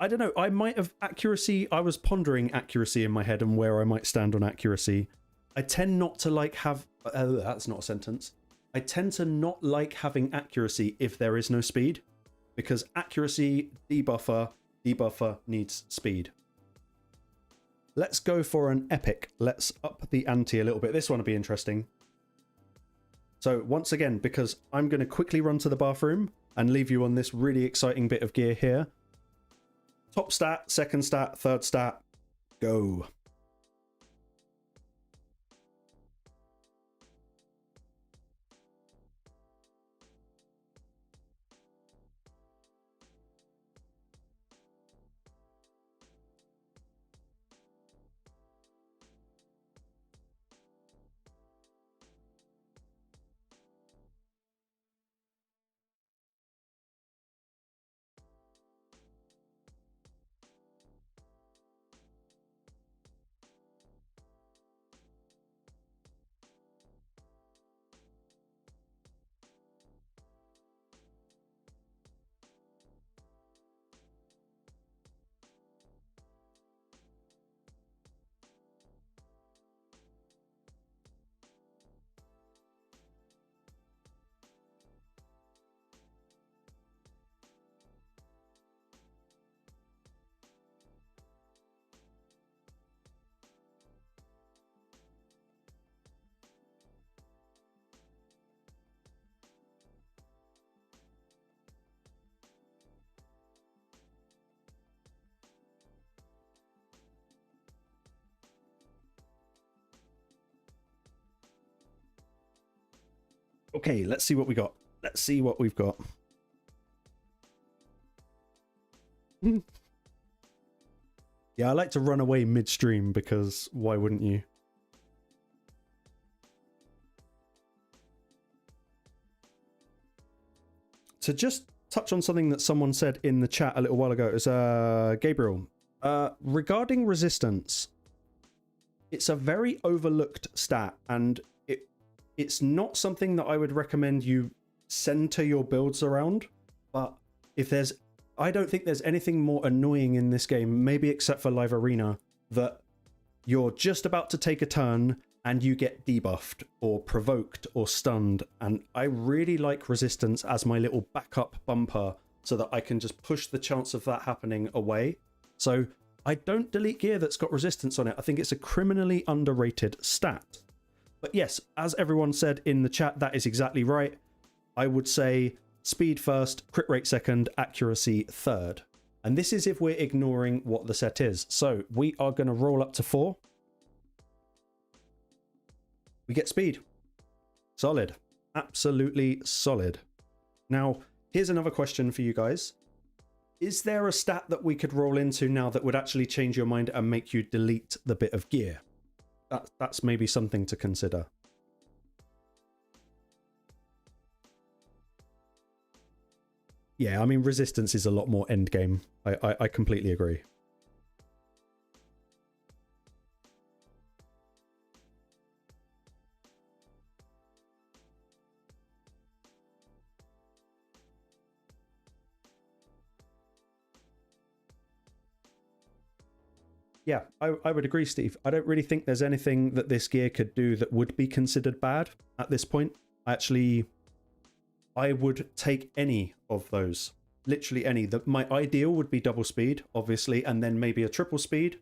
I don't know, I might have accuracy. I was pondering accuracy in my head and where I might stand on accuracy. I tend not to like have... that's not a sentence. I tend to not like having accuracy if there is no speed. Because accuracy, debuffer needs speed. Let's go for an epic. Let's up the ante a little bit. This one will be interesting. So once again, because I'm going to quickly run to the bathroom and leave you on this really exciting bit of gear here. Top stat, second stat, third stat, go. Okay, let's see what we got. Let's see what we've got. Yeah, I like to run away midstream because why wouldn't you? To just touch on something that someone said in the chat a little while ago, it was Gabriel. Regarding resistance, it's a very overlooked stat, and it's not something that I would recommend you center your builds around. But if there's, I don't think there's anything more annoying in this game, maybe except for Live Arena, that you're just about to take a turn and you get debuffed or provoked or stunned. And I really like resistance as my little backup bumper so that I can just push the chance of that happening away. So I don't delete gear that's got resistance on it. I think it's a criminally underrated stat. But yes, as everyone said in the chat, that is exactly right. I would say speed first, crit rate second, accuracy third. And this is if we're ignoring what the set is. So we are going to roll up to 4. We get speed. Solid. Absolutely solid. Now, here's another question for you guys. Is there a stat that we could roll into now that would actually change your mind and make you delete the bit of gear? That's maybe something to consider. Yeah, I mean, resistance is a lot more endgame. I completely agree. Yeah, I would agree, Steve. I don't really think there's anything that this gear could do that would be considered bad at this point. I would take any of those. Literally any. My ideal would be double speed, obviously, and then maybe a triple speed.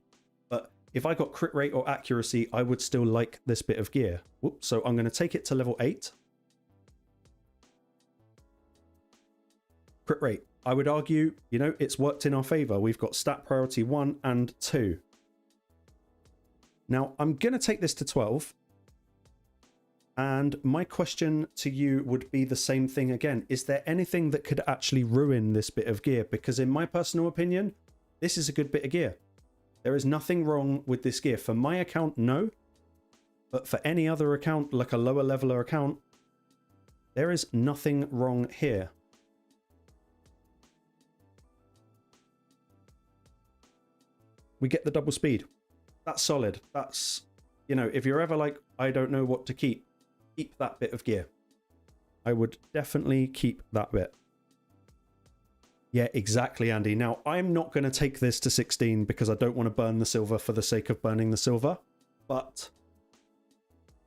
But if I got crit rate or accuracy, I would still like this bit of gear. Whoops, so I'm going to take it to level 8. Crit rate. I would argue, you know, it's worked in our favor. We've got stat priority 1 and 2. Now, I'm going to take this to 12. And my question to you would be the same thing again. Is there anything that could actually ruin this bit of gear? Because in my personal opinion, this is a good bit of gear. There is nothing wrong with this gear. For my account, no. But for any other account, like a lower leveler account, there is nothing wrong here. We get the double speed. That's solid. That's, you know, if you're ever like, I don't know what to keep that bit of gear. I would definitely keep that bit. Yeah, exactly, Andy. Now, I'm not going to take this to 16 because I don't want to burn the silver for the sake of burning the silver. But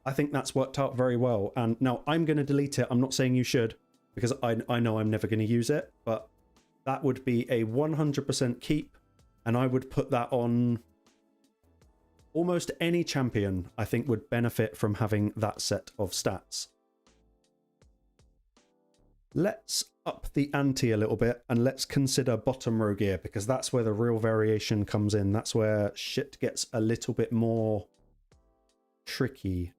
I think that's worked out very well. And now I'm going to delete it. I'm not saying you should because I know I'm never going to use it. But that would be a 100% keep. And I would put that on almost any champion, I think, would benefit from having that set of stats. Let's up the ante a little bit and let's consider bottom row gear, because that's where the real variation comes in. That's where shit gets a little bit more tricky.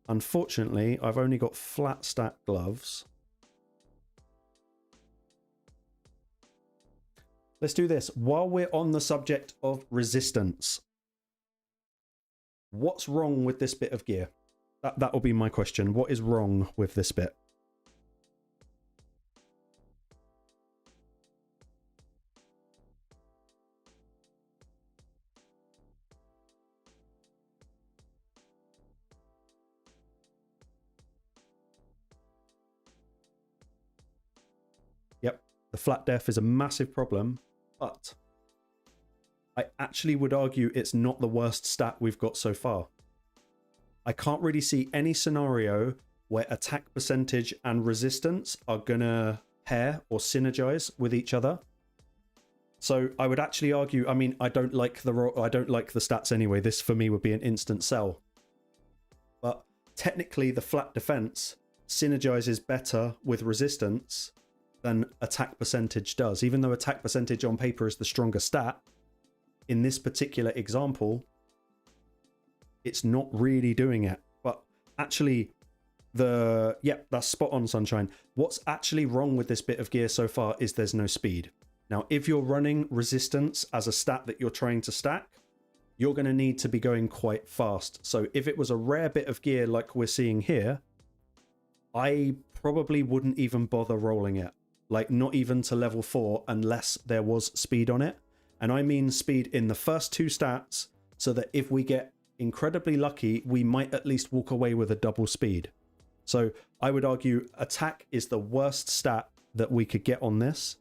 Unfortunately, I've only got flat stack gloves. Let's do this. While we're on the subject of resistance, what's wrong with this bit of gear? That will be my question. What is wrong with this bit? Yep, the flat def is a massive problem, but I actually would argue it's not the worst stat we've got so far. I can't really see any scenario where attack percentage and resistance are gonna pair or synergize with each other. So I would actually argue, I mean, I don't like the stats anyway. This for me would be an instant sell. But technically the flat defense synergizes better with resistance than attack percentage does. Even though attack percentage on paper is the stronger stat, in this particular example, it's not really doing it. But actually, that's spot on, Sunshine. What's actually wrong with this bit of gear so far is there's no speed. Now, if you're running resistance as a stat that you're trying to stack, you're going to need to be going quite fast. So if it was a rare bit of gear like we're seeing here, I probably wouldn't even bother rolling it. Like, not even to level 4 unless there was speed on it. And I mean speed in the first 2 stats, so that if we get incredibly lucky, we might at least walk away with a double speed. So I would argue attack is the worst stat that we could get on this.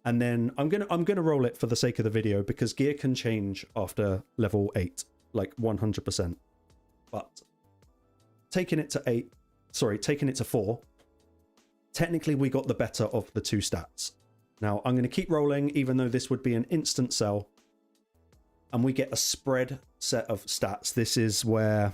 And then I'm gonna roll it for the sake of the video, because gear can change after level 8, like 100%. But taking it to 4, technically we got the better of the 2 stats. Now, I'm going to keep rolling, even though this would be an instant sell. And we get a spread set of stats. This is where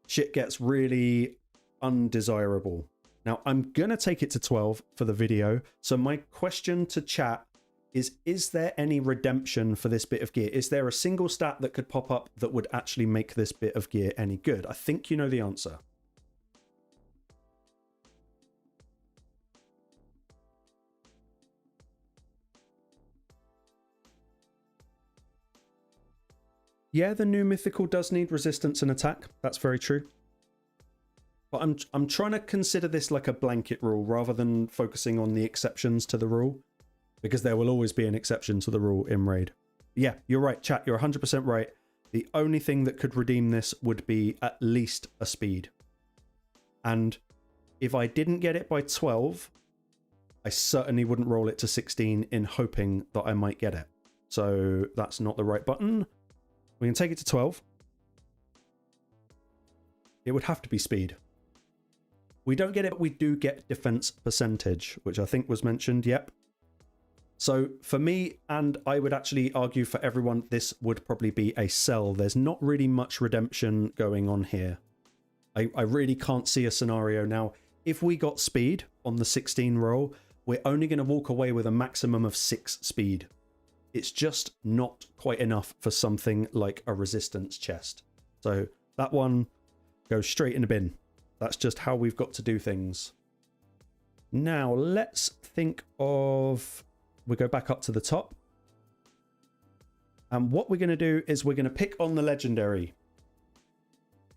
shit gets really undesirable. Now, I'm going to take it to 12 for the video. So my question to chat is there any redemption for this bit of gear? Is there a single stat that could pop up that would actually make this bit of gear any good? I think you know the answer. Yeah, the new mythical does need resistance and attack. That's very true. But I'm trying to consider this like a blanket rule rather than focusing on the exceptions to the rule, because there will always be an exception to the rule in Raid. Yeah, you're right, chat. You're 100% right. The only thing that could redeem this would be at least a speed. And if I didn't get it by 12, I certainly wouldn't roll it to 16 in hoping that I might get it. So that's not the right button. We can take it to 12. It would have to be speed. We don't get it, but we do get defense percentage, which I think was mentioned. Yep. So for me, and I would actually argue for everyone, this would probably be a sell. There's not really much redemption going on here. I really can't see a scenario. Now, if we got speed on the 16 roll, we're only going to walk away with a maximum of 6 speed. It's just not quite enough for something like a resistance chest. So that one goes straight in the bin. That's just how we've got to do things. Now let's think of, we go back up to the top. And what we're going to do is we're going to pick on the legendary.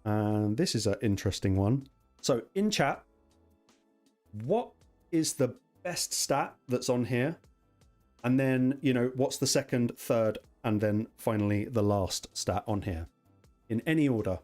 And this is an interesting one. So in chat, what is the best stat that's on here? And then, you know, what's the second, third, and then finally the last stat on here? In any order.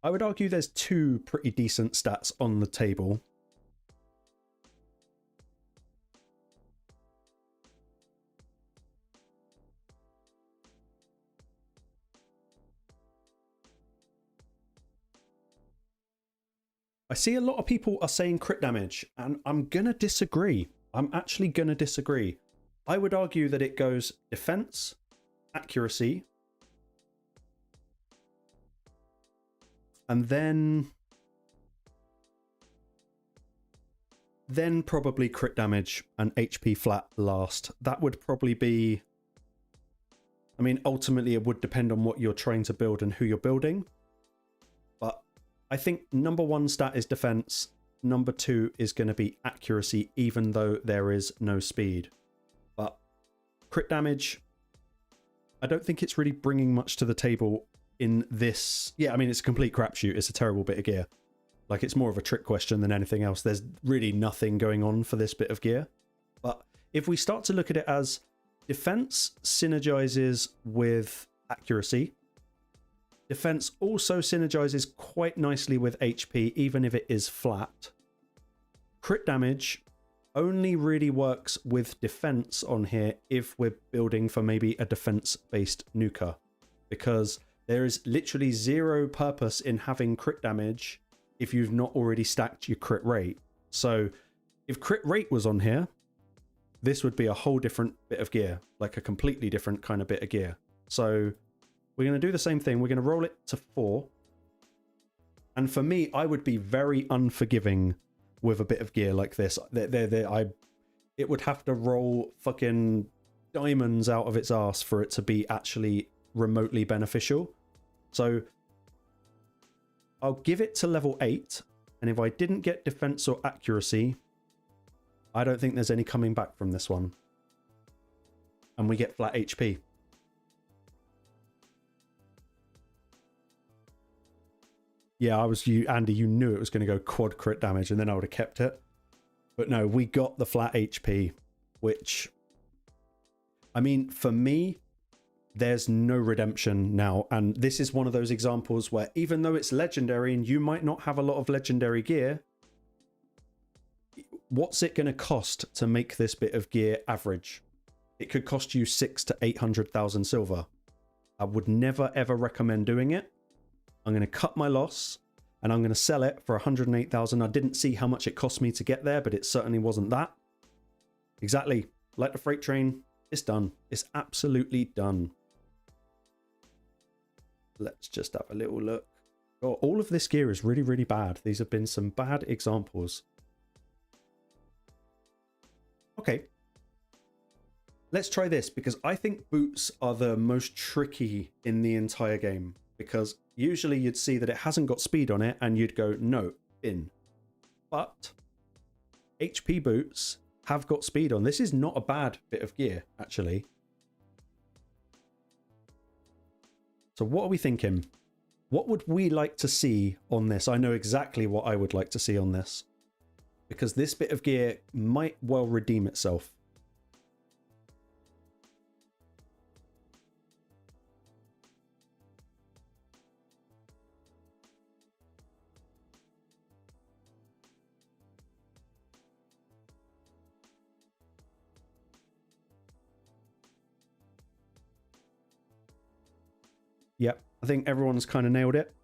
I would argue there's 2 pretty decent stats on the table. I see a lot of people are saying crit damage, and I'm going to disagree. I'm actually going to disagree. I would argue that it goes defense, accuracy, and then probably crit damage and HP flat last. That would probably be... I mean, ultimately it would depend on what you're trying to build and who you're building. But I think number 1 stat is defense. Number 2 is going to be accuracy, even though there is no speed. But crit damage, I don't think it's really bringing much to the table in this. Yeah, I mean, it's a complete crapshoot. It's a terrible bit of gear. Like, it's more of a trick question than anything else. There's really nothing going on for this bit of gear. But if we start to look at it as defense synergizes with accuracy, defense also synergizes quite nicely with HP, even if it is flat. Crit damage only really works with defense on here if we're building for maybe a defense-based nuker, because there is literally 0 purpose in having crit damage if you've not already stacked your crit rate. So if crit rate was on here, this would be a whole different bit of gear, like a completely different kind of bit of gear. So we're going to do the same thing. We're going to roll it to 4. And for me, I would be very unforgiving with a bit of gear like this. It would have to roll fucking diamonds out of its arse for it to be actually remotely beneficial. So I'll give it to level 8. And if I didn't get defense or accuracy, I don't think there's any coming back from this one. And we get flat HP. Yeah, Andy, you knew it was going to go quad crit damage, and then I would have kept it. But no, we got the flat HP, which, I mean, for me, there's no redemption now. And this is one of those examples where even though it's legendary and you might not have a lot of legendary gear, what's it going to cost to make this bit of gear average? It could cost you 600 to 800,000 silver. I would never ever recommend doing it. I'm going to cut my loss and I'm going to sell it for 108,000. I didn't see how much it cost me to get there, but it certainly wasn't that. Exactly. Like the freight train, it's done. It's absolutely done. Let's just have a little look. Oh, all of this gear is really, really bad. These have been some bad examples. Okay. Let's try this, because I think boots are the most tricky in the entire game, because usually you'd see that it hasn't got speed on it and you'd go, no, bin. But HP boots have got speed on. This is not a bad bit of gear, actually. So what are we thinking? What would we like to see on this? I know exactly what I would like to see on this, because this bit of gear might well redeem itself. Yep, I think everyone's kind of nailed it.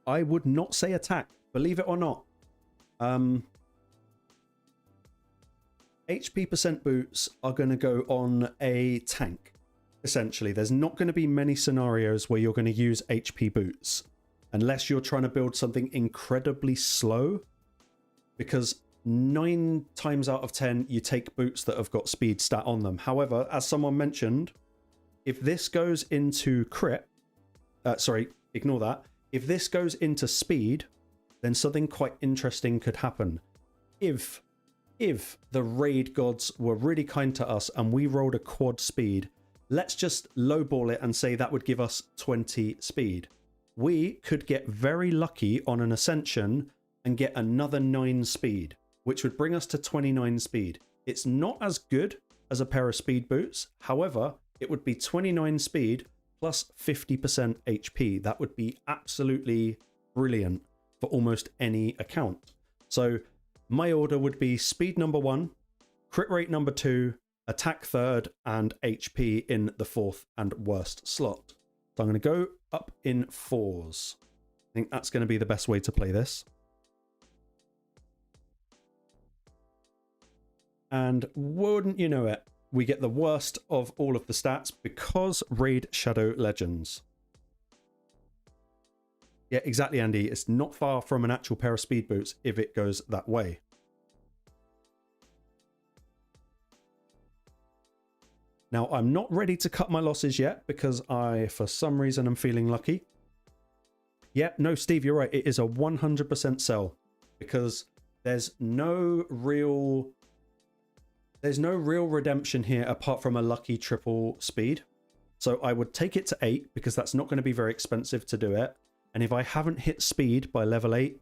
I would not say attack, believe it or not. HP percent boots are going to go on a tank, essentially. There's not going to be many scenarios where you're going to use HP boots, unless you're trying to build something incredibly slow, because 9 times out of 10, you take boots that have got speed stat on them. However, as someone mentioned, if this goes into crit, sorry, ignore that. If this goes into speed, then something quite interesting could happen. If the raid gods were really kind to us and we rolled a quad speed, let's just lowball it and say that would give us 20 speed. We could get very lucky on an ascension and get another 9 speed, which would bring us to 29 speed. It's not as good as a pair of speed boots. However, it would be 29 speed plus 50% HP. That would be absolutely brilliant for almost any account. So my order would be speed number 1, crit rate number 2, attack 3rd, and HP in the 4th and worst slot. So I'm going to go up in 4s. I think that's going to be the best way to play this. And wouldn't you know it, we get the worst of all of the stats because Raid Shadow Legends. Yeah, exactly, Andy. It's not far from an actual pair of speed boots if it goes that way. Now, I'm not ready to cut my losses yet because for some reason, I'm feeling lucky. Yeah, no, Steve, you're right. It is a 100% sell because there's no real redemption here apart from a lucky triple speed. So I would take it to 8 because that's not going to be very expensive to do it. And if I haven't hit speed by level 8,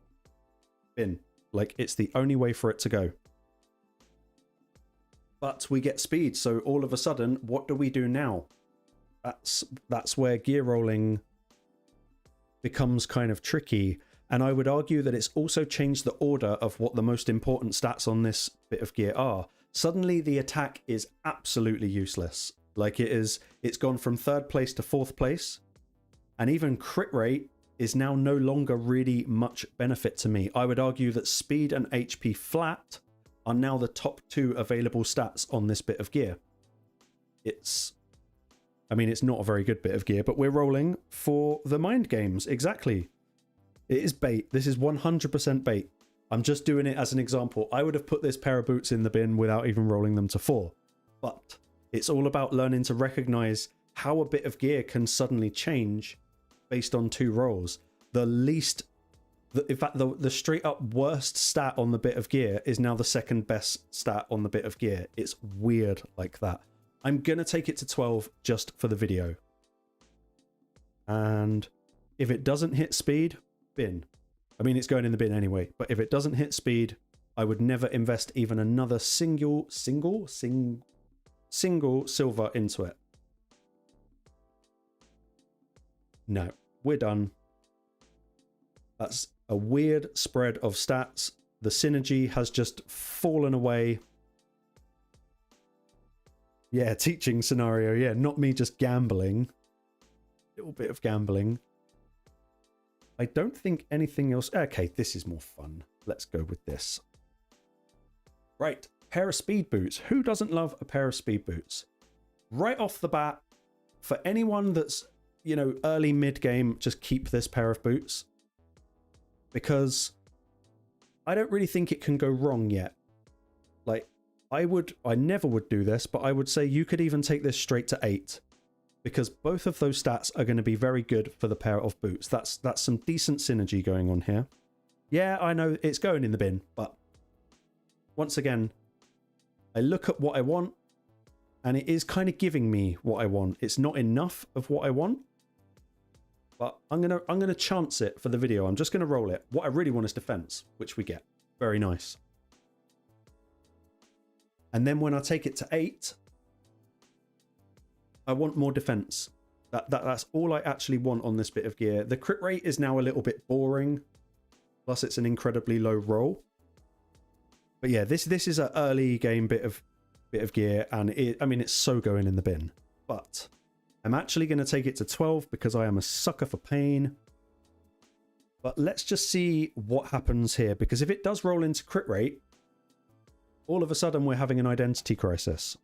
bin. Like, it's the only way for it to go. But we get speed, so all of a sudden, what do we do now? That's where gear rolling becomes kind of tricky. And I would argue that it's also changed the order of what the most important stats on this bit of gear are. Suddenly the attack is absolutely useless. Like it's gone from 3rd place to 4th place. And even crit rate is now no longer really much benefit to me. I would argue that speed and HP flat are now the top 2 available stats on this bit of gear. I mean, it's not a very good bit of gear, but we're rolling for the mind games. Exactly. It is bait. This is 100% bait. I'm just doing it as an example. I would have put this pair of boots in the bin without even rolling them to 4. But it's all about learning to recognize how a bit of gear can suddenly change based on 2 rolls. In fact, the straight up worst stat on the bit of gear is now the 2nd best stat on the bit of gear. It's weird like that. I'm going to take it to 12 just for the video. And if it doesn't hit speed, bin. I mean, it's going in the bin anyway, but if it doesn't hit speed, I would never invest even another single single silver into it. No, we're done. That's a weird spread of stats. The synergy has just fallen away. Yeah, teaching scenario. Yeah, not me just gambling. A little bit of gambling. I don't think anything else. Okay, this is more fun. Let's go with this. Right, pair of speed boots. Who doesn't love a pair of speed boots? Right off the bat, for anyone that's, you know, early mid game, just keep this pair of boots. Because I don't really think it can go wrong yet. Like, I never would do this, but I would say you could even take this straight to 8. Because both of those stats are going to be very good for the pair of boots. That's some decent synergy going on here. Yeah, I know it's going in the bin, but once again, I look at what I want, and it is kind of giving me what I want. It's not enough of what I want, but I'm gonna chance it for the video. I'm just gonna roll it. What I really want is defense, which we get. Very nice. And then when I take it to 8, I want more defense. That's all I actually want on this bit of gear. The crit rate is now a little bit boring. Plus, it's an incredibly low roll. But yeah, this is an early game bit of gear, and I mean, it's so going in the bin. But I'm actually going to take it to 12 because I am a sucker for pain. But let's just see what happens here, because if it does roll into crit rate, all of a sudden we're having an identity crisis.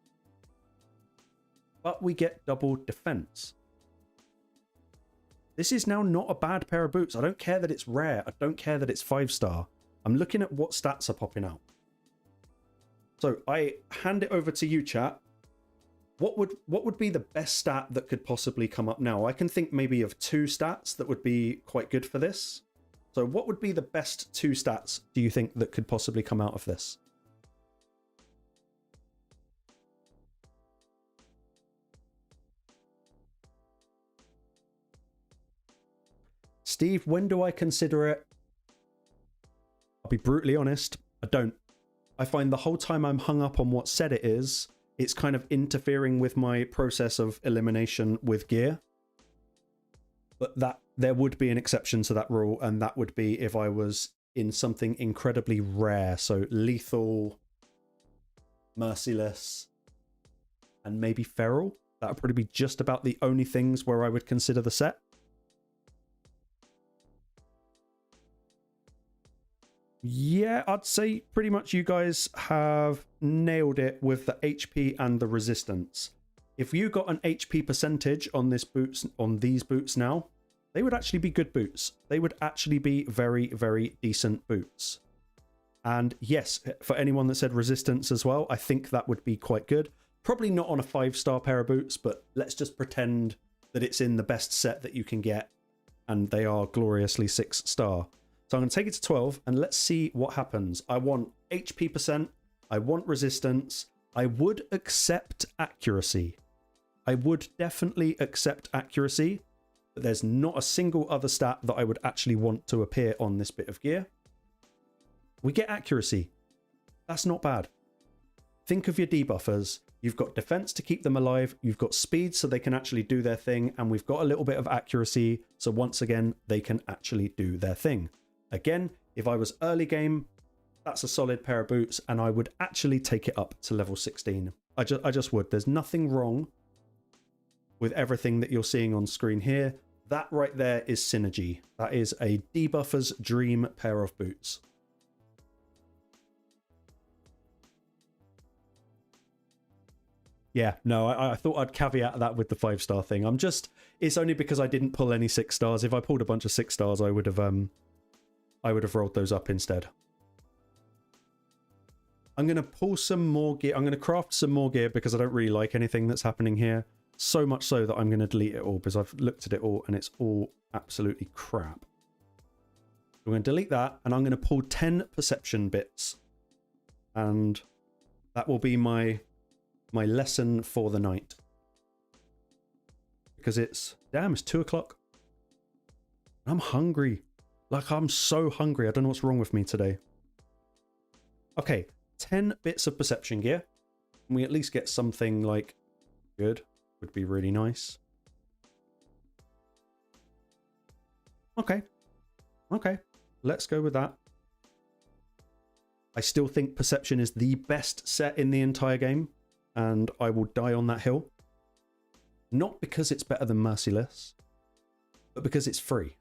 But we get double defense. This is now not a bad pair of boots. I don't care that it's rare. I don't care that it's 5-star. I'm looking at what stats are popping out. So I hand it over to you, chat. What would be the best stat that could possibly come up now? I can think maybe of 2 stats that would be quite good for this. So what would be the best 2 stats do you think that could possibly come out of this? Steve, when do I consider it? I'll be brutally honest, I don't. I find the whole time I'm hung up on what set it is, it's kind of interfering with my process of elimination with gear. But that there would be an exception to that rule, and that would be if I was in something incredibly rare. So lethal, merciless, and maybe feral. That would probably be just about the only things where I would consider the set. Yeah, I'd say pretty much you guys have nailed it with the HP and the resistance. If you got an HP percentage on these boots now, they would actually be good boots. They would actually be very, very decent boots. And yes, for anyone that said resistance as well, I think that would be quite good. Probably not on a 5-star pair of boots, but let's just pretend that it's in the best set that you can get, and they are gloriously 6-star. So I'm going to take it to 12 and let's see what happens. I want HP percent. I want resistance. I would accept accuracy. I would definitely accept accuracy, but there's not a single other stat that I would actually want to appear on this bit of gear. We get accuracy. That's not bad. Think of your debuffers. You've got defense to keep them alive. You've got speed so they can actually do their thing. And we've got a little bit of accuracy. So once again, they can actually do their thing. Again, if I was early game, that's a solid pair of boots, and I would actually take it up to level 16. I just would. There's nothing wrong with everything that you're seeing on screen here. That right there is synergy. That is a debuffer's dream pair of boots. Yeah, no, I thought I'd caveat that with the 5-star thing. It's only because I didn't pull any 6-stars. If I pulled a bunch of 6-stars, I would have rolled those up instead. I'm going to pull some more gear. I'm going to craft some more gear because I don't really like anything that's happening here. So much so that I'm going to delete it all because I've looked at it all and it's all absolutely crap. I'm going to delete that and I'm going to pull 10 perception bits. And that will be my lesson for the night. Because it's 2 o'clock. I'm hungry. Like, I'm so hungry. I don't know what's wrong with me today. Okay, 10 bits of perception gear. Can we at least get something like good? Would be really nice. Okay. Okay. Let's go with that. I still think Perception is the best set in the entire game, and I will die on that hill. Not because it's better than Merciless, but because it's free.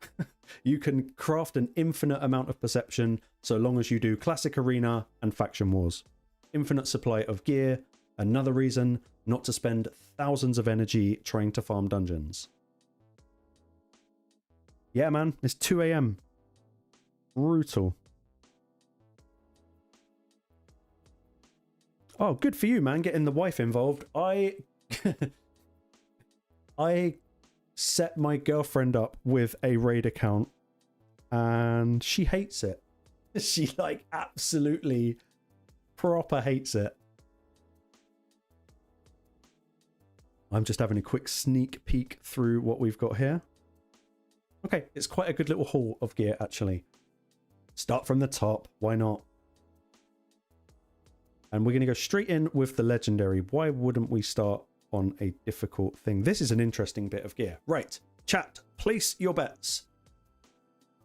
You can craft an infinite amount of Perception so long as you do Classic Arena and Faction Wars. Infinite supply of gear, another reason not to spend thousands of energy trying to farm dungeons. Yeah, man, it's 2 AM. Brutal. Oh, good for you, man, getting the wife involved. I set my girlfriend up with a raid account and she hates it. She like absolutely proper hates it. I'm just having a quick sneak peek through what we've got here. Okay, it's quite a good little haul of gear actually. Start from the top, why not? And we're going to go straight in with the legendary. Why wouldn't we start on a difficult thing? This is an interesting bit of gear. Right, chat, place your bets.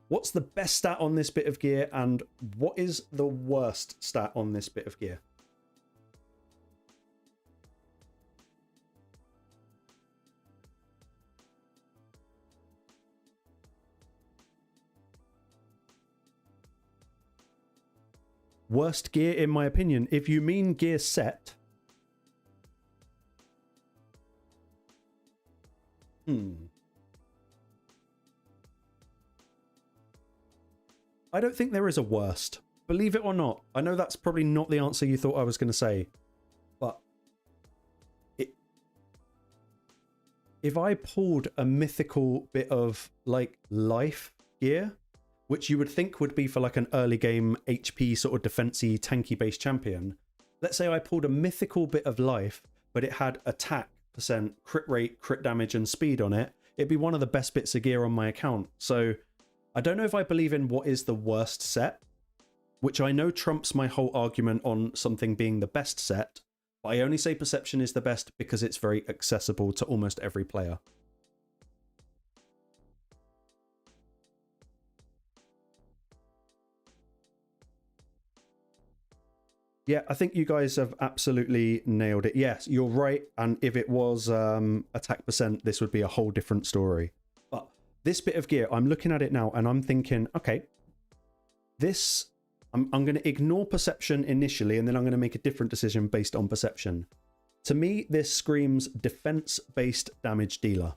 What's the best stat on this bit of gear and what is the worst stat on this bit of gear? Worst gear, in my opinion. If you mean gear set. I don't think there is a worst. Believe it or not. I know that's probably not the answer you thought I was going to say. But if I pulled a mythical bit of like life gear, which you would think would be for like an early game HP sort of defensey tanky based champion. Let's say I pulled a mythical bit of life, but it had attack %, crit rate, crit damage and speed on it. It'd be one of the best bits of gear on my account. So I don't know if I believe in what is the worst set, which I know trumps my whole argument on something being the best set. But I only say Perception is the best because it's very accessible to almost every player. Yeah, I think you guys have absolutely nailed it. Yes, you're right. And if it was attack %, this would be a whole different story. But this bit of gear, I'm looking at it now and I'm thinking, okay, this, I'm going to ignore Perception initially and then I'm going to make a different decision based on Perception. To me, this screams defense-based damage dealer.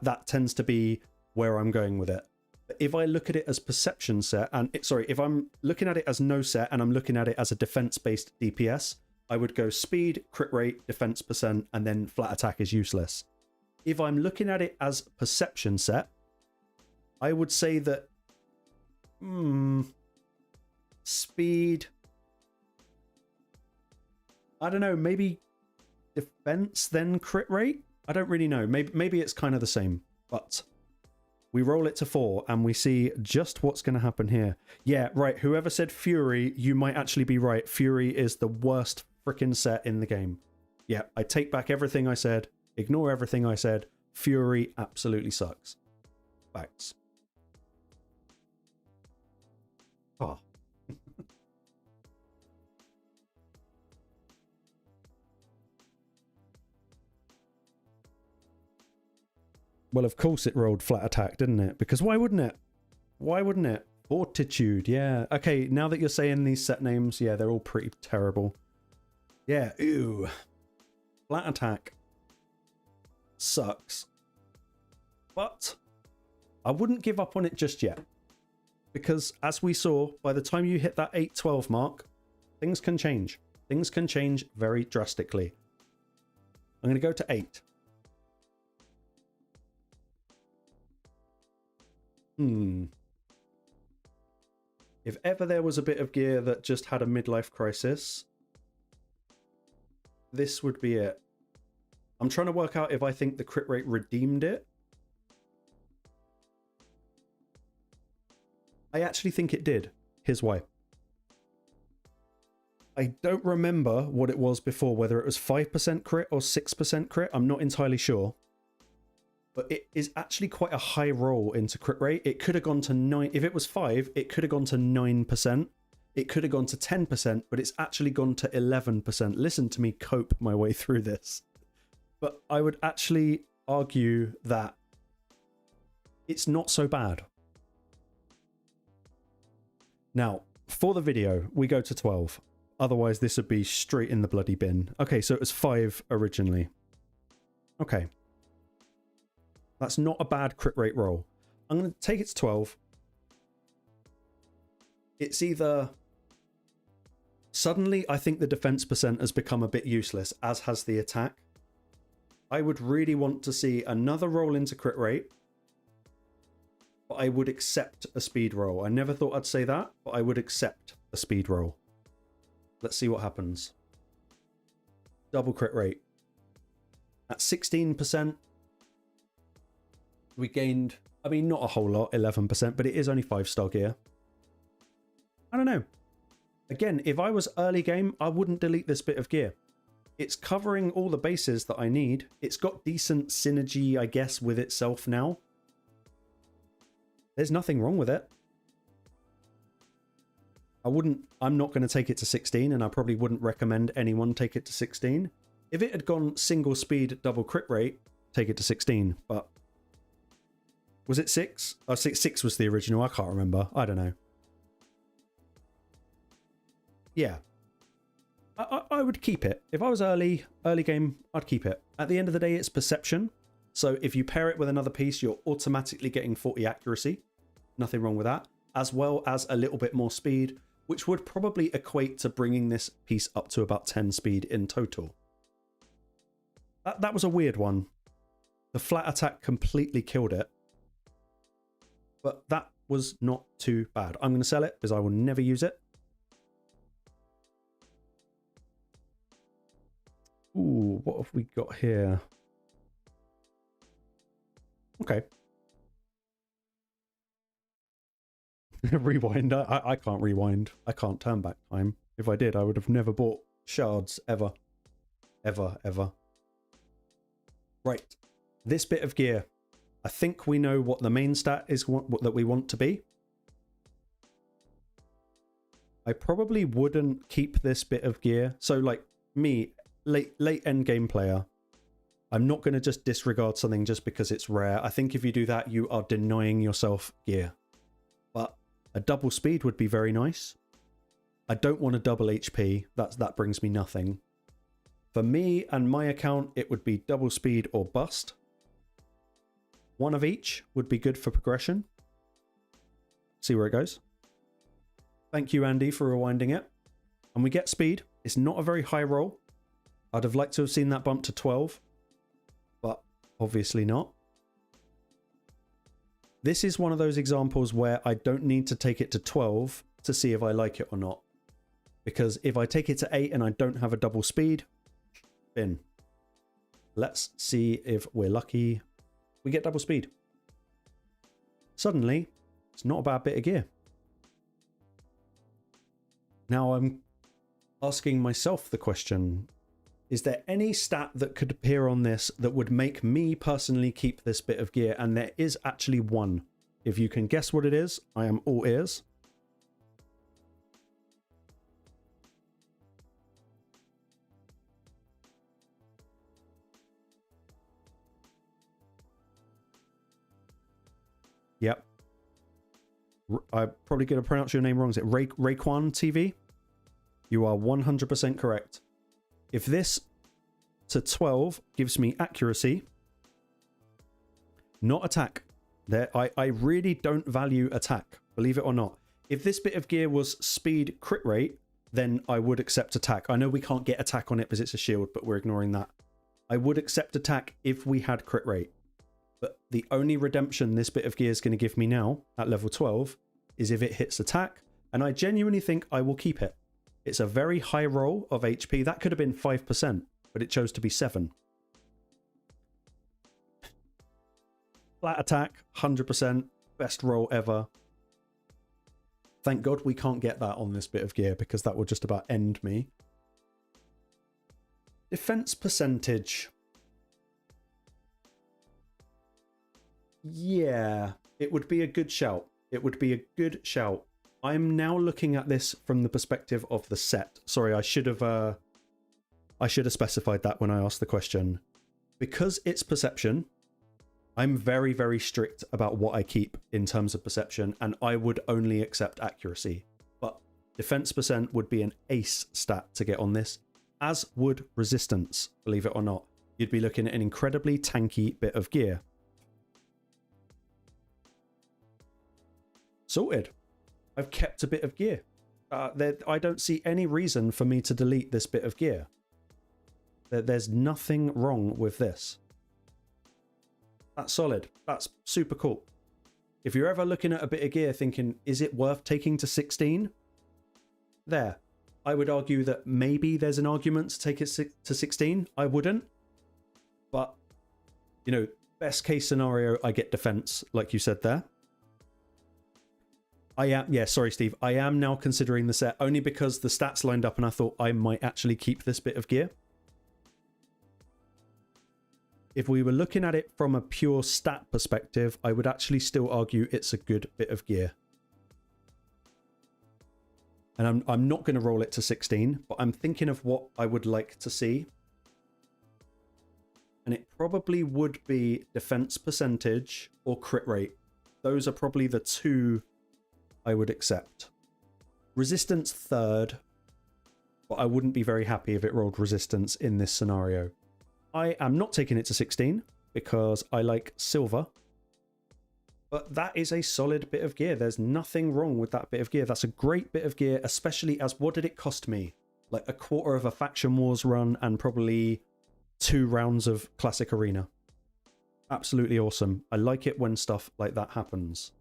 That tends to be where I'm going with it. If I look at it as Perception set, and if I'm looking at it as no set and I'm looking at it as a defense-based DPS, I would go speed, crit rate, defense %, and then flat attack is useless. If I'm looking at it as Perception set, I would say that speed, I don't know, maybe defense then crit rate? I don't really know. Maybe it's kind of the same, but we roll it to 4 and we see just what's going to happen here. Yeah, right. Whoever said Fury, you might actually be right. Fury is the worst freaking set in the game. Yeah, I take back everything I said. Ignore everything I said. Fury absolutely sucks. Facts. Oh. Well, of course it rolled flat attack, didn't it? Because why wouldn't it? Why wouldn't it? Fortitude, yeah. Okay, now that you're saying these set names, yeah, they're all pretty terrible. Yeah, ew. Flat attack sucks. But I wouldn't give up on it just yet. Because as we saw, by the time you hit that 8-12 mark, things can change. Things can change very drastically. I'm going to go to 8. If ever there was a bit of gear that just had a midlife crisis, this would be it. I'm trying to work out if I think the crit rate redeemed it. I actually think it did. Here's why. I don't remember what it was before, whether it was 5% crit or 6% crit. I'm not entirely sure. But it is actually quite a high roll into crit rate. It could have gone to 9. If it was 5, it could have gone to 9%. It could have gone to 10%, but it's actually gone to 11%. Listen to me cope my way through this. But I would actually argue that it's not so bad. Now, for the video, we go to 12. Otherwise, this would be straight in the bloody bin. Okay, so it was 5 originally. Okay. That's not a bad crit rate roll. I'm going to take it to 12. It's either... Suddenly, I think the defense percent has become a bit useless, as has the attack. I would really want to see another roll into crit rate. But I would accept a speed roll. I never thought I'd say that, but I would accept a speed roll. Let's see what happens. Double crit rate. At 16%, we gained, I mean, not a whole lot, 11%, but it is only 5-star gear. I don't know. Again, if I was early game, I wouldn't delete this bit of gear. It's covering all the bases that I need. It's got decent synergy, I guess, with itself now. There's nothing wrong with it. I'm not going to take it to 16, and I probably wouldn't recommend anyone take it to 16. If it had gone single speed, double crit rate, take it to 16, but... Was it 6? Oh, 6 was the original, I can't remember. I don't know. Yeah. I would keep it. If I was early game, I'd keep it. At the end of the day, it's perception. So if you pair it with another piece, you're automatically getting 40 accuracy. Nothing wrong with that. As well as a little bit more speed, which would probably equate to bringing this piece up to about 10 speed in total. That was a weird one. The flat attack completely killed it. But that was not too bad. I'm going to sell it because I will never use it. Ooh, what have we got here? Okay. Rewind. I can't rewind. I can't turn back time. If I did, I would have never bought shards ever. Ever. Right. This bit of gear. I think we know what the main stat is that we want to be. I probably wouldn't keep this bit of gear. So like me, late end game player, I'm not going to just disregard something just because it's rare. I think if you do that, you are denying yourself gear. But a double speed would be very nice. I don't want a double HP. That brings me nothing. For me and my account, it would be double speed or bust. One of each would be good for progression. See where it goes. Thank you, Andy, for rewinding it. And we get speed. It's not a very high roll. I'd have liked to have seen that bump to 12. But obviously not. This is one of those examples where I don't need to take it to 12 to see if I like it or not. Because if I take it to 8 and I don't have a double speed, bin. Let's see if we're lucky. We get double speed. Suddenly, it's not a bad bit of gear. Now I'm asking myself the question, is there any stat that could appear on this that would make me personally keep this bit of gear? And there is actually one. If you can guess what it is, I am all ears. Yep. I'm probably going to pronounce your name wrong. Is it Rayquan TV? You are 100% correct. If this to 12 gives me accuracy, not attack. I really don't value attack, believe it or not. If this bit of gear was speed crit rate, then I would accept attack. I know we can't get attack on it because it's a shield, but we're ignoring that. I would accept attack if we had crit rate. But the only redemption this bit of gear is going to give me now at level 12 is if it hits attack. And I genuinely think I will keep it. It's a very high roll of HP. That could have been 5%, but it chose to be 7. Flat attack, 100%. Best roll ever. Thank God we can't get that on this bit of gear because that would just about end me. Defense percentage. Yeah, it would be a good shout. It would be a good shout. I'm now looking at this from the perspective of the set. Sorry, I should have specified that when I asked the question. Because it's perception, I'm very, very strict about what I keep in terms of perception, and I would only accept accuracy. But defense percent would be an ace stat to get on this, as would resistance, believe it or not. You'd be looking at an incredibly tanky bit of gear. Sorted. I've kept a bit of gear. I don't see any reason for me to delete this bit of gear. There's nothing wrong with this. That's solid. That's super cool. If you're ever looking at a bit of gear thinking, is it worth taking to 16? There. I would argue that maybe there's an argument to take it to 16. I wouldn't. But, you know, best case scenario, I get defense, like you said there. Yeah, sorry, Steve. I am now considering the set only because the stats lined up and I thought I might actually keep this bit of gear. If we were looking at it from a pure stat perspective, I would actually still argue it's a good bit of gear. And I'm not going to roll it to 16, but I'm thinking of what I would like to see. And it probably would be defense percentage or crit rate. Those are probably the two I would accept. Resistance third, but I wouldn't be very happy if it rolled resistance in this scenario. I am not taking it to 16 because I like silver. But that is a solid bit of gear. There's nothing wrong with that bit of gear. That's a great bit of gear, especially as what did it cost me? Like a quarter of a Faction Wars run and probably 2 rounds of Classic Arena. Absolutely awesome. I like it when stuff like that happens.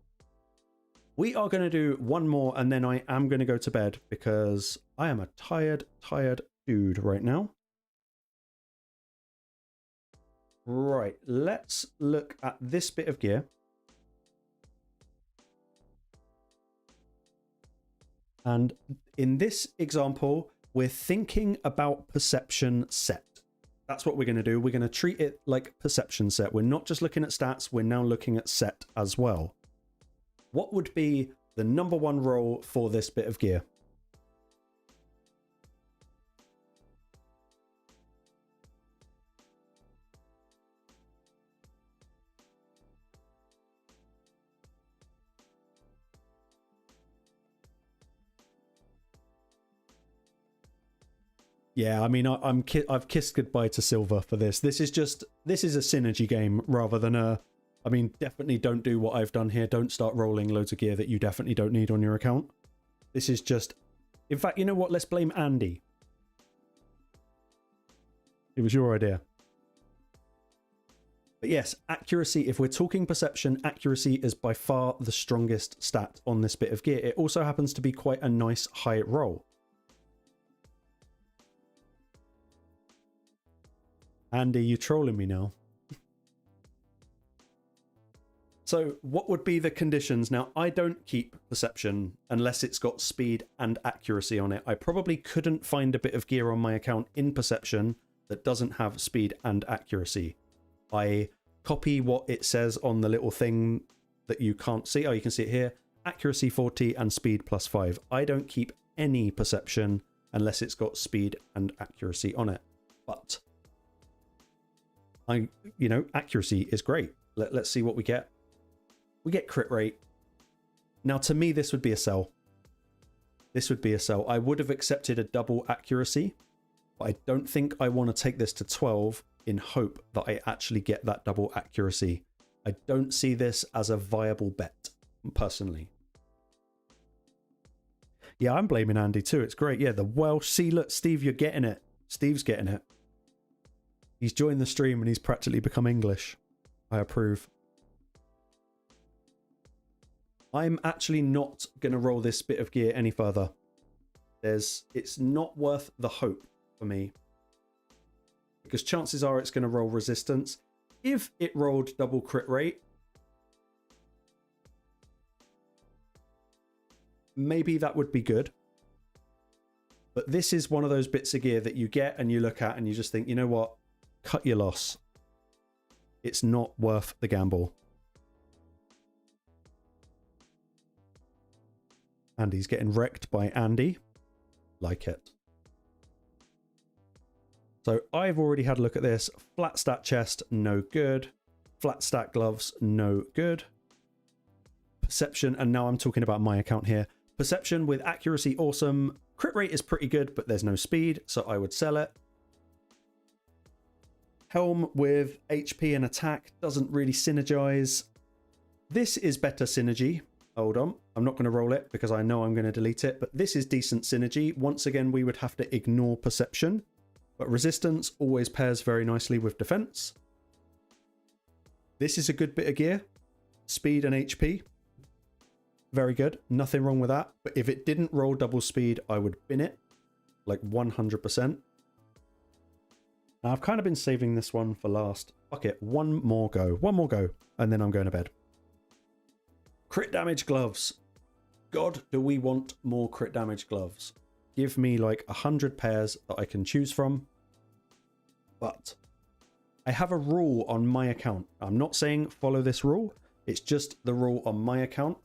We are going to do one more and then I am going to go to bed because I am a tired dude right now. Right, let's look at this bit of gear. And in this example, we're thinking about perception set. That's what we're going to do. We're going to treat it like perception set. We're not just looking at stats, we're now looking at set as well. What would be the #1 roll for this bit of gear? Yeah, I mean, I've kissed goodbye to silver for this. This is a synergy game rather than a... I mean, definitely don't do what I've done here. Don't start rolling loads of gear that you definitely don't need on your account. This is just... In fact, you know what? Let's blame Andy. It was your idea. But yes, accuracy. If we're talking perception, accuracy is by far the strongest stat on this bit of gear. It also happens to be quite a nice high roll. Andy, you trolling me now? So what would be the conditions? Now, I don't keep perception unless it's got speed and accuracy on it. I probably couldn't find a bit of gear on my account in perception that doesn't have speed and accuracy. I copy what it says on the little thing that you can't see. Oh, you can see it here. Accuracy 40 and speed +5. I don't keep any perception unless it's got speed and accuracy on it. But you know, accuracy is great. Let's see what we get. We get crit rate. Now, to me, this would be a sell. This would be a sell. I would have accepted a double accuracy, but I don't think I want to take this to 12 in hope that I actually get that double accuracy. I don't see this as a viable bet, personally. Yeah, I'm blaming Andy too. It's great. Yeah, the Welsh. See, look, Steve, you're getting it. Steve's getting it. He's joined the stream and he's practically become English. I approve. I'm actually not going to roll this bit of gear any further. It's not worth the hope for me. Because chances are it's going to roll resistance. If it rolled double crit rate, maybe that would be good. But this is one of those bits of gear that you get and you look at and you just think, you know what? Cut your loss. It's not worth the gamble. Andy's getting wrecked by Andy. Like it. So I've already had a look at this. Flat stat chest, no good. Flat stat gloves, no good. Perception, and now I'm talking about my account here. Perception with accuracy, awesome. Crit rate is pretty good, but there's no speed, so I would sell it. Helm with HP and attack doesn't really synergize. This is better synergy. Hold on, I'm not going to roll it because I know I'm going to delete it, but this is decent synergy. Once again, we would have to ignore perception, but resistance always pairs very nicely with defense. This is a good bit of gear. Speed and HP. Very good. Nothing wrong with that. But if it didn't roll double speed, I would bin it. Like 100%. Now, I've kind of been saving this one for last. Fuck it. One more go. One more go. And then I'm going to bed. Crit damage gloves. God, do we want more crit damage gloves. Give me like 100 pairs that I can choose from. But I have a rule on my account. I'm not saying follow this rule. It's just the rule on my account.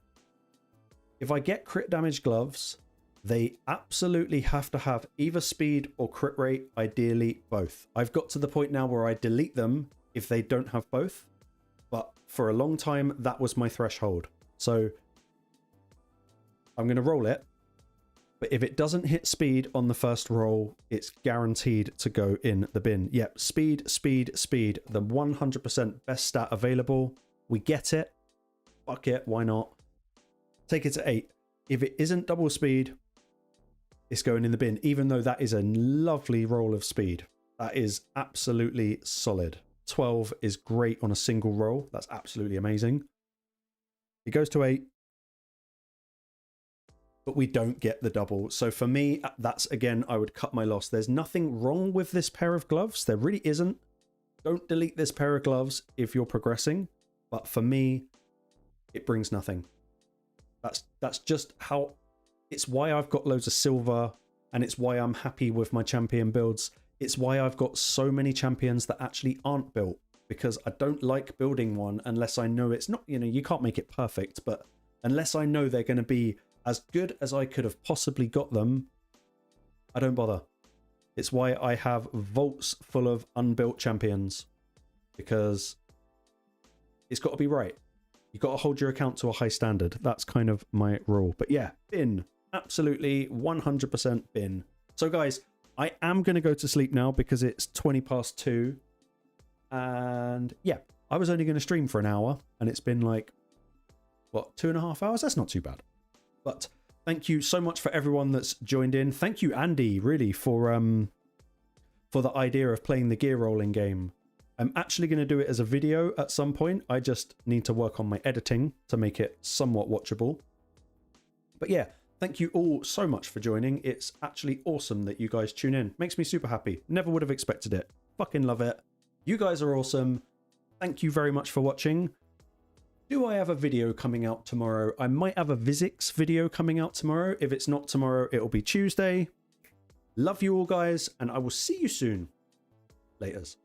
If I get crit damage gloves, they absolutely have to have either speed or crit rate, ideally both. I've got to the point now where I delete them if they don't have both. But for a long time, that was my threshold. So I'm going to roll it. But if it doesn't hit speed on the first roll, it's guaranteed to go in the bin. Yep, speed, speed, speed. The 100% best stat available. We get it. Fuck it, why not? Take it to 8. If it isn't double speed, it's going in the bin, even though that is a lovely roll of speed. That is absolutely solid. 12 is great on a single roll. That's absolutely amazing. It goes to 8. But we don't get the double. So for me, that's, again, I would cut my loss. There's nothing wrong with this pair of gloves. There really isn't. Don't delete this pair of gloves if you're progressing. But for me, it brings nothing. That's just how... It's why I've got loads of silver, and it's why I'm happy with my champion builds. It's why I've got so many champions that actually aren't built, because I don't like building one unless I know it's not, you know, you can't make it perfect, but unless I know they're going to be as good as I could have possibly got them, I don't bother. It's why I have vaults full of unbuilt champions, because it's got to be right. You've got to hold your account to a high standard. That's kind of my rule. But yeah, bin. Absolutely 100% bin. So guys, I am going to go to sleep now because it's 2:20. And yeah, I was only going to stream for an hour, and it's been like, what, 2.5 hours? That's not too bad. But thank you so much for everyone that's joined in. Thank you, Andy, really, for the idea of playing the gear rolling game. I'm actually going to do it as a video at some point. I just need to work on my editing to make it somewhat watchable. But yeah, thank you all so much for joining. It's actually awesome that you guys tune in. Makes me super happy. Never would have expected it. Fucking love it. You guys are awesome. Thank you very much for watching. Do I have a video coming out tomorrow? I might have a Vizix video coming out tomorrow. If it's not tomorrow, it'll be Tuesday. Love you all, guys, and I will see you soon. Laters.